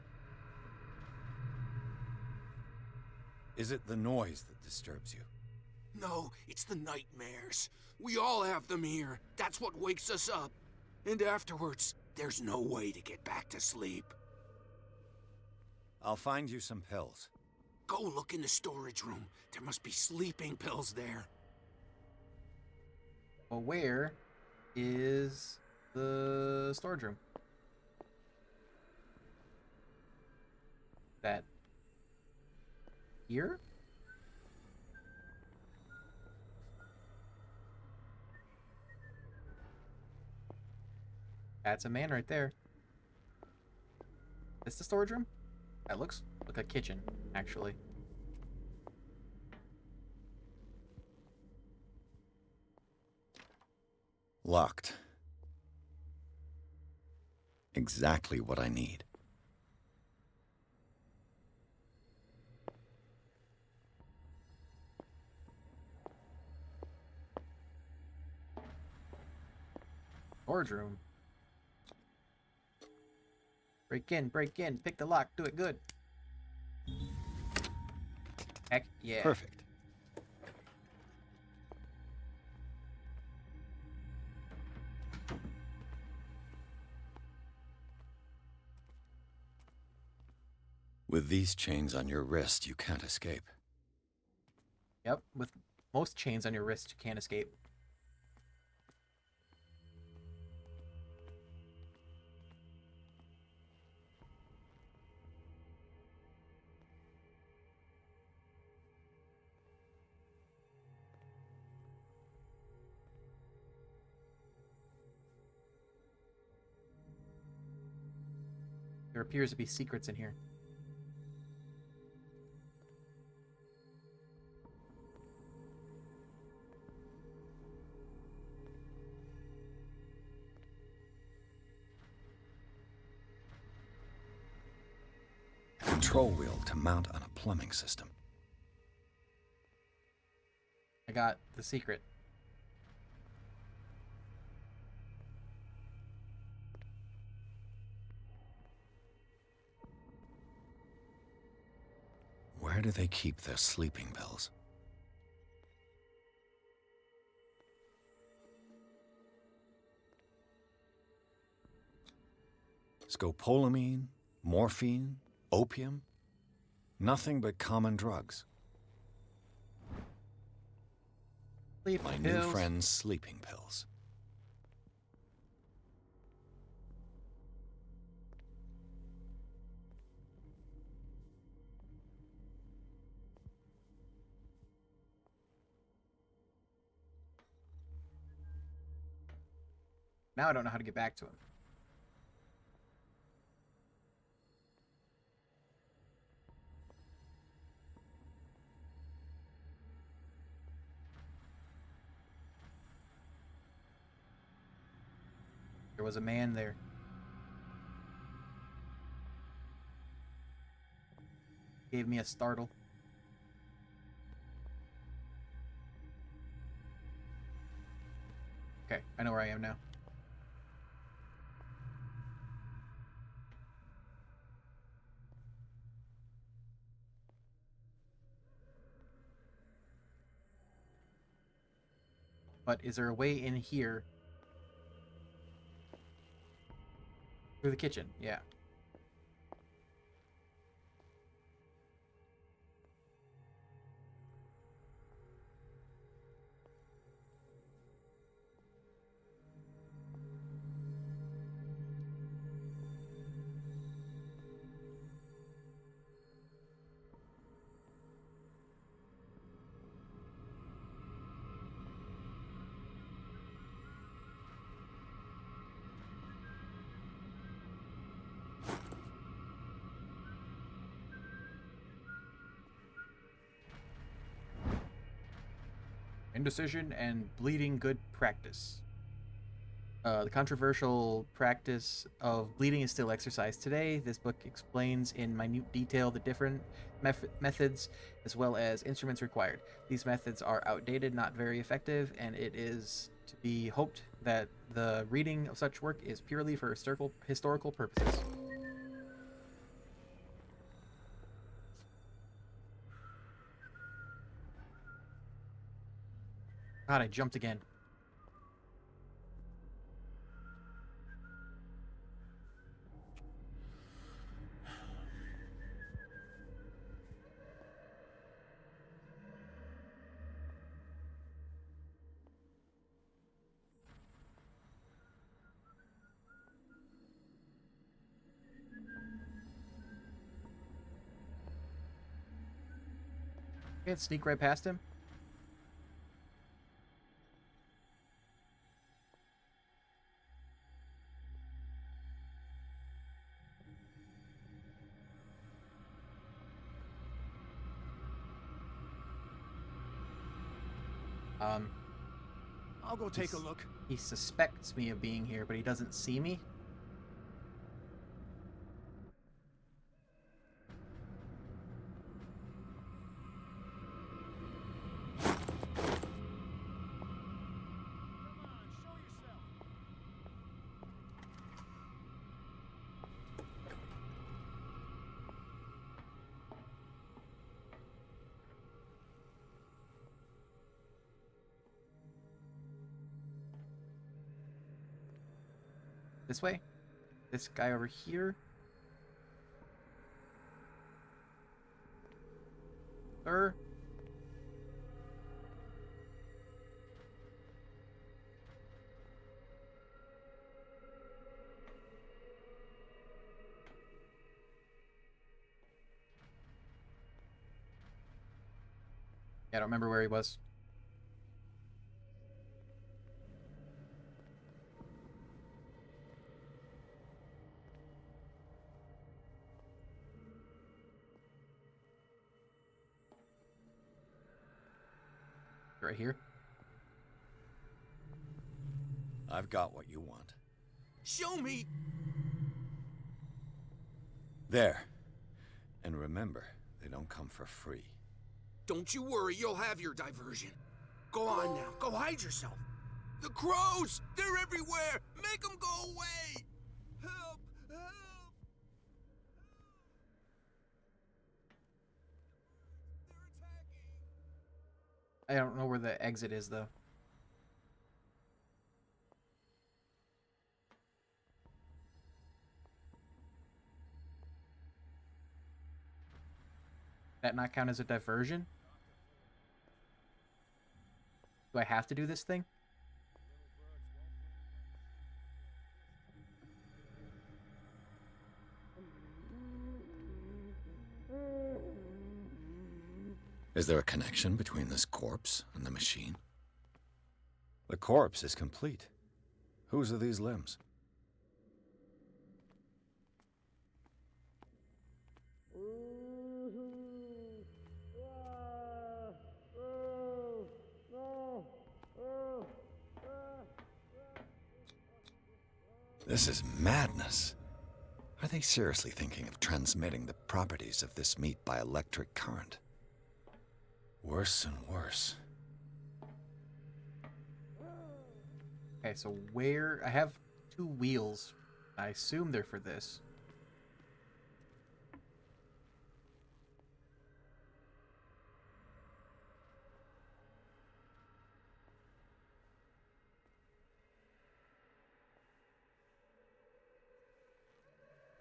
Is it the noise that disturbs you? No, it's the nightmares. We all have them here. That's what wakes us up. And afterwards, there's no way to get back to sleep. I'll find you some pills. Go look in the storage room. There must be sleeping pills there. Well, where is the storage room? That here? That's a man right there. Is this the storage room? That looks like a kitchen, actually. Locked. Exactly what I need. Storage room. Break in, pick the lock, do it good. Heck yeah. Perfect. With these chains on your wrist, you can't escape. Yep, with most chains on your wrist, you can't escape. There appears to be secrets in here. Control wheel to mount on a plumbing system. I got the secret. Where do they keep their sleeping pills? Scopolamine, morphine, opium. Nothing but common drugs. My new friend's sleeping pills. Now I don't know how to get back to him. There was a man there. Gave me a startle. I know where I am now. But is there a way in here? Through the kitchen, yeah. Indecision and bleeding good practice. The controversial practice of bleeding is still exercised today. This book explains in minute detail the different methods as well as instruments required. These methods are outdated, not very effective, and it is to be hoped that the reading of such work is purely for historical purposes. God, I jumped again. Can't sneak right past him. I'll go take a look. He suspects me of being here, but he doesn't see me. This way? This guy over here? Sir? Yeah, I don't remember where he was. Right here. I've got what you want. Show me! There. And remember, they don't come for free. Don't you worry, you'll have your diversion. Go on now, go hide yourself. The crows! They're everywhere! Make them go away! Help! Help! I don't know where the exit is, though. That not count as a diversion? Do I have to do this thing? Is there a connection between this corpse and the machine? The corpse is complete. Whose are these limbs? This is madness. Are they seriously thinking of transmitting the properties of this meat by electric current? Worse and worse. Okay, so where... I have 2 wheels. I assume they're for this.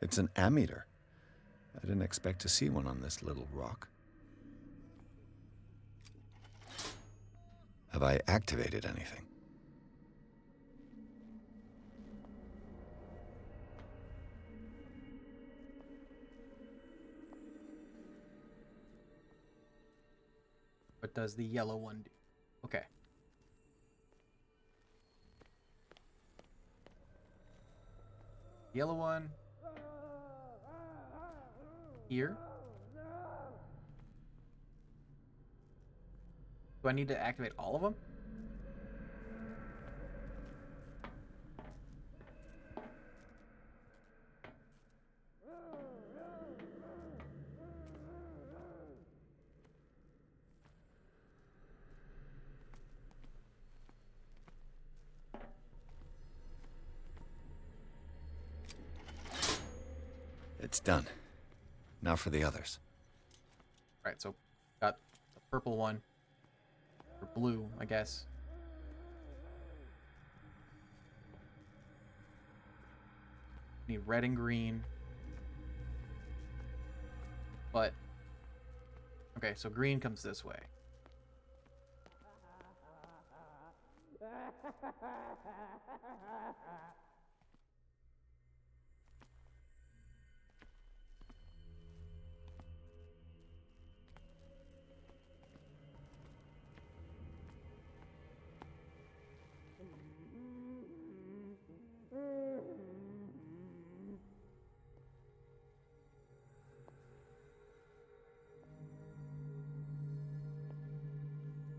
It's an ammeter. I didn't expect to see one on this little rock. Have I activated anything? What does the yellow one do? Okay. Yellow one. Here. Do I need to activate all of them? It's done. Now for the others. Right, so got the purple one. Or blue, I guess. Need red and green. But... okay, so green comes this way.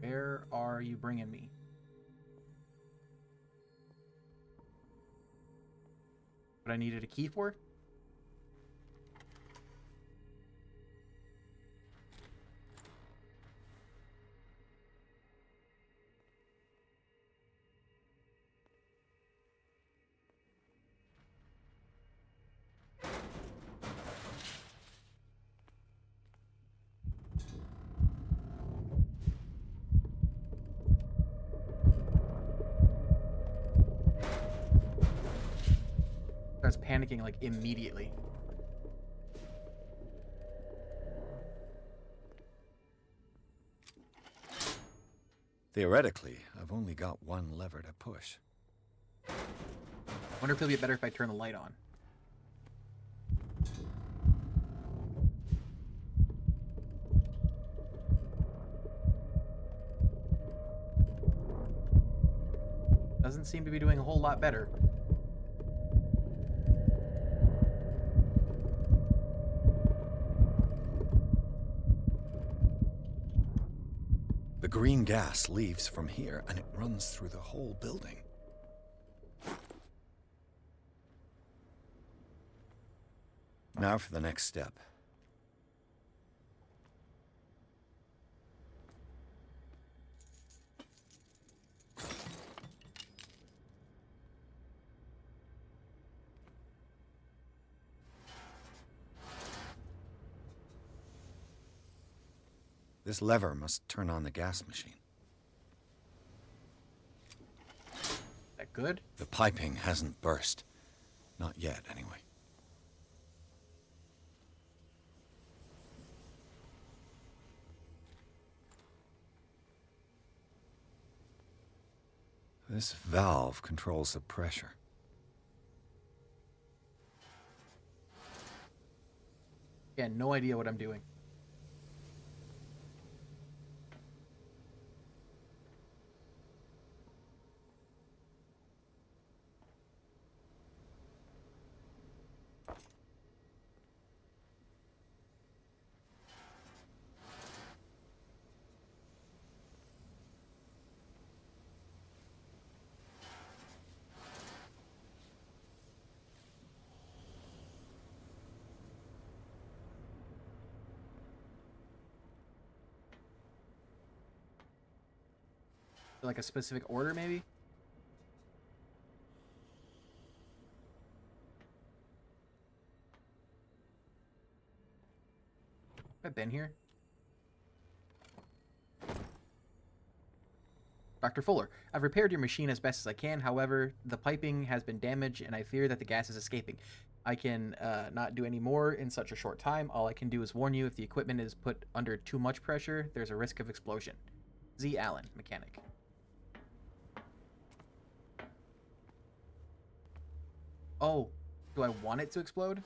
Where are you bringing me? What I needed a key for? Starts panicking like immediately. Theoretically, I've only got one lever to push. Wonder if it'll be better if I turn the light on. Doesn't seem to be doing a whole lot better. The green gas leaves from here, and it runs through the whole building. Now for the next step. This lever must turn on the gas machine. That good? The piping hasn't burst. Not yet, anyway. This valve controls the pressure. Yeah, no idea what I'm doing. Like a specific order, maybe? I've been here. Dr. Fuller, I've repaired your machine as best as I can. However, the piping has been damaged, and I fear that the gas is escaping. I can not do any more in such a short time. All I can do is warn you if the equipment is put under too much pressure, there's a risk of explosion. Z. Allen, mechanic. Oh, do I want it to explode?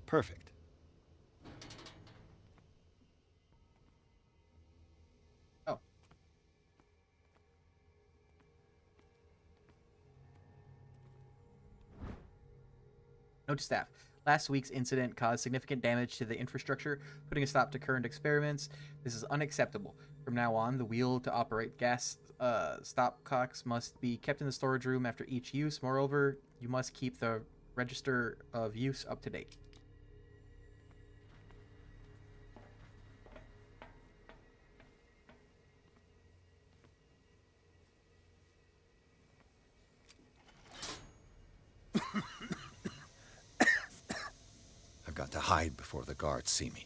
Perfect. Oh. Note to staff. Last week's incident caused significant damage to the infrastructure, putting a stop to current experiments. This is unacceptable. From now on, the wheel to operate gas stopcocks must be kept in the storage room after each use. Moreover, you must keep the register of use up to date. I've got to hide before the guards see me.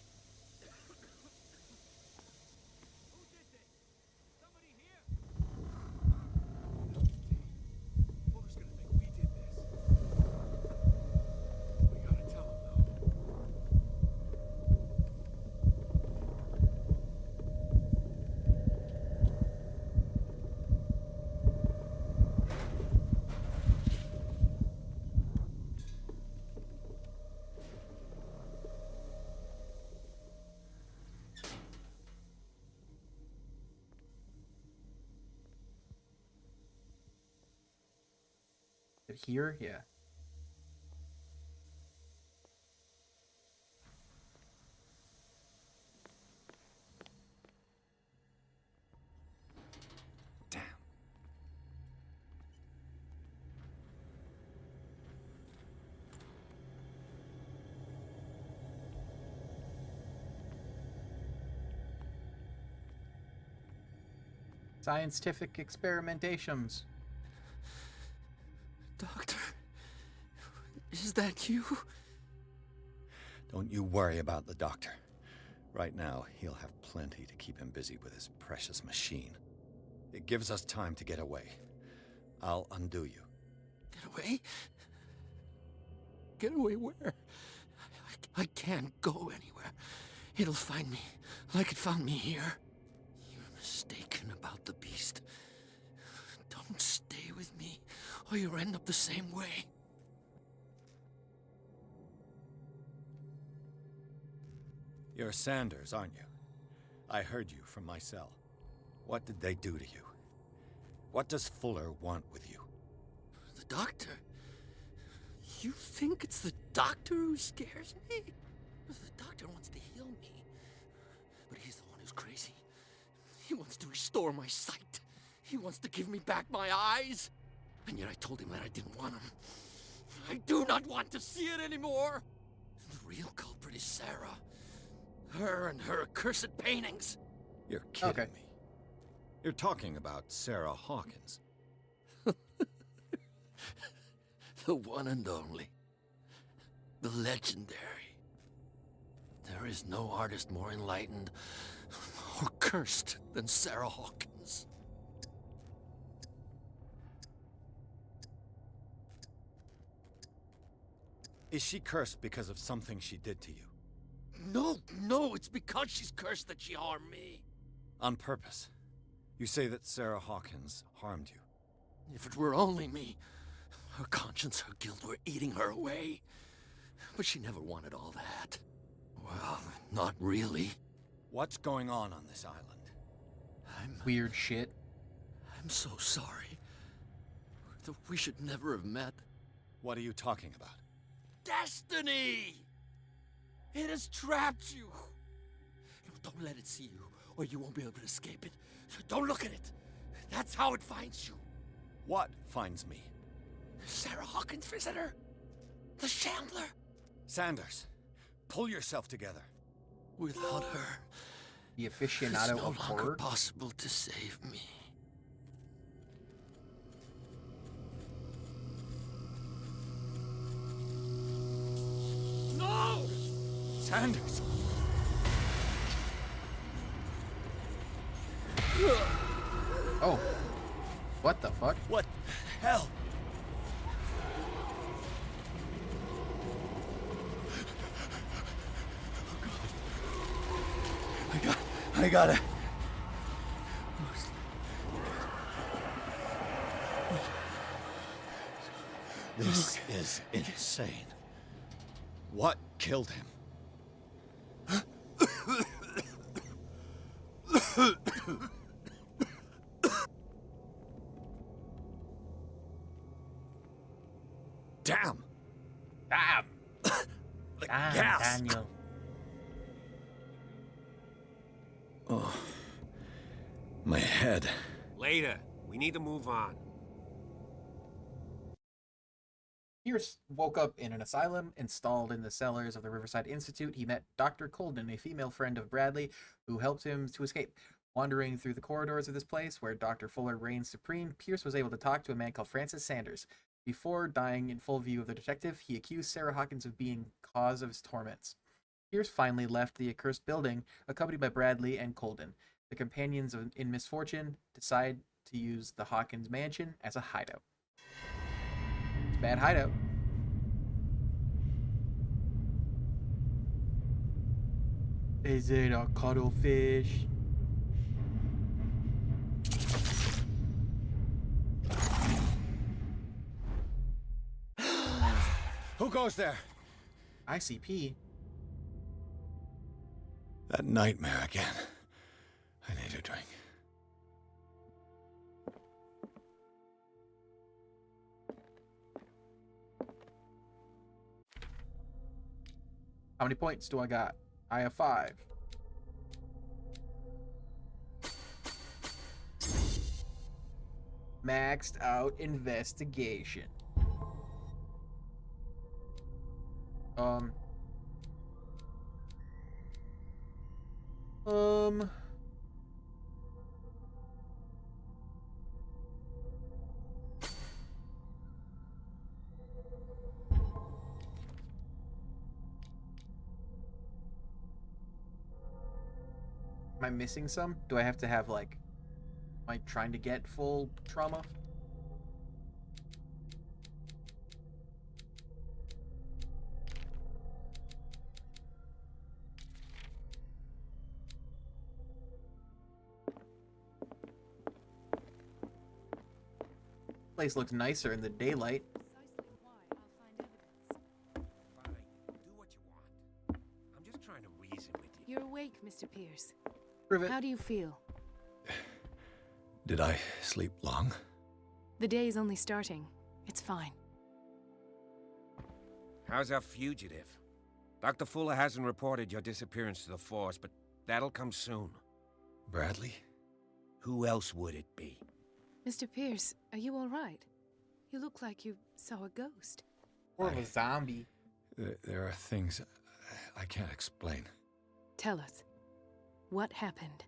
Here? Yeah. Damn. Scientific experimentations. Doctor, is that you? Don't you worry about the doctor. Right now, he'll have plenty to keep him busy with his precious machine. It gives us time to get away. I'll undo you. Get away? Get away where? I can't go anywhere. It'll find me, like it found me here. You're mistaken about the beast. Don't stay with me, or you'll end up the same way. You're Sanders, aren't you? I heard you from my cell. What did they do to you? What does Fuller want with you? The doctor? You think it's the doctor who scares me? The doctor wants to heal me. But he's the one who's crazy. He wants to restore my sight. He wants to give me back my eyes. And yet I told him that I didn't want them. I do not want to see it anymore. The real culprit is Sarah. Her and her accursed paintings. You're kidding me. You're talking about Sarah Hawkins. The one and only. The legendary. There is no artist more enlightened or cursed than Sarah Hawkins. Is she cursed because of something she did to you? No, it's because she's cursed that she harmed me. On purpose. You say that Sarah Hawkins harmed you. If it were only me, her conscience, her guilt were eating her away. But she never wanted all that. Well, not really. What's going on this island? weird shit. I'm so sorry. We should never have met. What are you talking about? Destiny! It has trapped you. Don't let it see you, or you won't be able to escape it. Don't look at it. That's how it finds you. What finds me? Sarah Hawkins' visitor. The Shambler. Sanders, pull yourself together. Without her, the it's aficionado no of longer horror. possible to save me. No! Sanders! Oh. What the fuck? What the hell? I gotta... This is insane. What killed him? Damn! Damn! The Damn, gas! Daniel. Oh, my head. Later. We need to move on. Pierce woke up in an asylum installed in the cellars of the Riverside Institute. He met Dr. Colden, a female friend of Bradley, who helped him to escape. Wandering through the corridors of this place, where Dr. Fuller reigns supreme, Pierce was able to talk to a man called Francis Sanders. Before dying in full view of the detective, he accused Sarah Hawkins of being cause of his torments. Pierce finally left the accursed building, accompanied by Bradley and Colden. The companions in misfortune decide to use the Hawkins mansion as a hideout. It's a bad hideout. Is it a cuttlefish? Who goes there? ICP. That nightmare again. I need a drink. How many points do I got? I have 5. Maxed out investigation. Am I missing some? Do I have to have, like, am I trying to get full trauma? Place looks nicer in the daylight. Fine. Do what you want. I'm just trying to reason with you. You're awake, Mr. Pierce. Prove it. How do you feel? Did I sleep long? The day is only starting. It's fine. How's our fugitive? Dr. Fuller hasn't reported your disappearance to the force, but that'll come soon. Bradley? Who else would it be? Mr. Pierce, are you all right? You look like you saw a ghost. Or a zombie. There are things I can't explain. Tell us. What happened?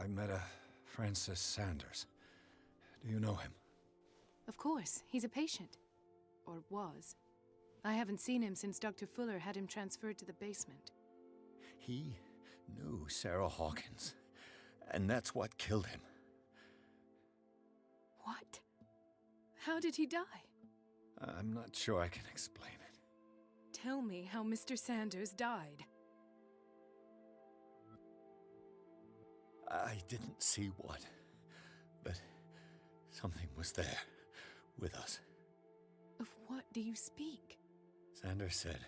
I met a Francis Sanders. Do you know him? Of course, he's a patient. Or was. I haven't seen him since Dr. Fuller had him transferred to the basement. He knew Sarah Hawkins, and that's what killed him. What? How did he die? I'm not sure I can explain it. Tell me how Mr. Sanders died. I didn't see what, But something was there, with us. Of what do you speak? Sanders said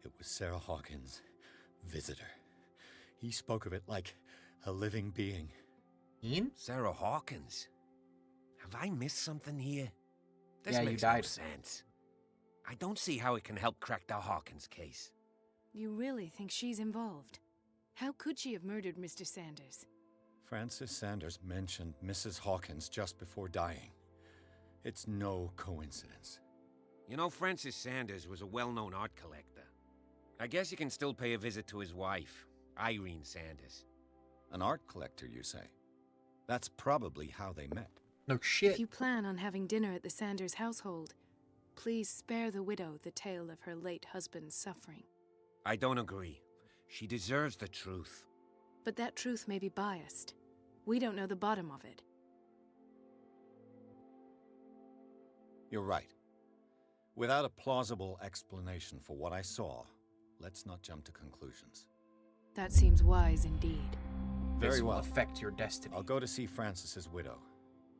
it was Sarah Hawkins' visitor. He spoke of it like a living being. Ian? Sarah Hawkins? Have I missed something here? This Yeah, makes you died. no sense. I don't see how it can help crack the Hawkins case. You really think she's involved? How could she have murdered Mr. Sanders? Francis Sanders mentioned Mrs. Hawkins just before dying. It's no coincidence. You know, Francis Sanders was a well-known art collector. I guess you can still pay a visit to his wife, Irene Sanders. An art collector, you say? That's probably how they met. No shit. If you plan on having dinner at the Sanders household, please spare the widow the tale of her late husband's suffering. I don't agree. She deserves the truth. But that truth may be biased. We don't know the bottom of it. You're right. Without a plausible explanation for what I saw, let's not jump to conclusions. That seems wise indeed. Very This well. will affect your destiny. I'll go to see Francis's widow.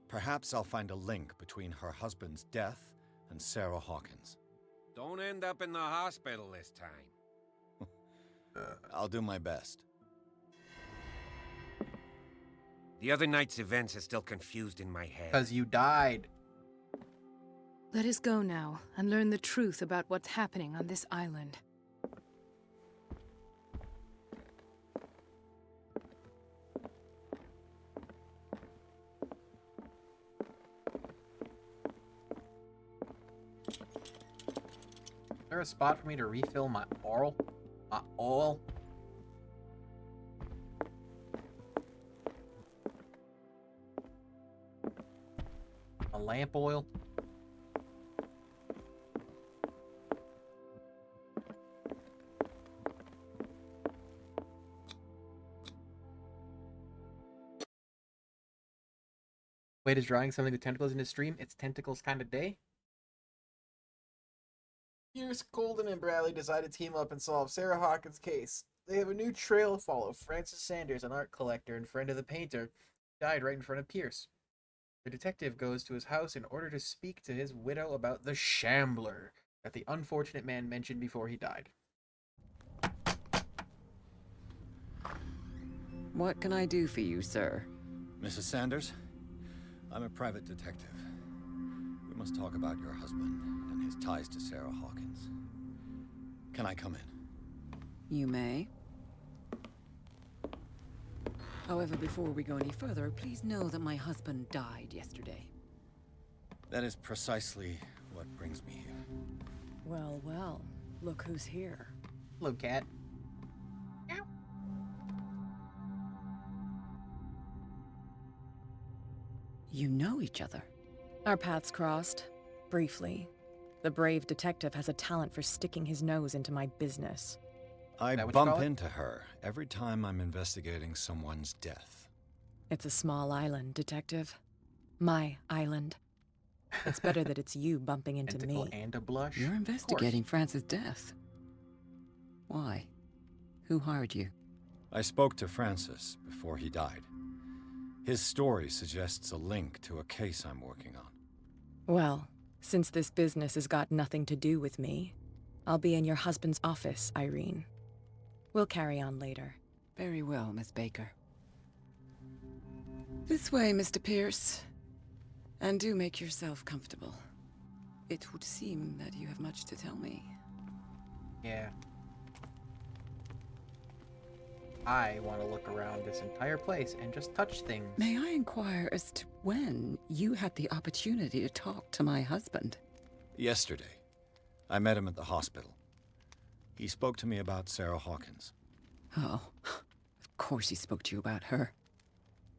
Perhaps I'll find a link between her husband's death and Sarah Hawkins. Don't end up in the hospital this time. I'll do my best. The other night's events are still confused in my head. Because you died. Let us go now and learn the truth about what's happening on this island. Is there a spot for me to refill my oil? My oil? A lamp oil? Wade is drawing something with tentacles in his stream. It's tentacles kind of day. Pierce, Colden, and Bradley decide to team up and solve Sarah Hawkins' case. They have a new trail to follow. Francis Sanders, an art collector and friend of the painter, died right in front of Pierce. The detective goes to his house in order to speak to his widow about the shambler that the unfortunate man mentioned before he died. What can I do for you, sir? Mrs. Sanders, I'm a private detective. We must talk about your husband and his ties to Sarah Hawkins. Can I come in? You may. However, before we go any further, please know that my husband died yesterday. That is precisely what brings me here. Well, well, look who's here. Hello, cat. You know each other. Our paths crossed, briefly. The brave detective has a talent for sticking his nose into my business. I bump into her every time I'm investigating someone's death. It's a small island, detective. My island. It's better that it's you bumping into me. And a blush. You're investigating Francis' death. Why? Who hired you? I spoke to Francis before he died. His story suggests a link to a case I'm working on. Well, since this business has got nothing to do with me, I'll be in your husband's office, Irene. We'll carry on later. Very well, Miss Baker. This way, Mr. Pierce. And do make yourself comfortable. It would seem that you have much to tell me. Yeah. I want to look around this entire place and just touch things. May I inquire as to when you had the opportunity to talk to my husband? Yesterday. I met him at the hospital. He spoke to me about Sarah Hawkins. Oh, of course he spoke to you about her.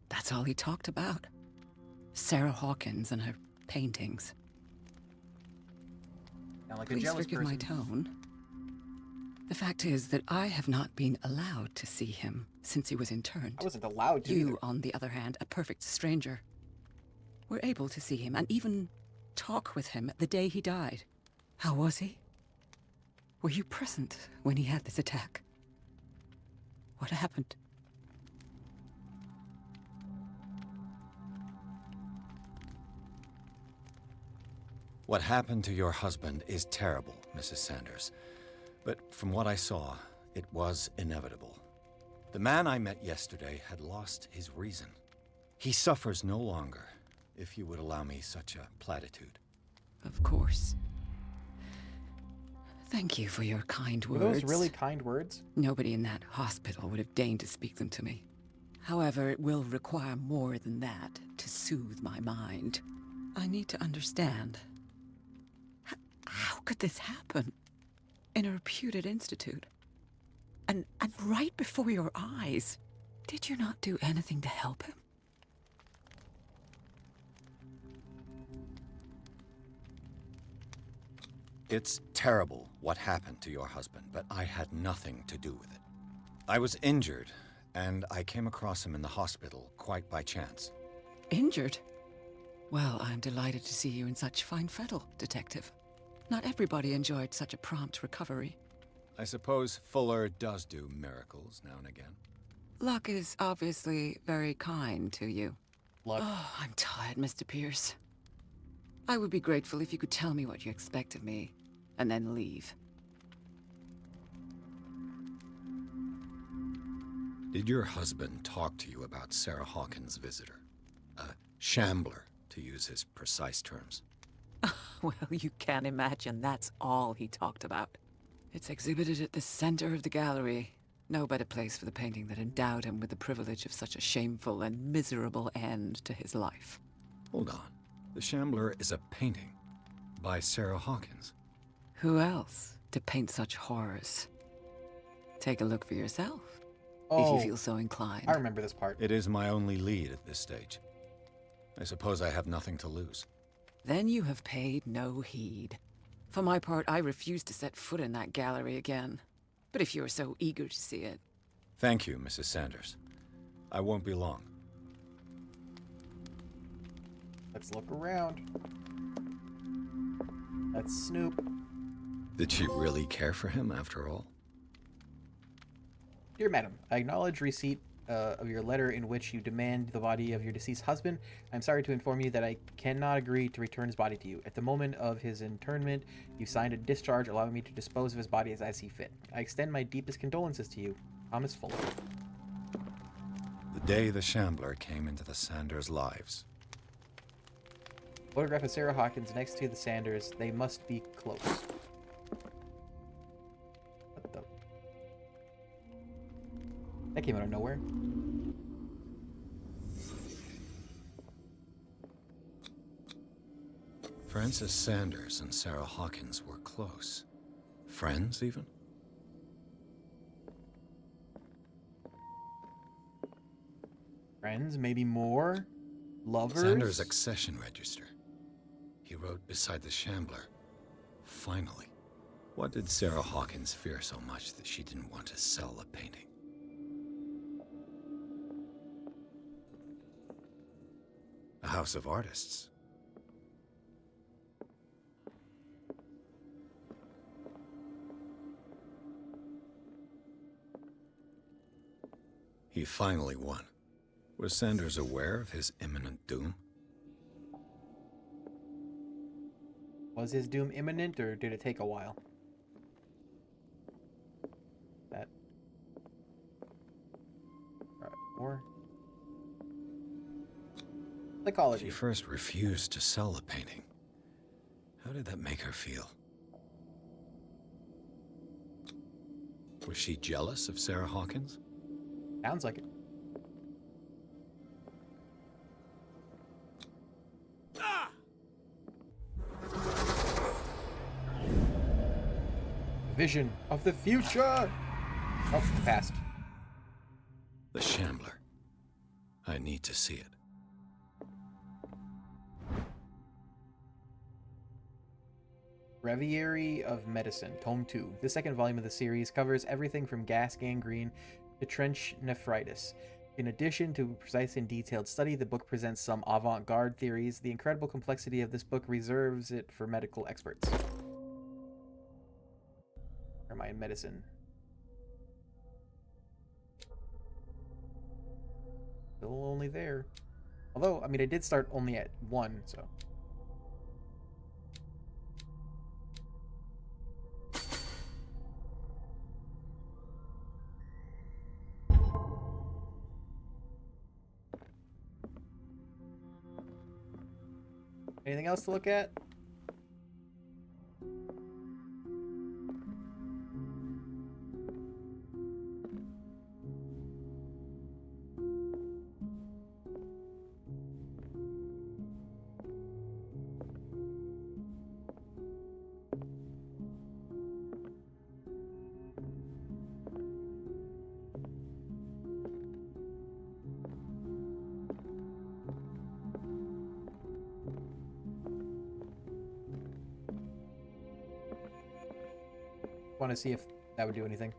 That's all he talked about. Sarah Hawkins and her paintings. Sound like Please a jealous forgive person. my tone. The fact is that I have not been allowed to see him since he was interned. I wasn't allowed to You, either. on the other hand, a perfect stranger, were able to see him and even talk with him the day he died. How was he? Were you present when he had this attack? What happened? What happened to your husband is terrible, Mrs. Sanders. But from what I saw, it was inevitable. The man I met yesterday had lost his reason. He suffers no longer, if you would allow me such a platitude. Of course. Thank you for your kind words. Were those really kind words? Nobody in that hospital would have deigned to speak them to me. However, it will require more than that to soothe my mind. I need to understand. How could this happen? In a reputed institute? And right before your eyes? Did you not do anything to help him? It's terrible what happened to your husband, but I had nothing to do with it. I was injured, and I came across him in the hospital quite by chance. Injured? Well, I'm delighted to see you in such fine fettle, Detective. Not everybody enjoyed such a prompt recovery. I suppose Fuller does do miracles now and again. Luck is obviously very kind to you. Luck. Oh, I'm tired, Mr. Pierce. I would be grateful if you could tell me what you expect of me, and then leave. Did your husband talk to you about Sarah Hawkins' visitor? A shambler, to use his precise terms. Well, you can imagine that's all he talked about. It's exhibited at the center of the gallery. No better place for the painting that endowed him with the privilege of such a shameful and miserable end to his life. Hold on. The Shambler is a painting by Sarah Hawkins. Who else to paint such horrors? Take a look for yourself, Oh, if you feel so inclined. I remember this part. It is my only lead at this stage. I suppose I have nothing to lose. Then you have paid no heed. For my part, I refuse to set foot in that gallery again. But if you're so eager to see it... Thank you, Mrs. Sanders. I won't be long. Let's look around. That's Snoop. Did she really care for him after all? Dear Madam, I acknowledge receipt of your letter in which you demand the body of your deceased husband. I'm sorry to inform you that I cannot agree to return his body to you. At the moment of his internment, you signed a discharge allowing me to dispose of his body as I see fit. I extend my deepest condolences to you. Thomas Fuller. The day the Shambler came into the Sanders' lives. Photograph of Sarah Hawkins next to the Sanders. They must be close. What the... That came out of nowhere. Francis Sanders and Sarah Hawkins were close. Friends, even? Friends, maybe more? Lovers? Sanders' accession register. He wrote beside the Shambler, "Finally." What did Sarah Hawkins fear so much that she didn't want to sell the painting? A house of artists. He finally won. Was Sanders aware of his imminent doom? Was his doom imminent, or did it take a while? That... Alright, more... Psychology. She first refused to sell the painting. How did that make her feel? Was she jealous of Sarah Hawkins? Sounds like it. Vision of the future! Oh, the past. The Shambler. I need to see it. Breviary of Medicine, Tome 2. The second volume of the series covers everything from gas gangrene to trench nephritis. In addition to precise and detailed study, the book presents some avant-garde theories. The incredible complexity of this book reserves it for medical experts. Or am I in medicine? Still only there. Although, I mean, I did start only at 1, so... Anything else to look at? Want to see if that would do anything.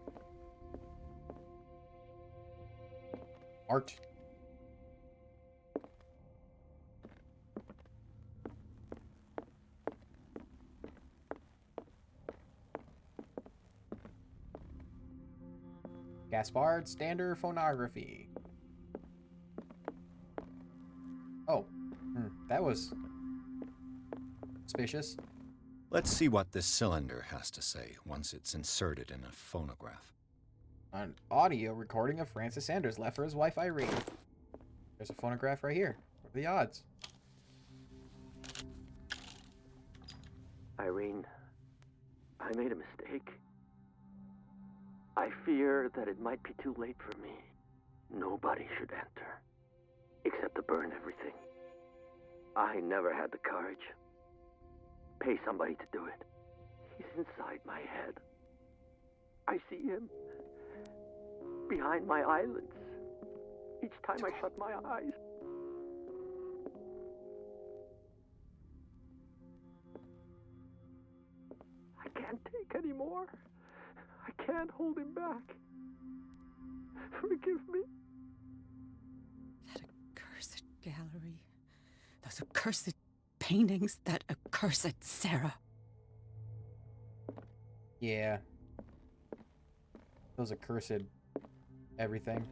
Art. Gaspard Standard Phonography. Oh, that was suspicious. Let's see what this cylinder has to say once it's inserted in a phonograph. An audio recording of Francis Sanders left for his wife Irene. There's a phonograph right here. What are the odds? Irene, I made a mistake. I fear that it might be too late for me. Nobody should enter, except to burn everything. I never had the courage. Pay somebody to do it. He's inside my head. I see him behind my eyelids each time I shut my eyes. I can't take any more. I can't hold him back. Forgive me. That accursed gallery. Those accursed paintings. That accursed Sarah. Yeah. Those accursed everything.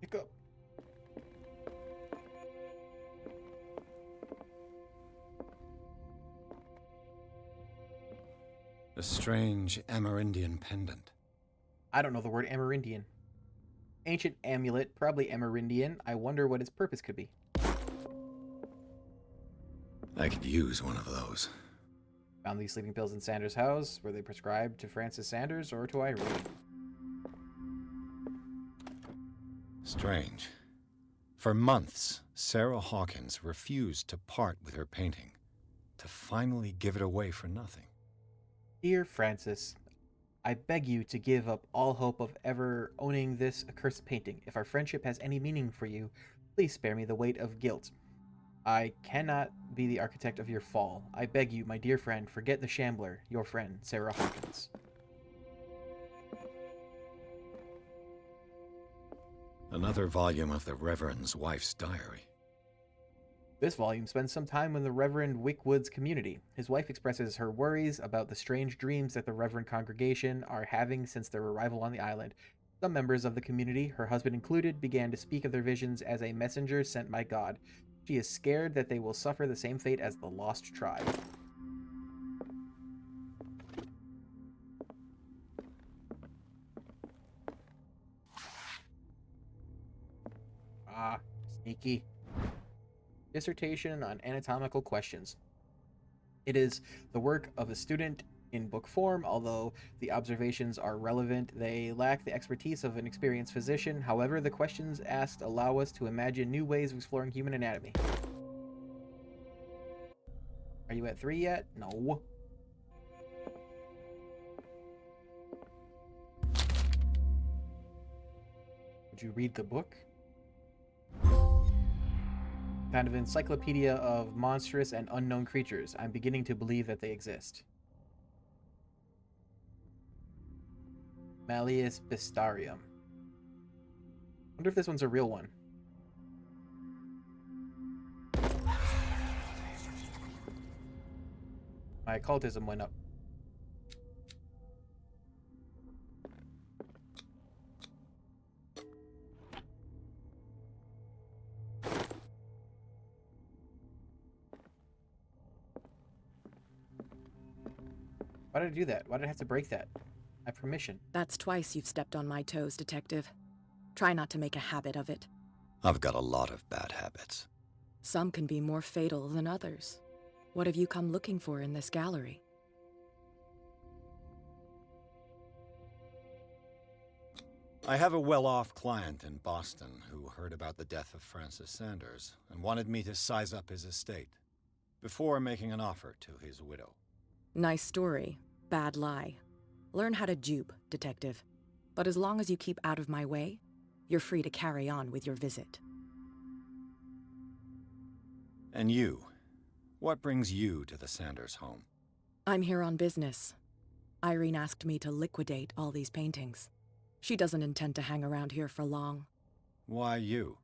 Pick up. A strange Amerindian pendant. I don't know the word Amerindian. Ancient amulet, probably Amerindian. I wonder what its purpose could be. I could use one of those. Found these sleeping pills in Sanders' house. Were they prescribed to Francis Sanders or to Irene? Strange. For months, Sarah Hawkins refused to part with her painting, to finally give it away for nothing. Dear Francis, I beg you to give up all hope of ever owning this accursed painting. If our friendship has any meaning for you, please spare me the weight of guilt. I cannot be the architect of your fall. I beg you, my dear friend, forget the shambler, your friend, Sarah Hawkins. Another volume of the Reverend's wife's diary. This volume spends some time in the Reverend Wickwood's community. His wife expresses her worries about the strange dreams that the Reverend congregation are having since their arrival on the island. Some members of the community, her husband included, began to speak of their visions as a messenger sent by God. She is scared that they will suffer the same fate as the lost tribe. Ah, sneaky. Dissertation on anatomical questions. It is the work of a student in book form, although the observations are relevant. They lack the expertise of an experienced physician. However, the questions asked allow us to imagine new ways of exploring human anatomy. Are you at 3 yet? No. Would you read the book? Kind of encyclopedia of monstrous and unknown creatures. I'm beginning to believe that they exist. Malleus Bistarium. Wonder if this one's a real one. My occultism went up. Why did I do that? Why did I have to break that? have permission. That's twice you've stepped on my toes, Detective. Try not to make a habit of it. I've got a lot of bad habits. Some can be more fatal than others. What have you come looking for in this gallery? I have a well-off client in Boston who heard about the death of Francis Sanders and wanted me to size up his estate before making an offer to his widow. Nice story. Bad lie. Learn how to dupe, Detective. But as long as you keep out of my way, you're free to carry on with your visit. And you? What brings you to the Sanders home? I'm here on business. Irene asked me to liquidate all these paintings. She doesn't intend to hang around here for long. Why you?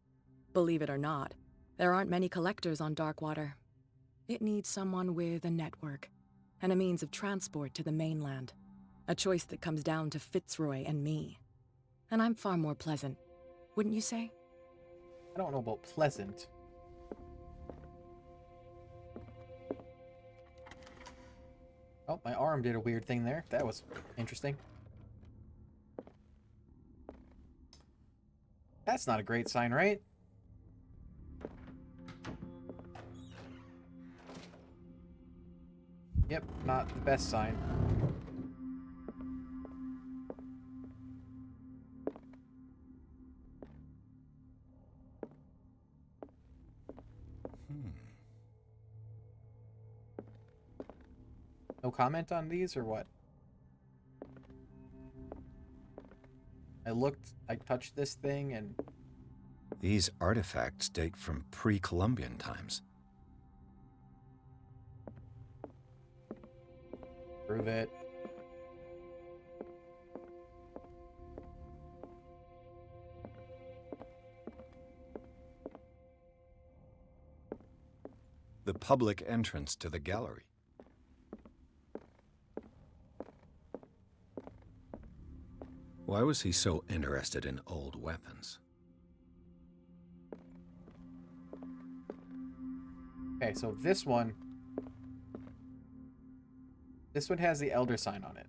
Believe it or not, there aren't many collectors on Darkwater. It needs someone with a network and a means of transport to the mainland. A choice that comes down to Fitzroy and me. And I'm far more pleasant, wouldn't you say? I don't know about pleasant. Oh, my arm did a weird thing there. That was interesting. That's not a great sign, right? Yep, not the best sign. No comment on these, or what? I touched this thing, and... These artifacts date from pre-Columbian times. Prove it. The public entrance to the gallery. Why was he so interested in old weapons? Okay, so this one has the Elder sign on it.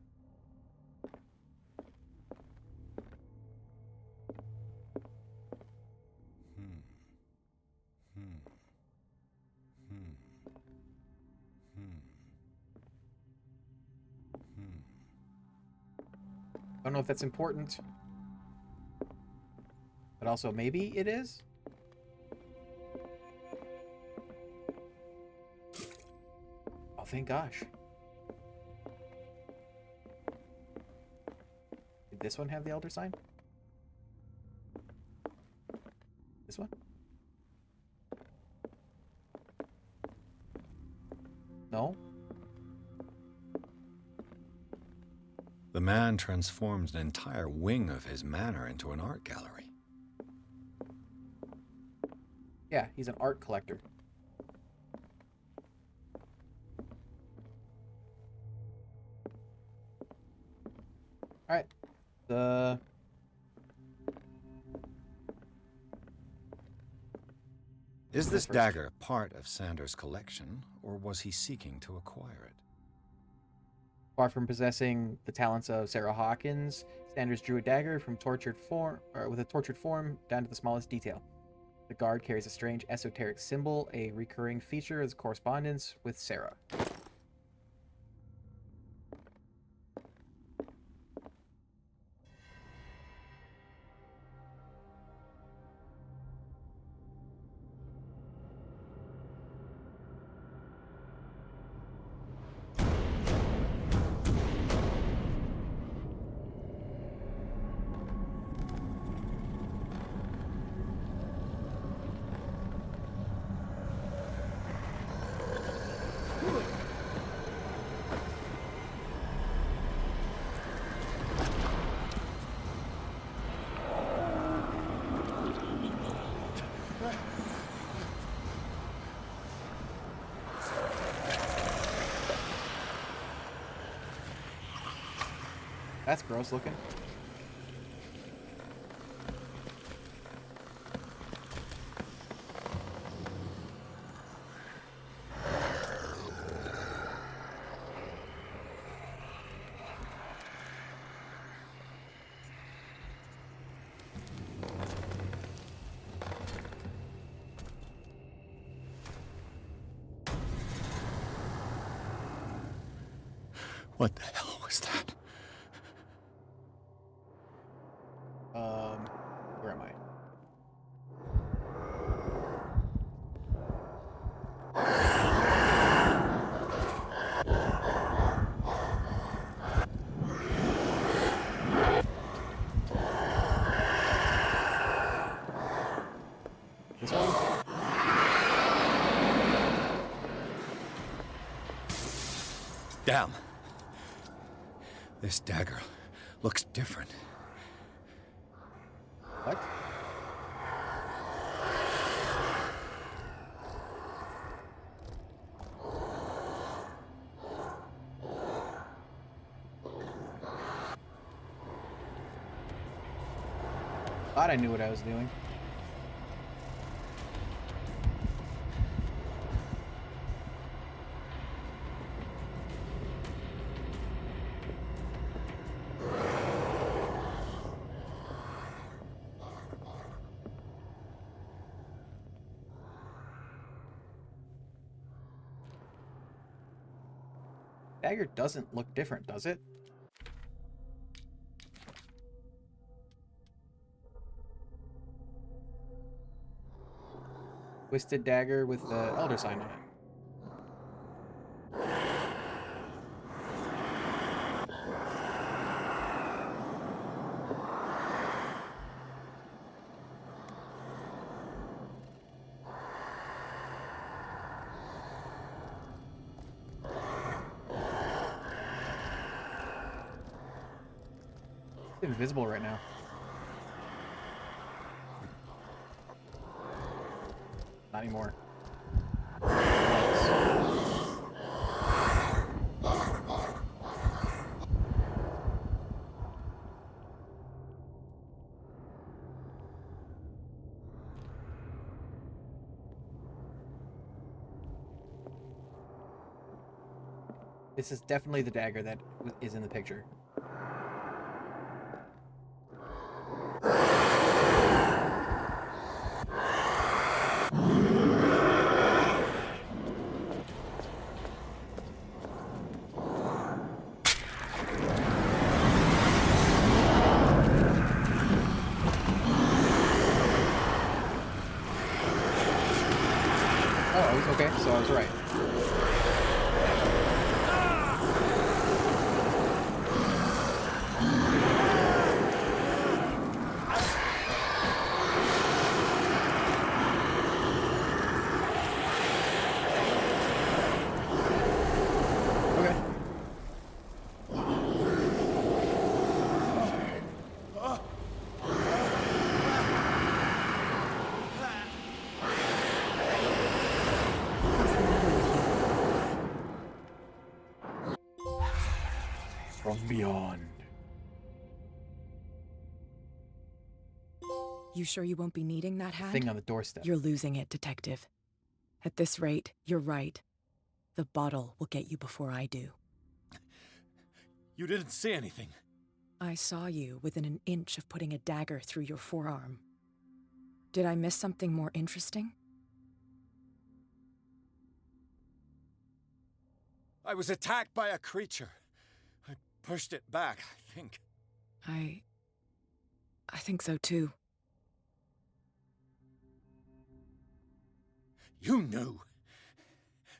I don't know if that's important, but also maybe it is. Oh, thank gosh. Did this one have the Elder sign? This one? No? The man transformed an entire wing of his manor into an art gallery. Yeah, he's an art collector. Alright. Is this dagger part of Sanders' collection, or was he seeking to acquire it? Far from possessing the talents of Sarah Hawkins, Sanders drew a dagger from with a tortured form down to the smallest detail. The guard carries a strange esoteric symbol, a recurring feature of his correspondence with Sarah. That's gross looking. What the hell was that? Where am I? This one? Damn. This dagger looks different. What? Thought I knew what I was doing. Dagger doesn't look different, does it? Twisted dagger with the Elder sign on it. It's invisible right now. Not anymore. This is definitely the dagger that is in the picture. Oh, okay, so I was right. From beyond. You sure you won't be needing that hand? Thing on the doorstep. You're losing it, Detective. At this rate, you're right. The bottle will get you before I do. You didn't see anything. I saw you within an inch of putting a dagger through your forearm. Did I miss something more interesting? I was attacked by a creature. I pushed it back, I think. I think so too. You knew.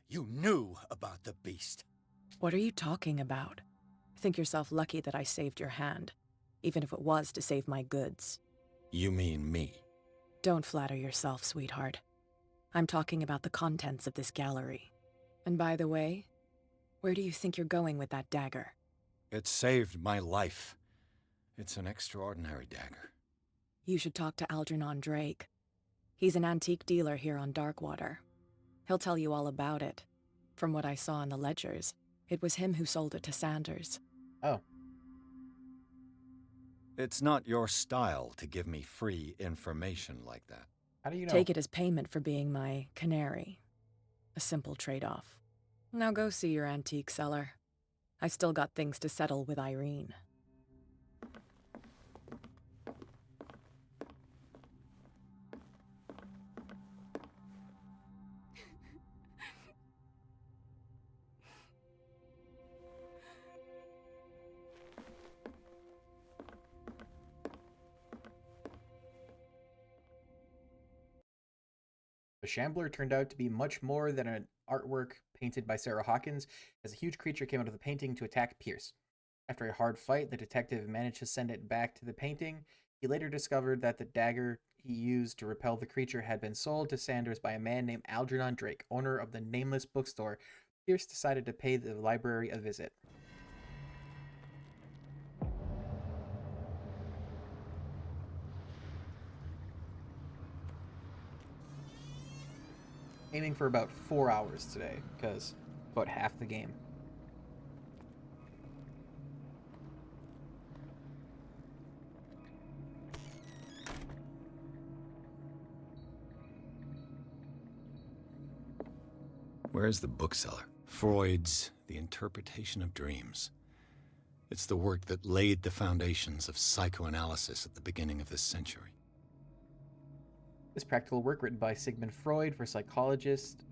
You knew about the beast. What are you talking about? Think yourself lucky that I saved your hand, even if it was to save my goods. You mean me? Don't flatter yourself, sweetheart. I'm talking about the contents of this gallery. And by the way, where do you think you're going with that dagger? It saved my life. It's an extraordinary dagger. You should talk to Algernon Drake. He's an antique dealer here on Darkwater. He'll tell you all about it. From what I saw in the ledgers, it was him who sold it to Sanders. Oh. It's not your style to give me free information like that. How do you know? Take it as payment for being my canary. A simple trade-off. Now go see your antique seller. I've still got things to settle with Irene. The Shambler turned out to be much more than an artwork painted by Sarah Hawkins, as a huge creature came out of the painting to attack Pierce. After a hard fight, the detective managed to send it back to the painting. He later discovered that the dagger he used to repel the creature had been sold to Sanders by a man named Algernon Drake, owner of the Nameless bookstore. Pierce decided to pay the library a visit. Aiming for about 4 hours today, because about half the game. Where's the bookseller? Freud's The Interpretation of Dreams. It's the work that laid the foundations of psychoanalysis at the beginning of this century. This practical work, written by Sigmund Freud for psychologists,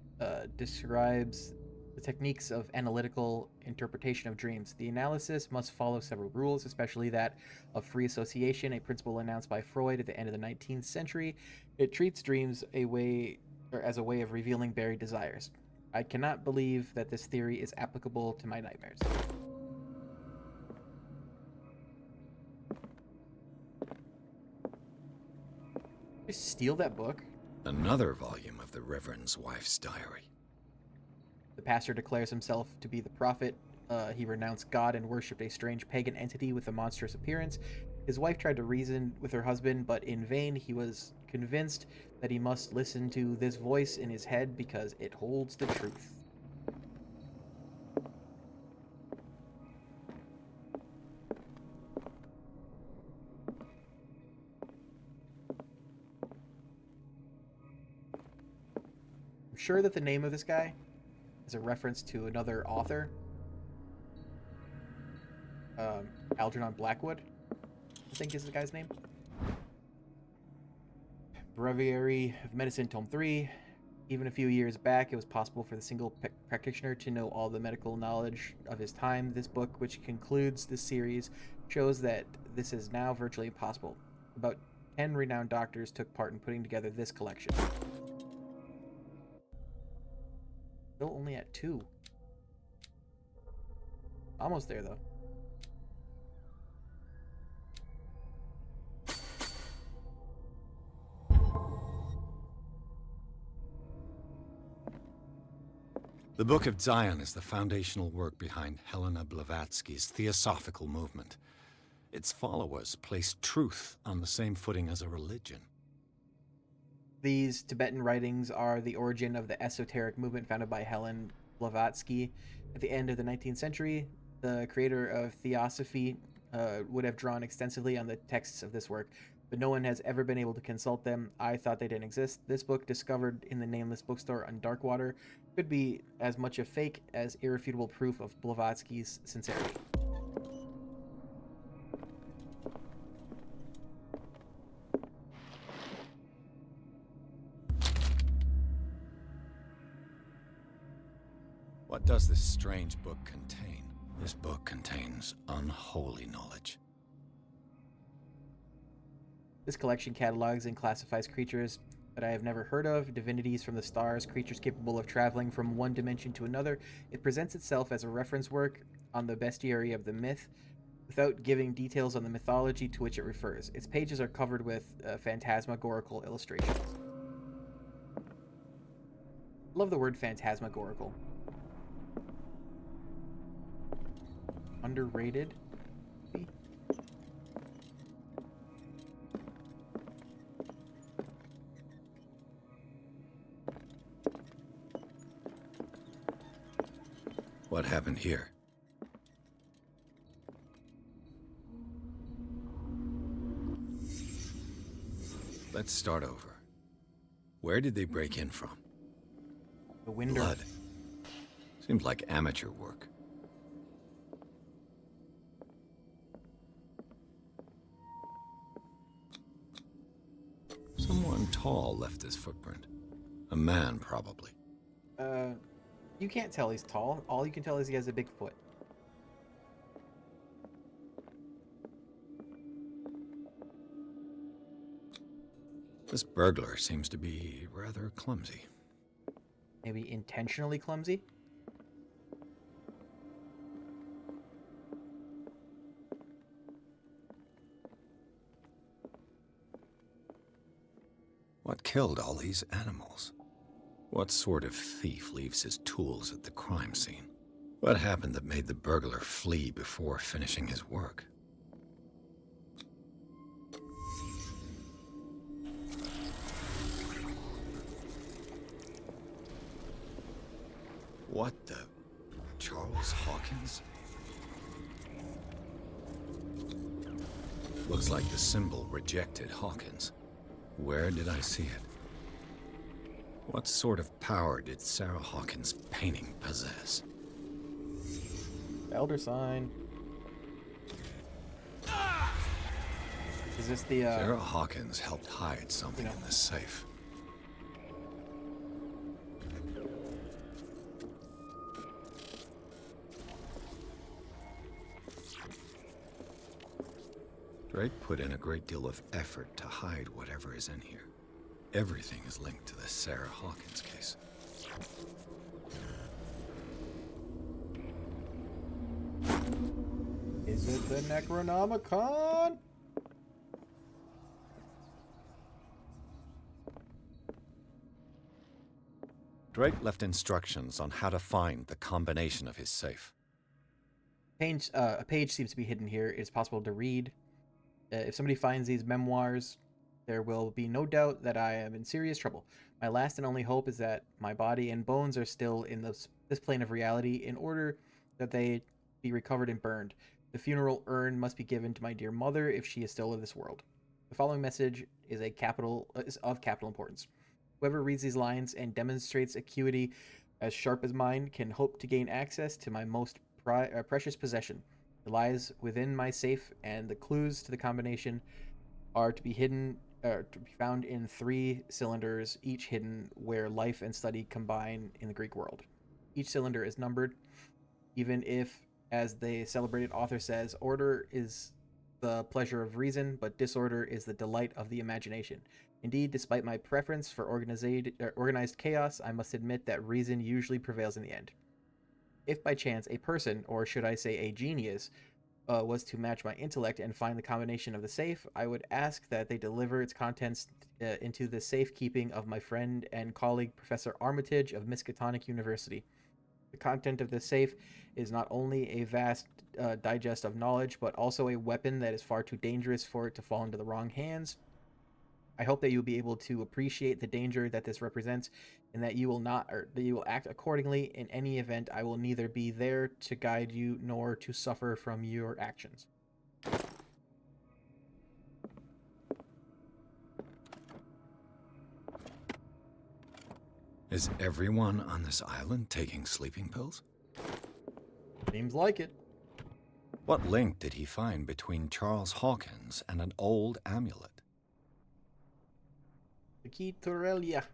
describes the techniques of analytical interpretation of dreams. The analysis must follow several rules, especially that of free association, a principle announced by Freud at the end of the 19th century. It treats dreams as a way of revealing buried desires. I cannot believe that this theory is applicable to my nightmares. Just steal that book? Another volume of the Reverend's wife's diary. The pastor declares himself to be the prophet. He renounced God and worshipped a strange pagan entity with a monstrous appearance. His wife tried to reason with her husband, but in vain. He was convinced that he must listen to this voice in his head because it holds the truth. I'm sure that the name of this guy is a reference to another author. Algernon Blackwood, I think is the guy's name. Breviary of Medicine, Tome 3. Even a few years back, it was possible for the single practitioner to know all the medical knowledge of his time. This book, which concludes this series, shows that this is now virtually impossible. About 10 renowned doctors took part in putting together this collection. Still only at 2. Almost there, though. The Book of Zion is the foundational work behind Helena Blavatsky's Theosophical movement. Its followers place truth on the same footing as a religion. These Tibetan writings are the origin of the esoteric movement founded by Helen Blavatsky. At the end of the 19th century, the creator of Theosophy would have drawn extensively on the texts of this work, but no one has ever been able to consult them. I thought they didn't exist. This book, discovered in the Nameless bookstore on Darkwater, could be as much a fake as irrefutable proof of Blavatsky's sincerity. What does this strange book contain? This book contains unholy knowledge. This collection catalogs and classifies creatures that I have never heard of, divinities from the stars, creatures capable of traveling from one dimension to another. It presents itself as a reference work on the bestiary of the myth, without giving details on the mythology to which it refers. Its pages are covered with phantasmagorical illustrations. Love the word phantasmagorical. Underrated? Maybe? What happened here? Let's start over. Where did they break in from? The window. Blood. Seems like amateur work. Someone tall left this footprint. A man, probably. You can't tell he's tall. All you can tell is he has a big foot. This burglar seems to be rather clumsy. Maybe intentionally clumsy? What killed all these animals? What sort of thief leaves his tools at the crime scene? What happened that made the burglar flee before finishing his work? What the... Charles Hawkins? Looks like the symbol rejected Hawkins. Where did I see it? What sort of power did Sarah Hawkins' painting possess? Elder sign. Is this the, Sarah Hawkins helped hide something in this safe. Drake put in a great deal of effort to hide whatever is in here. Everything is linked to the Sarah Hawkins case. Is it the Necronomicon? Drake left instructions on how to find the combination of his safe. A page seems to be hidden here. It's possible to read. If somebody finds these memoirs, there will be no doubt that I am in serious trouble. My last and only hope is that my body and bones are still in this plane of reality in order that they be recovered and burned. The funeral urn must be given to my dear mother if she is still in this world. The following message is of capital importance. Whoever reads these lines and demonstrates acuity as sharp as mine can hope to gain access to my most precious possession. It lies within my safe, and the clues to the combination are to be found in 3 cylinders, each hidden where life and study combine in the Greek world. Each cylinder is numbered, even if, as the celebrated author says, order is the pleasure of reason, but disorder is the delight of the imagination. Indeed, despite my preference for organized chaos, I must admit that reason usually prevails in the end. If by chance a person, or should I say a genius, was to match my intellect and find the combination of the safe, I would ask that they deliver its contents into the safekeeping of my friend and colleague Professor Armitage of Miskatonic University. The content of the safe is not only a vast digest of knowledge, but also a weapon that is far too dangerous for it to fall into the wrong hands. I hope that you'll be able to appreciate the danger that this represents, and that you will act accordingly. In any event, I will neither be there to guide you nor to suffer from your actions. Is everyone on this island taking sleeping pills? Seems like it. What link did he find between Charles Hawkins and an old amulet? The key to Aurelia.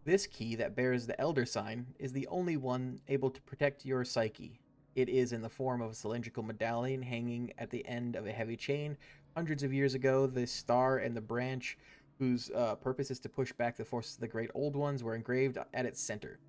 This key that bears the Elder sign is the only one able to protect your psyche. It is in the form of a cylindrical medallion hanging at the end of a heavy chain. Hundreds of years ago, the star and the branch, whose purpose is to push back the forces of the great old ones, were engraved at its center.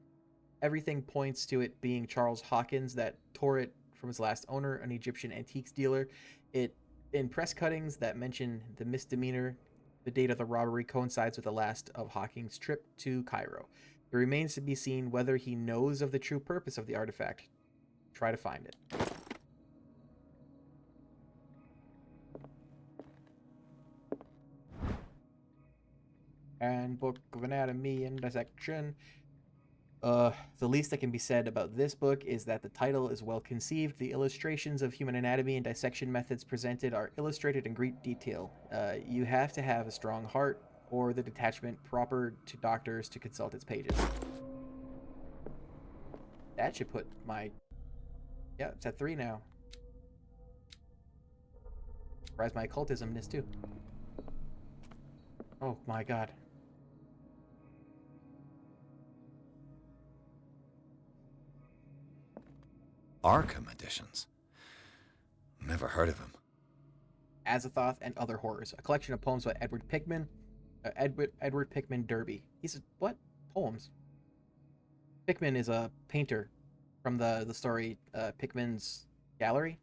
Everything points to it being Charles Hawkins that tore it from his last owner, an Egyptian antiques dealer. In press cuttings that mention the misdemeanor, the date of the robbery coincides with the last of Hawking's trip to Cairo. It remains to be seen whether he knows of the true purpose of the artifact. Try to find it. Handbook of Anatomy and Dissection. The least that can be said about this book is that the title is well conceived. The illustrations of human anatomy and dissection methods presented are illustrated in great detail. You have to have a strong heart or the detachment proper to doctors to consult its pages. That should put my... Yeah, it's at 3 now. Surprised my occultismness too. Oh my god. Arkham editions. Never heard of him. Azathoth and Other Horrors, a collection of poems by Edward Pickman, Edward Pickman Derby. What? Poems. Pickman is a painter from the story Pickman's Gallery,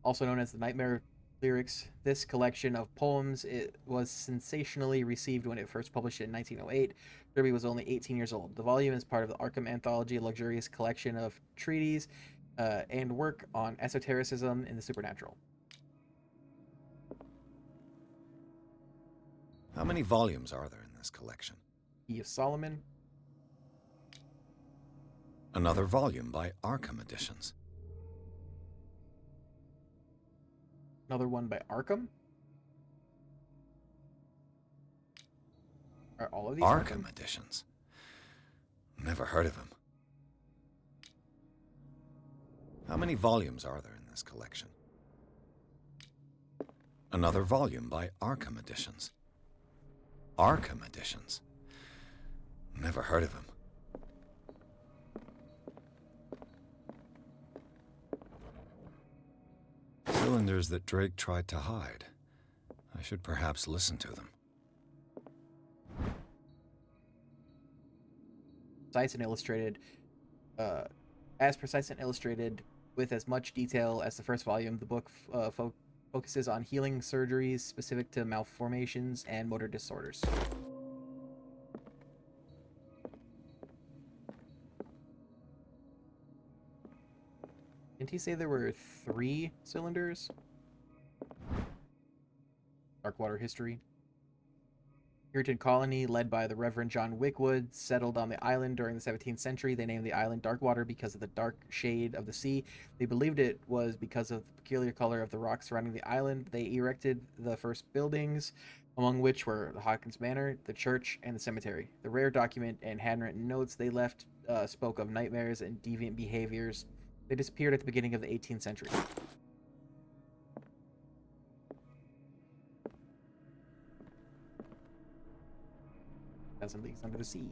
also known as the Nightmare Lyrics. This collection of poems was sensationally received when it first published in 1908. Derby was only 18 years old. The volume is part of the Arkham Anthology, a luxurious collection of treatises and work on esotericism and the supernatural. How many volumes are there in this collection? Key of Solomon. Another volume by Arkham Editions. Another one by Arkham? Are all of these Arkham Editions? Never heard of him. How many volumes are there in this collection? Another volume by Arkham Editions. Arkham Editions? Never heard of him. Cylinders that Drake tried to hide. I should perhaps listen to them. Precise and illustrated, as precise and illustrated with as much detail as the first volume. The book focuses on healing surgeries specific to malformations and motor disorders. Didn't he say there were 3 cylinders? Darkwater history. Puritan colony led by the Reverend John Wickwood settled on the island during the 17th century. They named the island Darkwater because of the dark shade of the sea. They believed it was because of the peculiar color of the rocks surrounding the island. They erected the first buildings, among which were the Hawkins Manor, the church, and the cemetery. The rare document and handwritten notes they left spoke of nightmares and deviant behaviors. They disappeared at the beginning of the 18th century. Thousand Leagues Under the Sea.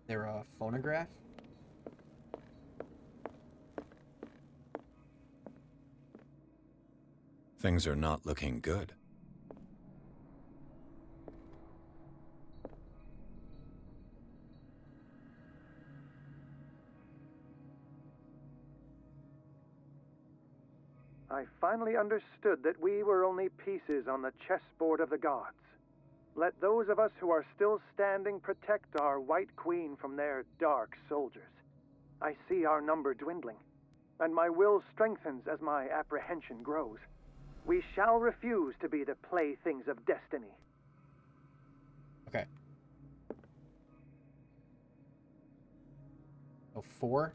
There a phonograph? Things are not looking good. I finally understood that we were only pieces on the chessboard of the gods. Let those of us who are still standing protect our White Queen from their dark soldiers. I see our number dwindling, and my will strengthens as my apprehension grows. We shall refuse to be the playthings of destiny. Okay. So 4?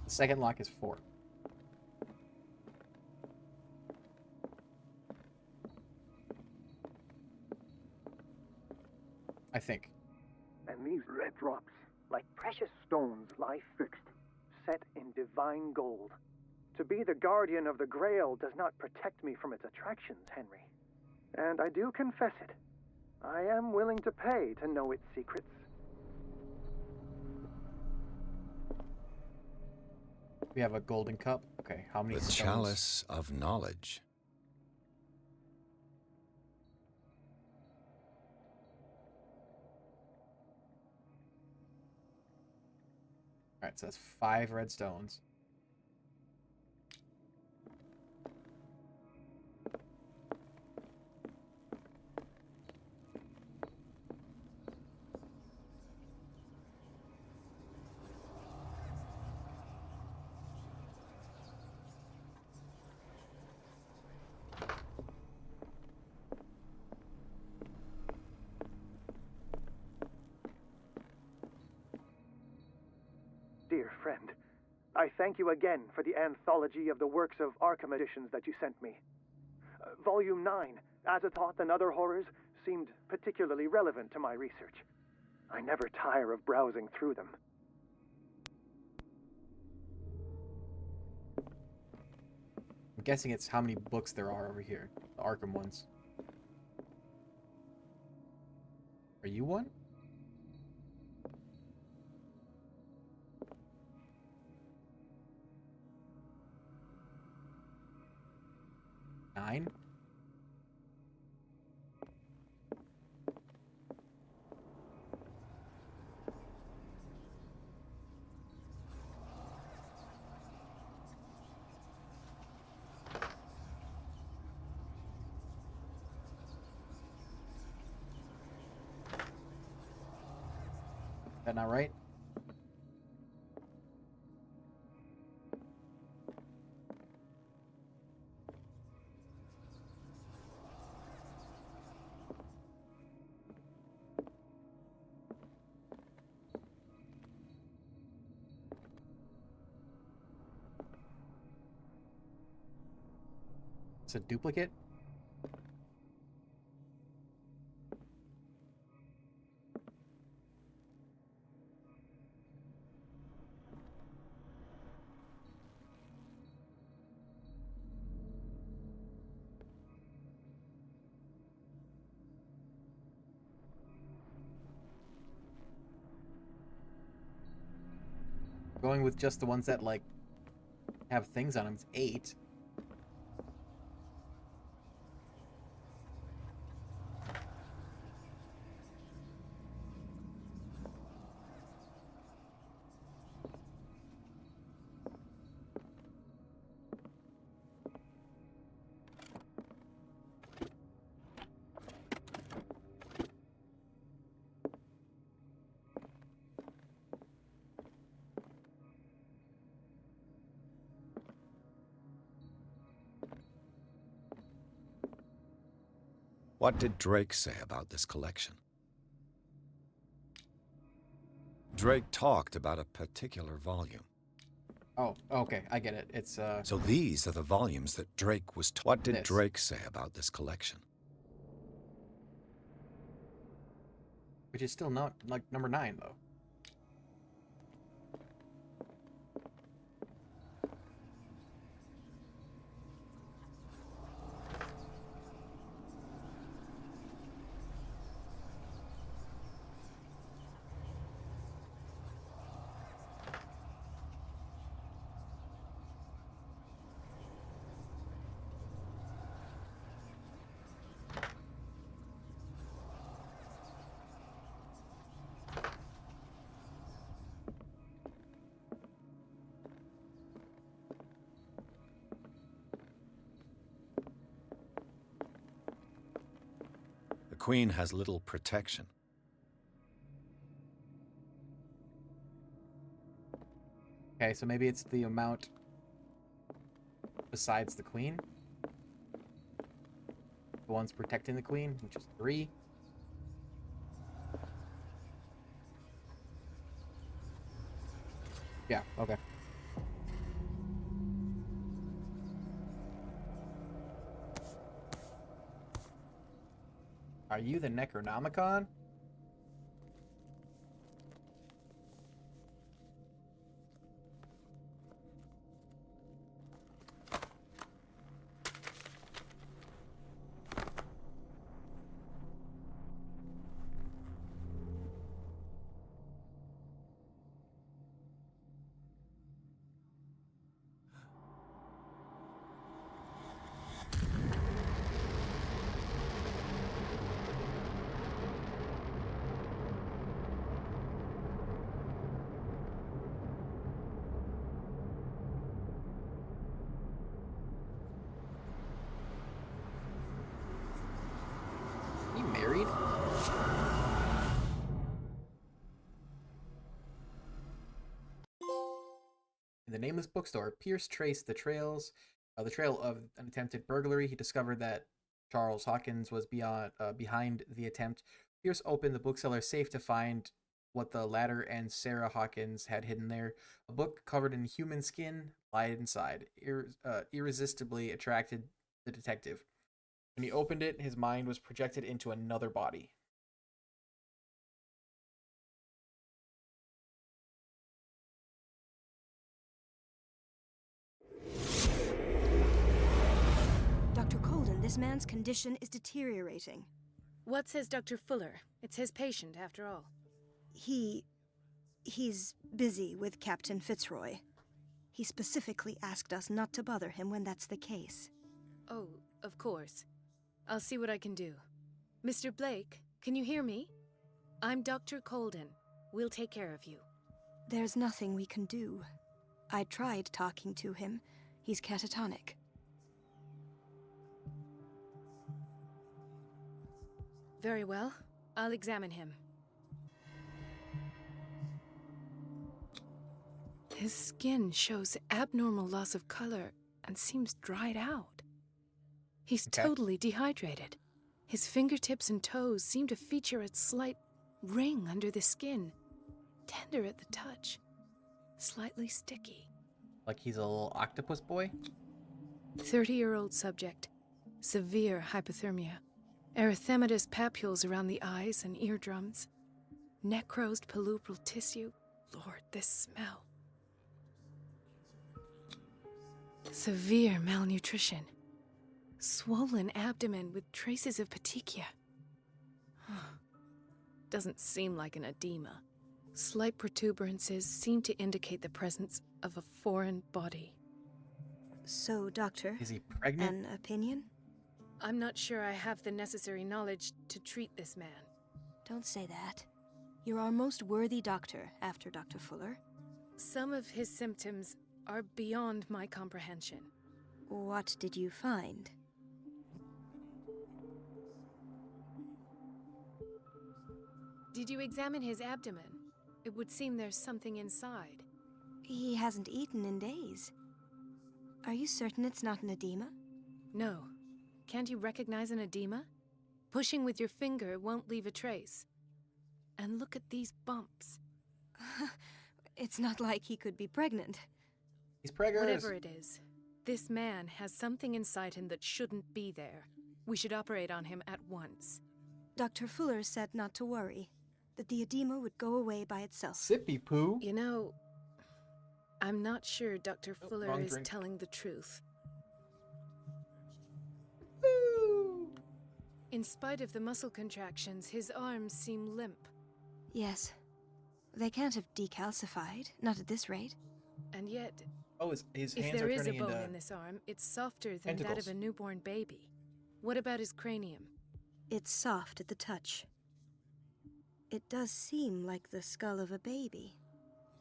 The second lock is 4. I think. And these red drops, like precious stones, lie fixed, set in divine gold. To be the guardian of the Grail does not protect me from its attractions, Henry. And I do confess it. I am willing to pay to know its secrets. We have a golden cup. Okay, how many The stones? chalice of knowledge. Alright, so that's 5 red stones. I thank you again for the anthology of the works of Arkham editions that you sent me. Volume 9, Azathoth and Other Horrors, seemed particularly relevant to my research. I never tire of browsing through them. I'm guessing it's how many books there are over here, the Arkham ones. Are you one? Nine? That not right? It's a duplicate? Going with just the ones that, like, have things on them. It's 8. What did Drake say about this collection? Drake talked about a particular volume. Oh, okay, I get it. It's, So these are the volumes that Drake was... What did this. Drake say about this collection? Which is still not, like, number 9, though. The Queen has little protection. Okay, so maybe it's the amount besides the Queen. The ones protecting the Queen, which is 3. Yeah, okay. Are you the Necronomicon? You married? In the nameless bookstore, Pierce traced the trail of an attempted burglary. He discovered that Charles Hawkins was behind the attempt. Pierce opened the bookseller's safe to find what the latter and Sarah Hawkins had hidden there. A book covered in human skin lied inside, irresistibly attracted the detective. When he opened it, his mind was projected into another body. Dr. Colden, this man's condition is deteriorating. What says Dr. Fuller? It's his patient, after all. He's busy with Captain Fitzroy. He specifically asked us not to bother him when that's the case. Oh, of course. I'll see what I can do. Mr. Blake, can you hear me? I'm Dr. Colden. We'll take care of you. There's nothing we can do. I tried talking to him. He's catatonic. Very well. I'll examine him. His skin shows abnormal loss of color and seems dried out. He's totally dehydrated. His fingertips and toes seem to feature a slight ring under the skin. Tender at the touch. Slightly sticky. Like he's a little octopus boy? 30-year-old subject. Severe hypothermia. Erythematous papules around the eyes and eardrums. Necrosed palpebral tissue. Lord, this smell. Severe malnutrition. Swollen abdomen with traces of petechia. Doesn't seem like an edema. Slight protuberances seem to indicate the presence of a foreign body. So, Doctor, is he pregnant? An opinion? I'm not sure I have the necessary knowledge to treat this man. Don't say that. You're our most worthy doctor after Dr. Fuller. Some of his symptoms are beyond my comprehension. What did you find? Did you examine his abdomen? It would seem there's something inside. He hasn't eaten in days. Are you certain it's not an edema? No. Can't you recognize an edema? Pushing with your finger won't leave a trace. And look at these bumps. It's not like he could be pregnant. He's preggers. Whatever it is, this man has something inside him that shouldn't be there. We should operate on him at once. Dr. Fuller said not to worry, that the edema would go away by itself. Sippy poo. You know, I'm not sure Dr. Fuller is telling the truth. In spite of the muscle contractions, his arms seem limp. Yes. They can't have decalcified, not at this rate. And yet, oh, his if hands there are is a turning bone into in this arm, it's softer than tentacles. that of a newborn baby. What about his cranium? It's soft at the touch. It does seem like the skull of a baby.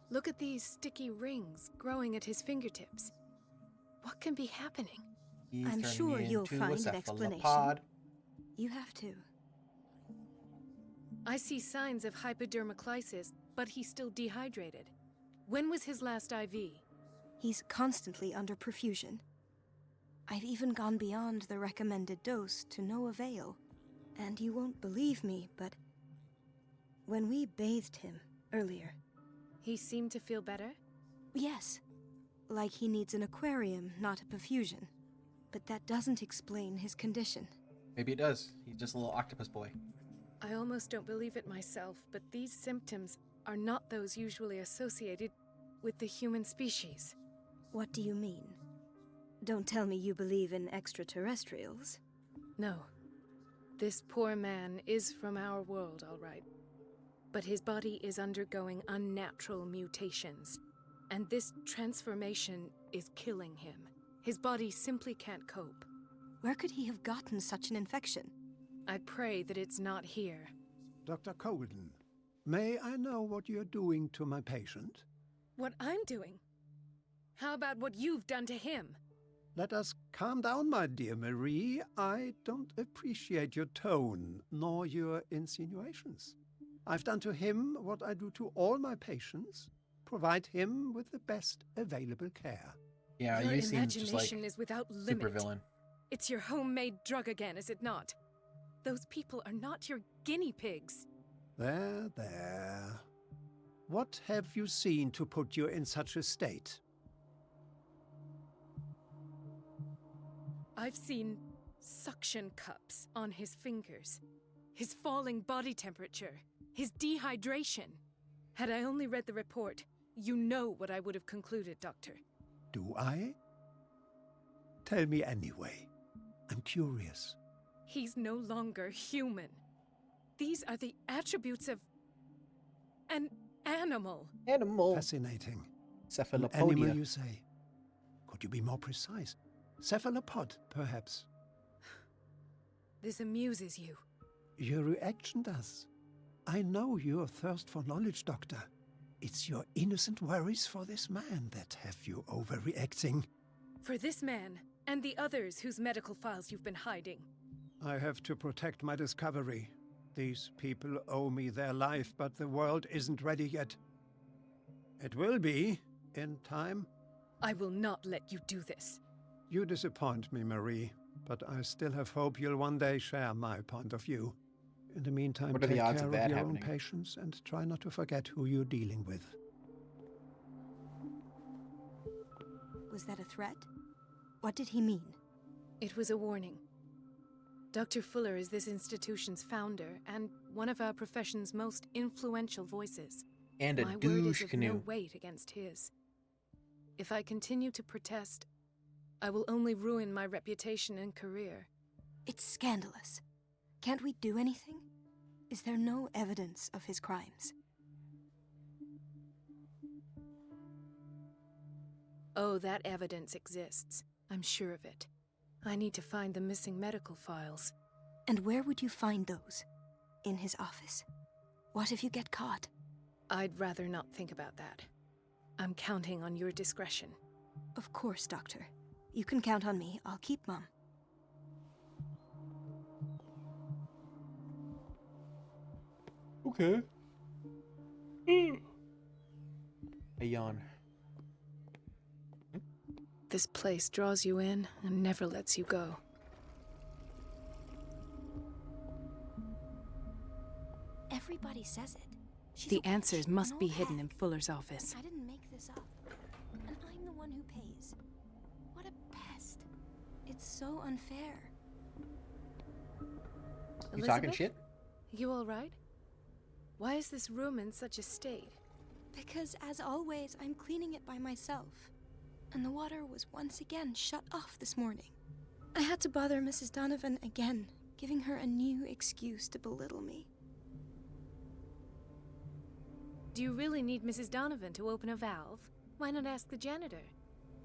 Look at these sticky rings growing at his fingertips. What can be happening? I'm sure you'll find an explanation. You have to. I see signs of hypodermoclysis, but he's still dehydrated. When was his last IV? He's constantly under perfusion. I've even gone beyond the recommended dose to no avail. And you won't believe me, but when we bathed him earlier... He seemed to feel better? Yes. Like he needs an aquarium, not a perfusion. But that doesn't explain his condition. Maybe it does. He's just a little octopus boy. I almost don't believe it myself, but these symptoms are not those usually associated with the human species. What do you mean? Don't tell me you believe in extraterrestrials. No. This poor man is from our world, all right. But his body is undergoing unnatural mutations, and this transformation is killing him. His body simply can't cope. Where could he have gotten such an infection? I pray that it's not here. Dr. Colden, may I know what you're doing to my patient? What I'm doing? How about what you've done to him? Let us calm down, my dear Marie. I don't appreciate your tone, nor your insinuations. I've done to him what I do to all my patients, provide him with the best available care. Yeah, your you seem just like imagination is without limit. supervillain. It's your homemade drug again, is it not? Those people are not your guinea pigs. There. What have you seen to put you in such a state? I've seen suction cups on his fingers, his falling body temperature, his dehydration. Had I only read the report, you know what I would have concluded, Doctor. Do I? Tell me anyway. I'm curious. He's no longer human. These are the attributes of an animal. Animal. Fascinating. Cephalopodia. An animal, you say? Could you be more precise? Cephalopod, perhaps. This amuses you. Your reaction does. I know your thirst for knowledge, Doctor. It's your innocent worries for this man that have you overreacting. For this man, and the others whose medical files you've been hiding. I have to protect my discovery. These people owe me their life, but the world isn't ready yet. It will be, in time. I will not let you do this. You disappoint me, Marie, but I still have hope you'll one day share my point of view. In the meantime, What are take the odds care of of that your happening? own patients and try not to forget who you're dealing with. Was that a threat? What did he mean? It was a warning. Dr. Fuller is this institution's founder and one of our profession's most influential voices. And a My word douche is of canoe. no weight against his. If I continue to protest, I will only ruin my reputation and career. It's scandalous. Can't we do anything? Is there no evidence of his crimes? Oh, that evidence exists. I'm sure of it. I need to find the missing medical files. And where would you find those? In his office? What if you get caught? I'd rather not think about that. I'm counting on your discretion. Of course, Doctor. You can count on me. I'll keep Mum. Okay. A yawn. This place draws you in and never lets you go. Everybody says it. She's The a answers witch, must an be old hidden hag. in Fuller's office. I didn't make this up. And I'm the one who pays. What a pest. It's so unfair. You talking shit? You all right? Why is this room in such a state? Because, as always, I'm cleaning it by myself. And the water was once again shut off this morning. I had to bother Mrs. Donovan again, giving her a new excuse to belittle me. Do you really need Mrs. Donovan to open a valve? Why not ask the janitor?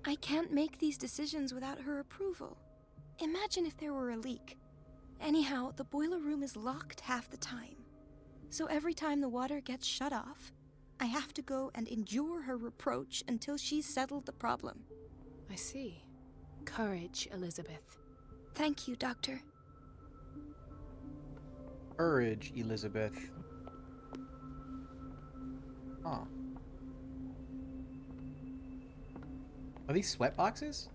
I can't make these decisions without her approval. Imagine if there were a leak. Anyhow, the boiler room is locked half the time. So every time the water gets shut off, I have to go and endure her reproach until she's settled the problem. I see. Courage, Elizabeth. Thank you, Doctor. Courage, Elizabeth. Huh. Are these sweat boxes?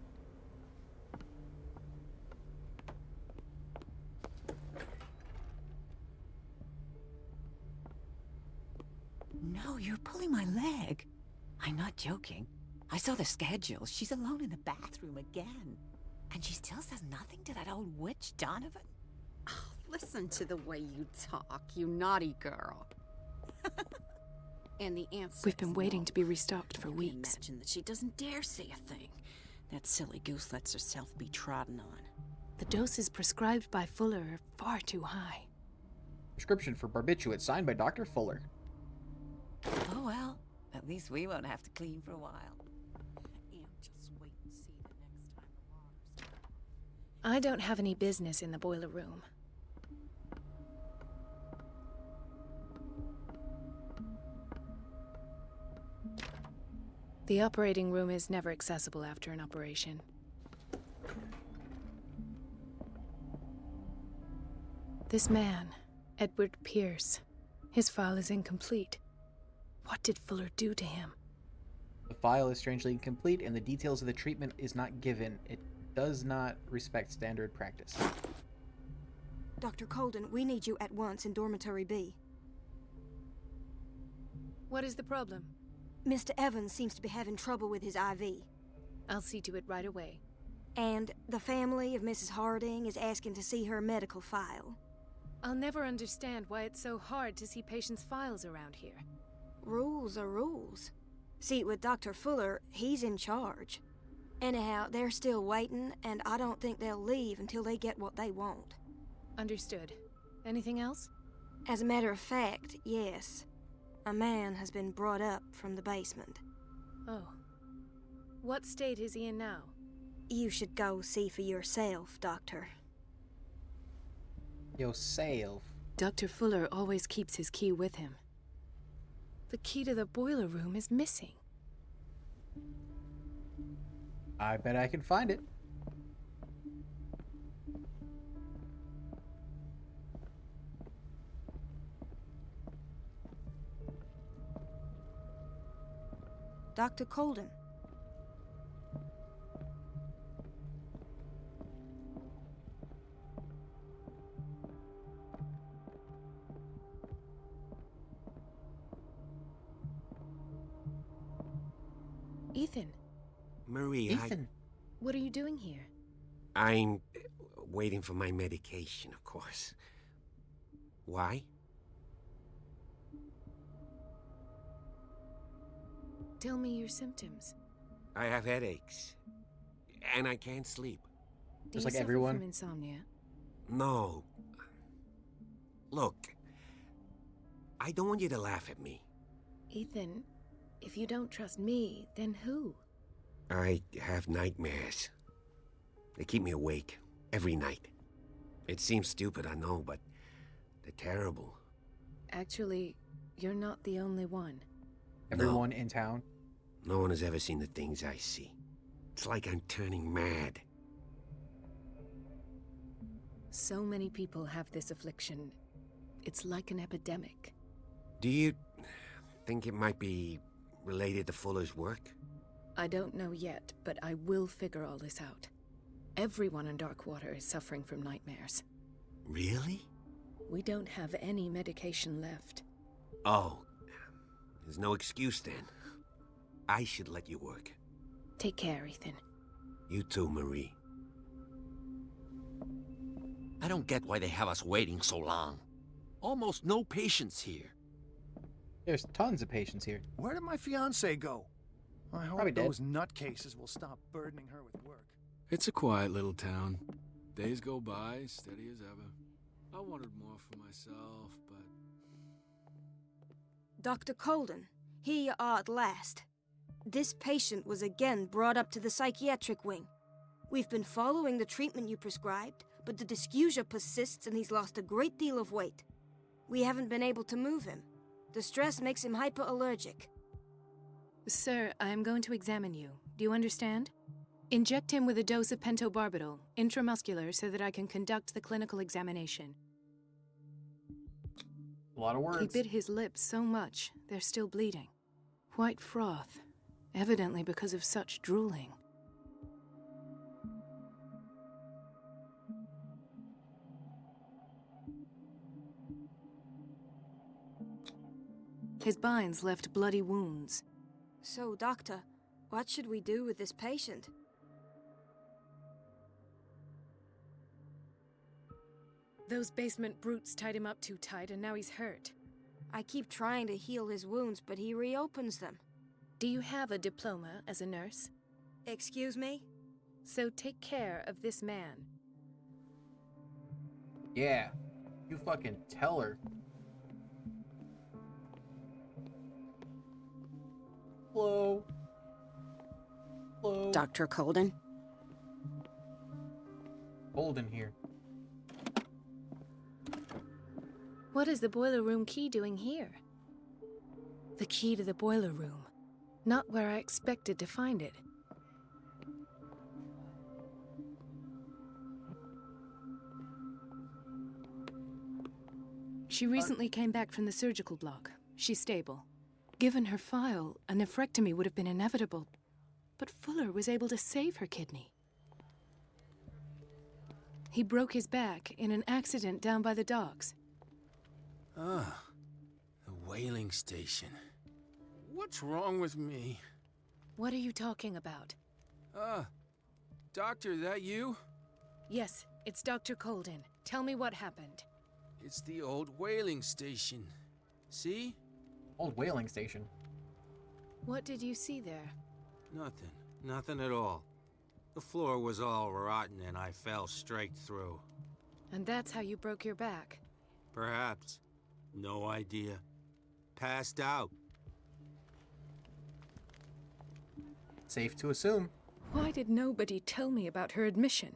No, you're pulling my leg. I'm not joking. I saw the schedule. She's alone in the bathroom again. And she still says nothing to that old witch, Donovan? Oh, listen to the way you talk, you naughty girl. And the answer. We've been waiting to be restocked for weeks. Imagine that she doesn't dare say a thing. That silly goose lets herself be trodden on. The doses prescribed by Fuller are far too high. Prescription for barbiturate signed by Dr. Fuller. Oh well, at least we won't have to clean for a while. And just wait and see the next time the water's... I don't have any business in the boiler room. The operating room is never accessible after an operation. This man, Edward Pierce, his file is incomplete. What did Fuller do to him? The file is strangely incomplete and the details of the treatment is not given. It does not respect standard practice. Dr. Colden, we need you at once in Dormitory B. What is the problem? Mr. Evans seems to be having trouble with his IV. I'll see to it right away. And the family of Mrs. Harding is asking to see her medical file. I'll never understand why it's so hard to see patients' files around here. Rules are rules. See, with Dr. Fuller, he's in charge. Anyhow, they're still waiting, and I don't think they'll leave until they get what they want. Understood. Anything else? As a matter of fact, yes. A man has been brought up from the basement. Oh. What state is he in now? You should go see for yourself, Doctor. Yourself? Dr. Fuller always keeps his key with him. The key to the boiler room is missing. I bet I can find it. Dr. Colden. Ethan. Marie, Ethan. What are you doing here? I'm waiting for my medication, of course. Why? Tell me your symptoms. I have headaches. And I can't sleep. Do you suffer from insomnia? No. Look, I don't want you to laugh at me. Ethan, if you don't trust me, then who? I have nightmares. They keep me awake every night. It seems stupid, I know, but they're terrible. Actually, you're not the only one. Everyone in town? No one has ever seen the things I see. It's like I'm turning mad. So many people have this affliction. It's like an epidemic. Do you think it might be related to Fuller's work? I don't know yet, but I will figure all this out. Everyone in Darkwater is suffering from nightmares. Really? We don't have any medication left. Oh, there's no excuse then. I should let you work. Take care, Ethan. You too, Marie. I don't get why they have us waiting so long. Almost no patients here. There's tons of patients here. Where did my fiancée go? I hope Probably dead. those nutcases will stop burdening her with work. It's a quiet little town. Days go by, steady as ever. I wanted more for myself, but... Dr. Colden, here you are at last. This patient was again brought up to the psychiatric wing. We've been following the treatment you prescribed, but the dysgeusia persists and he's lost a great deal of weight. We haven't been able to move him. The stress makes him hyperallergic. Sir, I am going to examine you. Do you understand? Inject him with a dose of pentobarbital, intramuscular, so that I can conduct the clinical examination. A lot of words. He bit his lips so much, they're still bleeding. White froth, evidently because of such drooling. His binds left bloody wounds. So, Doctor, what should we do with this patient? Those basement brutes tied him up too tight, and now he's hurt. I keep trying to heal his wounds, but he reopens them. Do you have a diploma as a nurse? Excuse me? So take care of this man. Yeah, you fucking tell her. Hello? Hello? Dr. Colden? Colden here. What is the boiler room key doing here? The key to the boiler room. Not where I expected to find it. She recently came back from the surgical block. She's stable. Given her file, a nephrectomy would have been inevitable. But Fuller was able to save her kidney. He broke his back in an accident down by the docks. Ah, the whaling station. What's wrong with me? What are you talking about? Doctor, that you? Yes, it's Dr. Colden. Tell me what happened. It's the old whaling station. See? Old whaling station? What did you see there? Nothing. Nothing at all. The floor was all rotten and I fell straight through. And that's how you broke your back? Perhaps. No idea. Passed out. Safe to assume. Why did nobody tell me about her admission?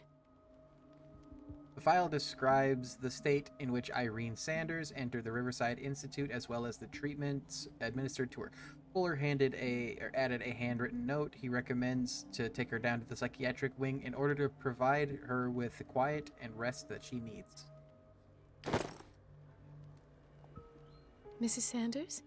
The file describes the state in which Irene Sanders entered the Riverside Institute, as well as the treatments administered to her. Fuller added a handwritten note. He recommends to take her down to the psychiatric wing in order to provide her with the quiet and rest that she needs. Mrs. Sanders?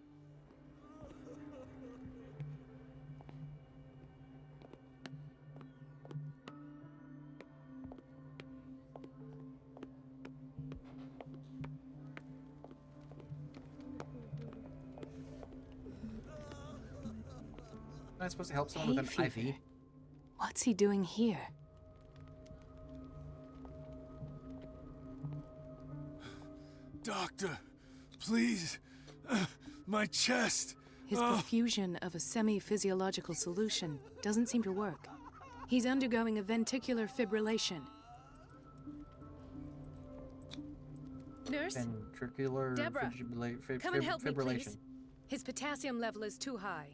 Am I supposed to help someone with an IV? What's he doing here? Doctor, please. My chest. His perfusion of a semi-physiological solution doesn't seem to work. He's undergoing a ventricular fibrillation. Nurse? Ventricular Deborah, come and help me, please. His potassium level is too high.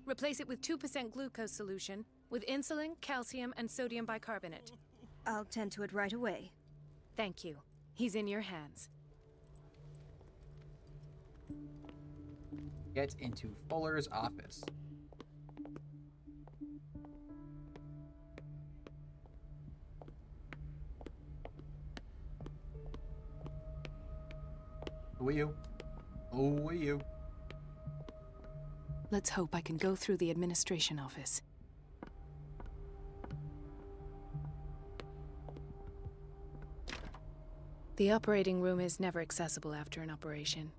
Replace it with 2% glucose solution with insulin, calcium, and sodium bicarbonate. I'll tend to it right away. Thank you. He's in your hands. Get into Fuller's office. Who are you? Who are you? Let's hope I can go through the administration office. The operating room is never accessible after an operation.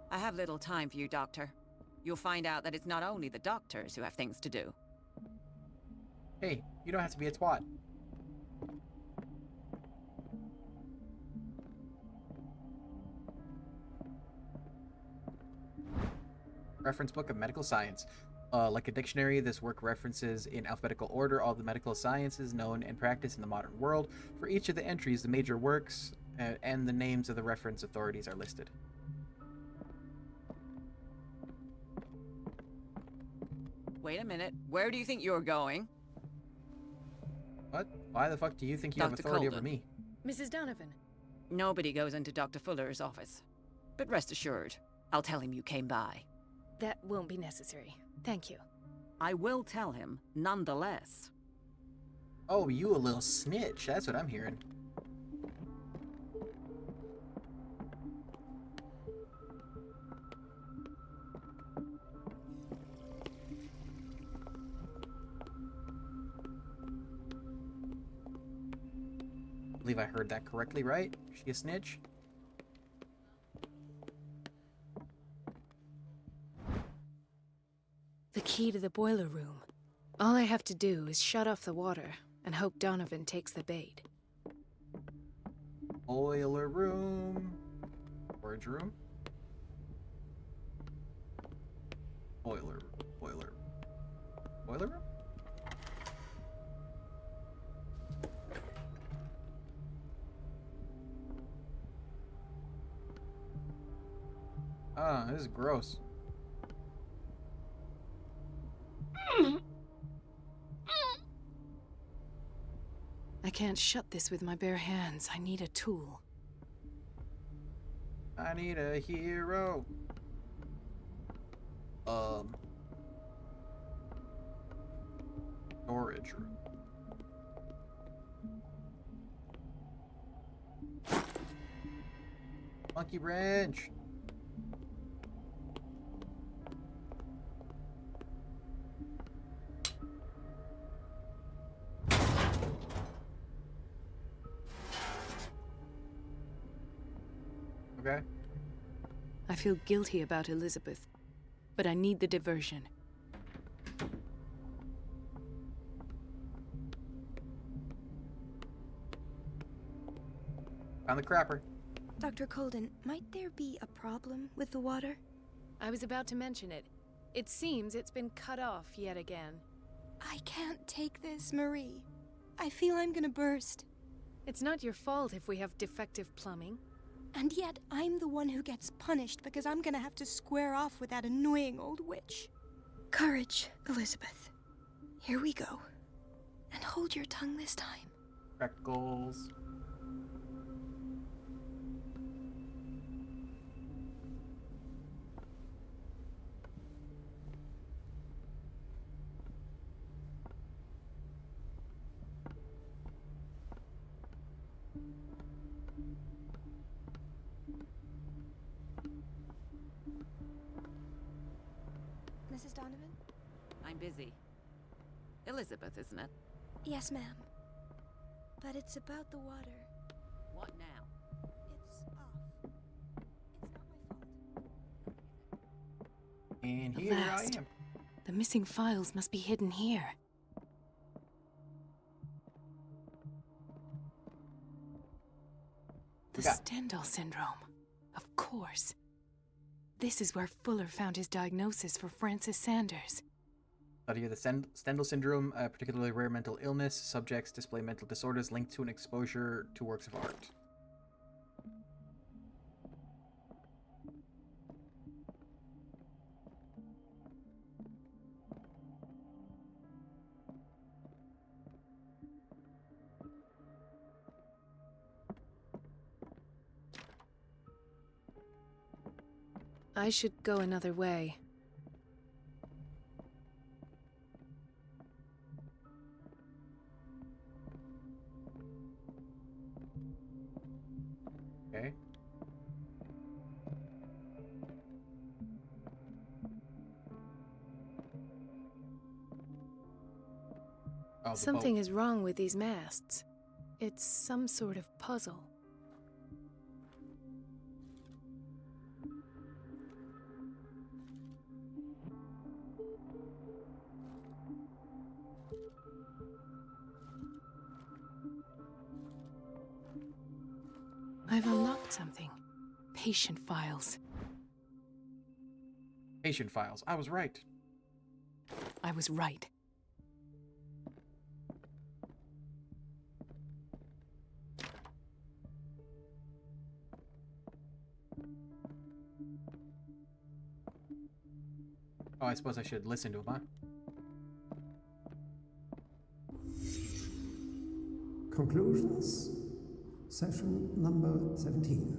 I have little time for you, Doctor. You'll find out that it's not only the doctors who have things to do. Hey, you don't have to be a twat. Reference book of medical science. Like a dictionary, this work references in alphabetical order all the medical sciences known and practiced in the modern world. For each of the entries, the major works and the names of the reference authorities are listed. Wait a minute. Where do you think you're going? What? Why the fuck do you think you have Dr. authority over Colden. me? Mrs. Donovan. Nobody goes into Dr. Fuller's office. But rest assured, I'll tell him you came by. That won't be necessary. Thank you. I will tell him, nonetheless. Oh, you a little snitch. That's what I'm hearing. I believe I heard that correctly, right? She a snitch? The key to the boiler room. All I have to do is shut off the water and hope Donovan takes the bait. Boiler room. Storage room. Boiler room? Ah, this is gross. I can't shut this with my bare hands. I need a tool. I need a hero. Storage room. Monkey wrench. Okay. I feel guilty about Elizabeth, but I need the diversion. Found the crapper. Dr. Colden, might there be a problem with the water? I was about to mention it. It seems it's been cut off yet again. I can't take this, Marie. I feel I'm gonna burst. It's not your fault if we have defective plumbing. And yet, I'm the one who gets punished because I'm gonna have to square off with that annoying old witch. Courage, Elizabeth. Here we go. And hold your tongue this time. Freckles. Mrs. Donovan? I'm busy. Elizabeth, isn't it? Yes, ma'am. But it's about the water. What now? It's off. It's not my fault. And here I am. The missing files must be hidden here. The Stendhal syndrome. Of course. This is where Fuller found his diagnosis for Francis Sanders. Study of the Stendhal syndrome, a particularly rare mental illness. Subjects display mental disorders linked to an exposure to works of art. I should go another way. Okay. Oh, Something is wrong with these masts. It's some sort of puzzle. I've unlocked something. Patient files. Patient files. I was right. I was right. Oh, I suppose I should listen to him, huh? Conclusions. Session number 17.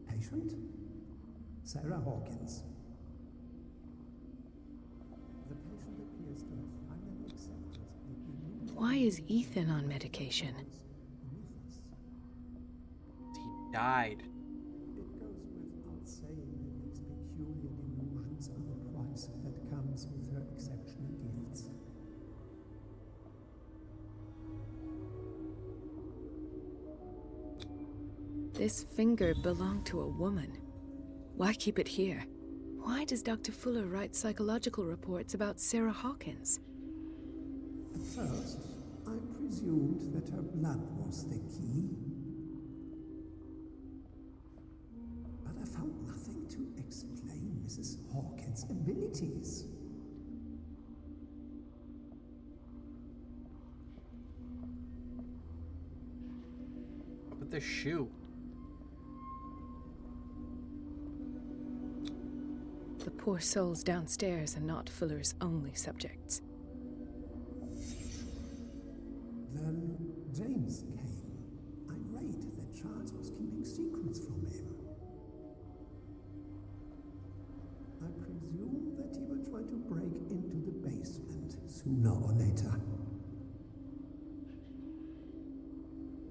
Patient? Sarah Hawkins. The patient appears to have finally accepted the Why is Ethan on medication? He died. It goes without saying that these peculiar delusions are the price that comes with her exceptional gifts. This finger belonged to a woman. Why keep it here? Why does Dr. Fuller write psychological reports about Sarah Hawkins? At first, I presumed that her blood was the key. But I found nothing to explain Mrs. Hawkins' abilities. What about this shoe? The poor souls downstairs are not Fuller's only subjects. Then James came, irate that Charles was keeping secrets from him. I presume that he will try to break into the basement sooner or later.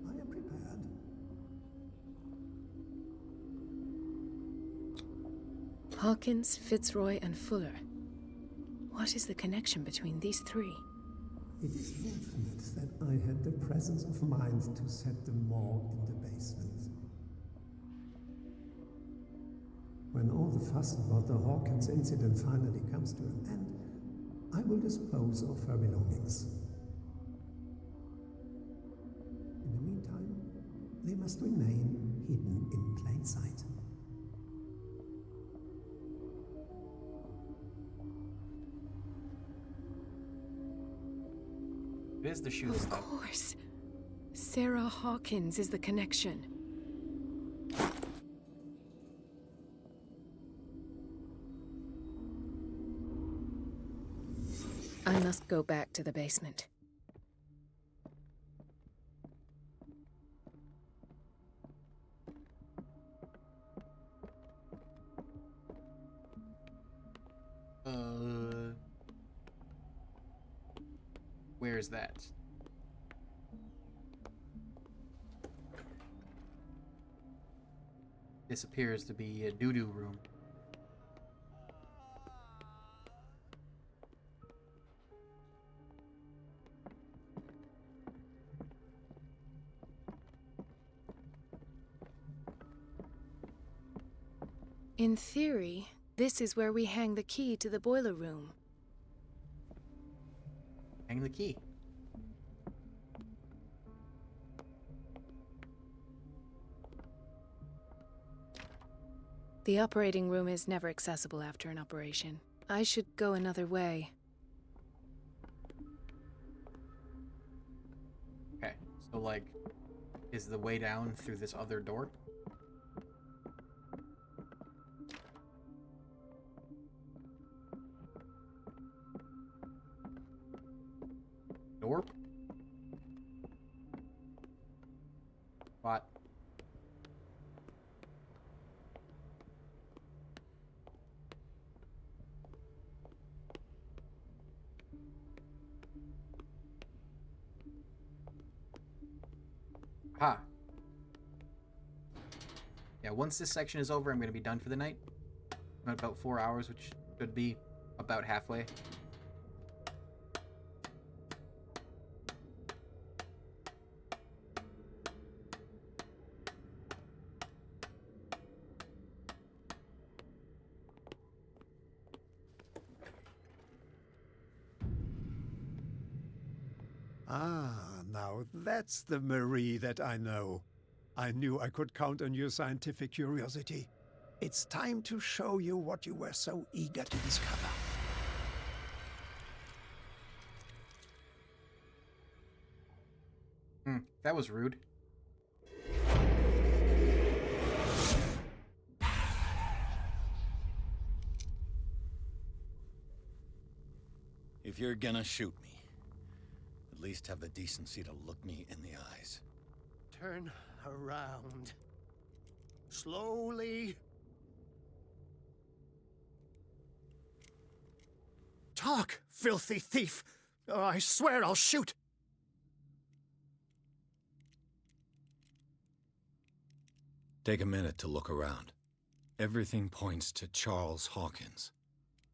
I am prepared. Hawkins, Fitzroy, and Fuller. What is the connection between these three? It is fortunate that I had the presence of mind to set the morgue in the basement. the fuss about the Hawkins incident finally comes to an end, I will dispose of her belongings. In the meantime, they must remain hidden in plain sight. It is the shoe. Of course. Sarah Hawkins is the connection. I must go back to the basement. Where is that? This appears to be a doo-doo room. In theory, this is where we hang the key to the boiler room. Hang the key. The operating room is never accessible after an operation. I should go another way. Okay, so like, is the way down through this other door? Door? What? Ha. Yeah, once this section is over, I'm going to be done for the night. I'm at about 4 hours, which should be about halfway. Ah, now that's the Marie that I know. I knew I could count on your scientific curiosity. It's time to show you what you were so eager to discover. That was rude. If you're gonna shoot me, at least have the decency to look me in the eyes. Turn around. Slowly. Talk, filthy thief! Oh, I swear I'll shoot! Take a minute to look around. Everything points to Charles Hawkins.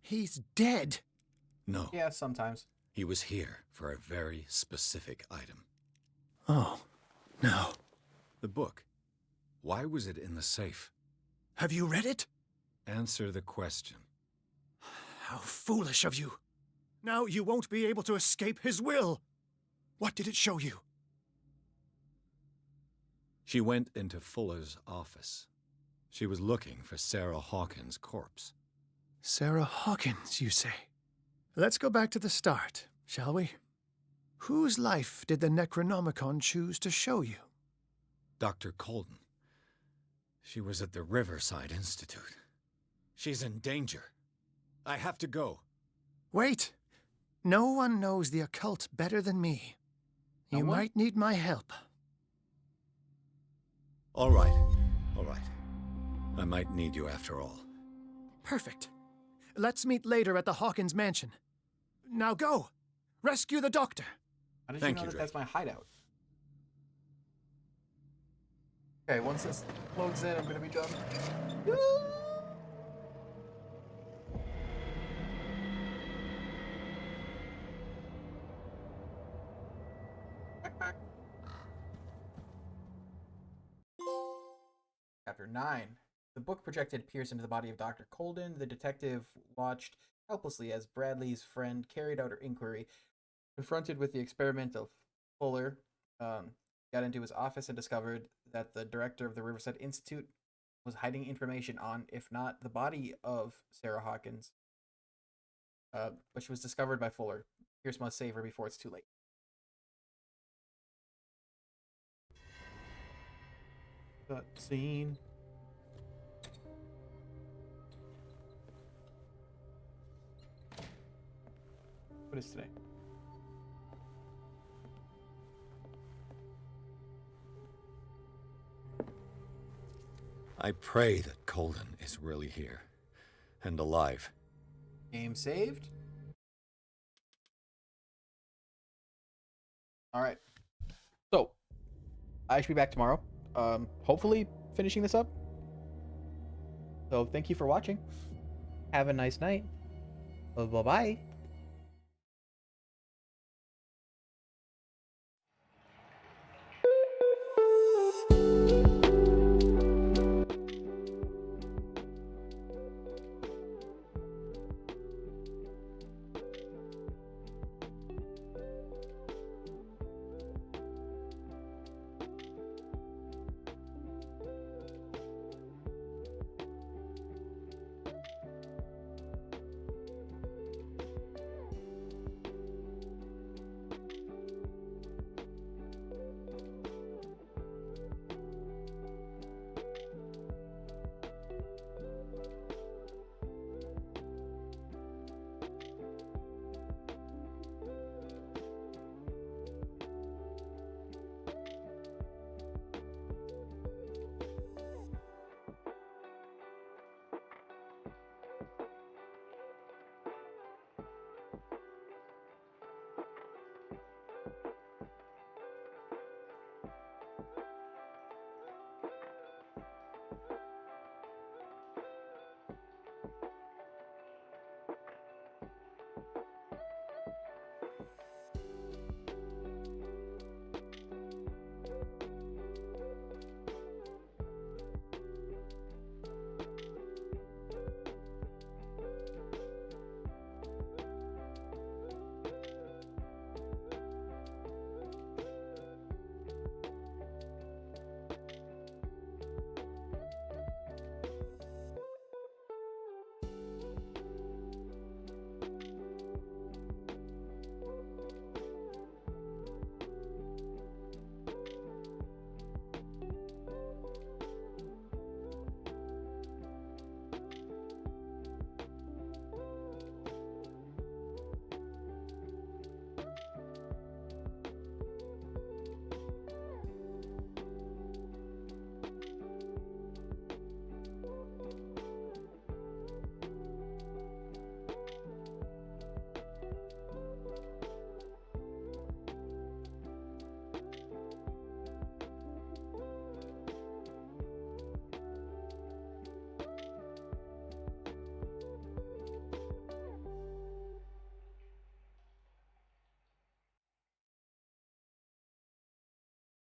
He's dead! No. Yeah, sometimes. He was here for a very specific item. Oh, no. The book. Why was it in the safe? Have you read it? Answer the question. How foolish of you. Now you won't be able to escape his will. What did it show you? She went into Fuller's office. She was looking for Sarah Hawkins' corpse. Sarah Hawkins, you say? Let's go back to the start, shall we? Whose life did the Necronomicon choose to show you? Dr. Colden. She was at the Riverside Institute. She's in danger. I have to go. Wait. No one knows the occult better than me. You might need my help. All right. All right. I might need you after all. Perfect. Let's meet later at the Hawkins mansion. Now go! Rescue the doctor! How did you know that that's my hideout? Okay, once this loads in, I'm gonna be done. Chapter 9. The book projected Pierce into the body of Dr. Colden. The detective watched helplessly as Bradley's friend carried out her inquiry. Confronted with the experiment of Fuller, got into his office and discovered that the director of the Riverside Institute was hiding information on, if not the body of Sarah Hawkins, which was discovered by Fuller. Pierce must save her before it's too late. Cutscene. What is today? I pray that Colden is really here and alive. Game saved. All right. So, I should be back tomorrow. Hopefully finishing this up. So, thank you for watching. Have a nice night. Bye-bye.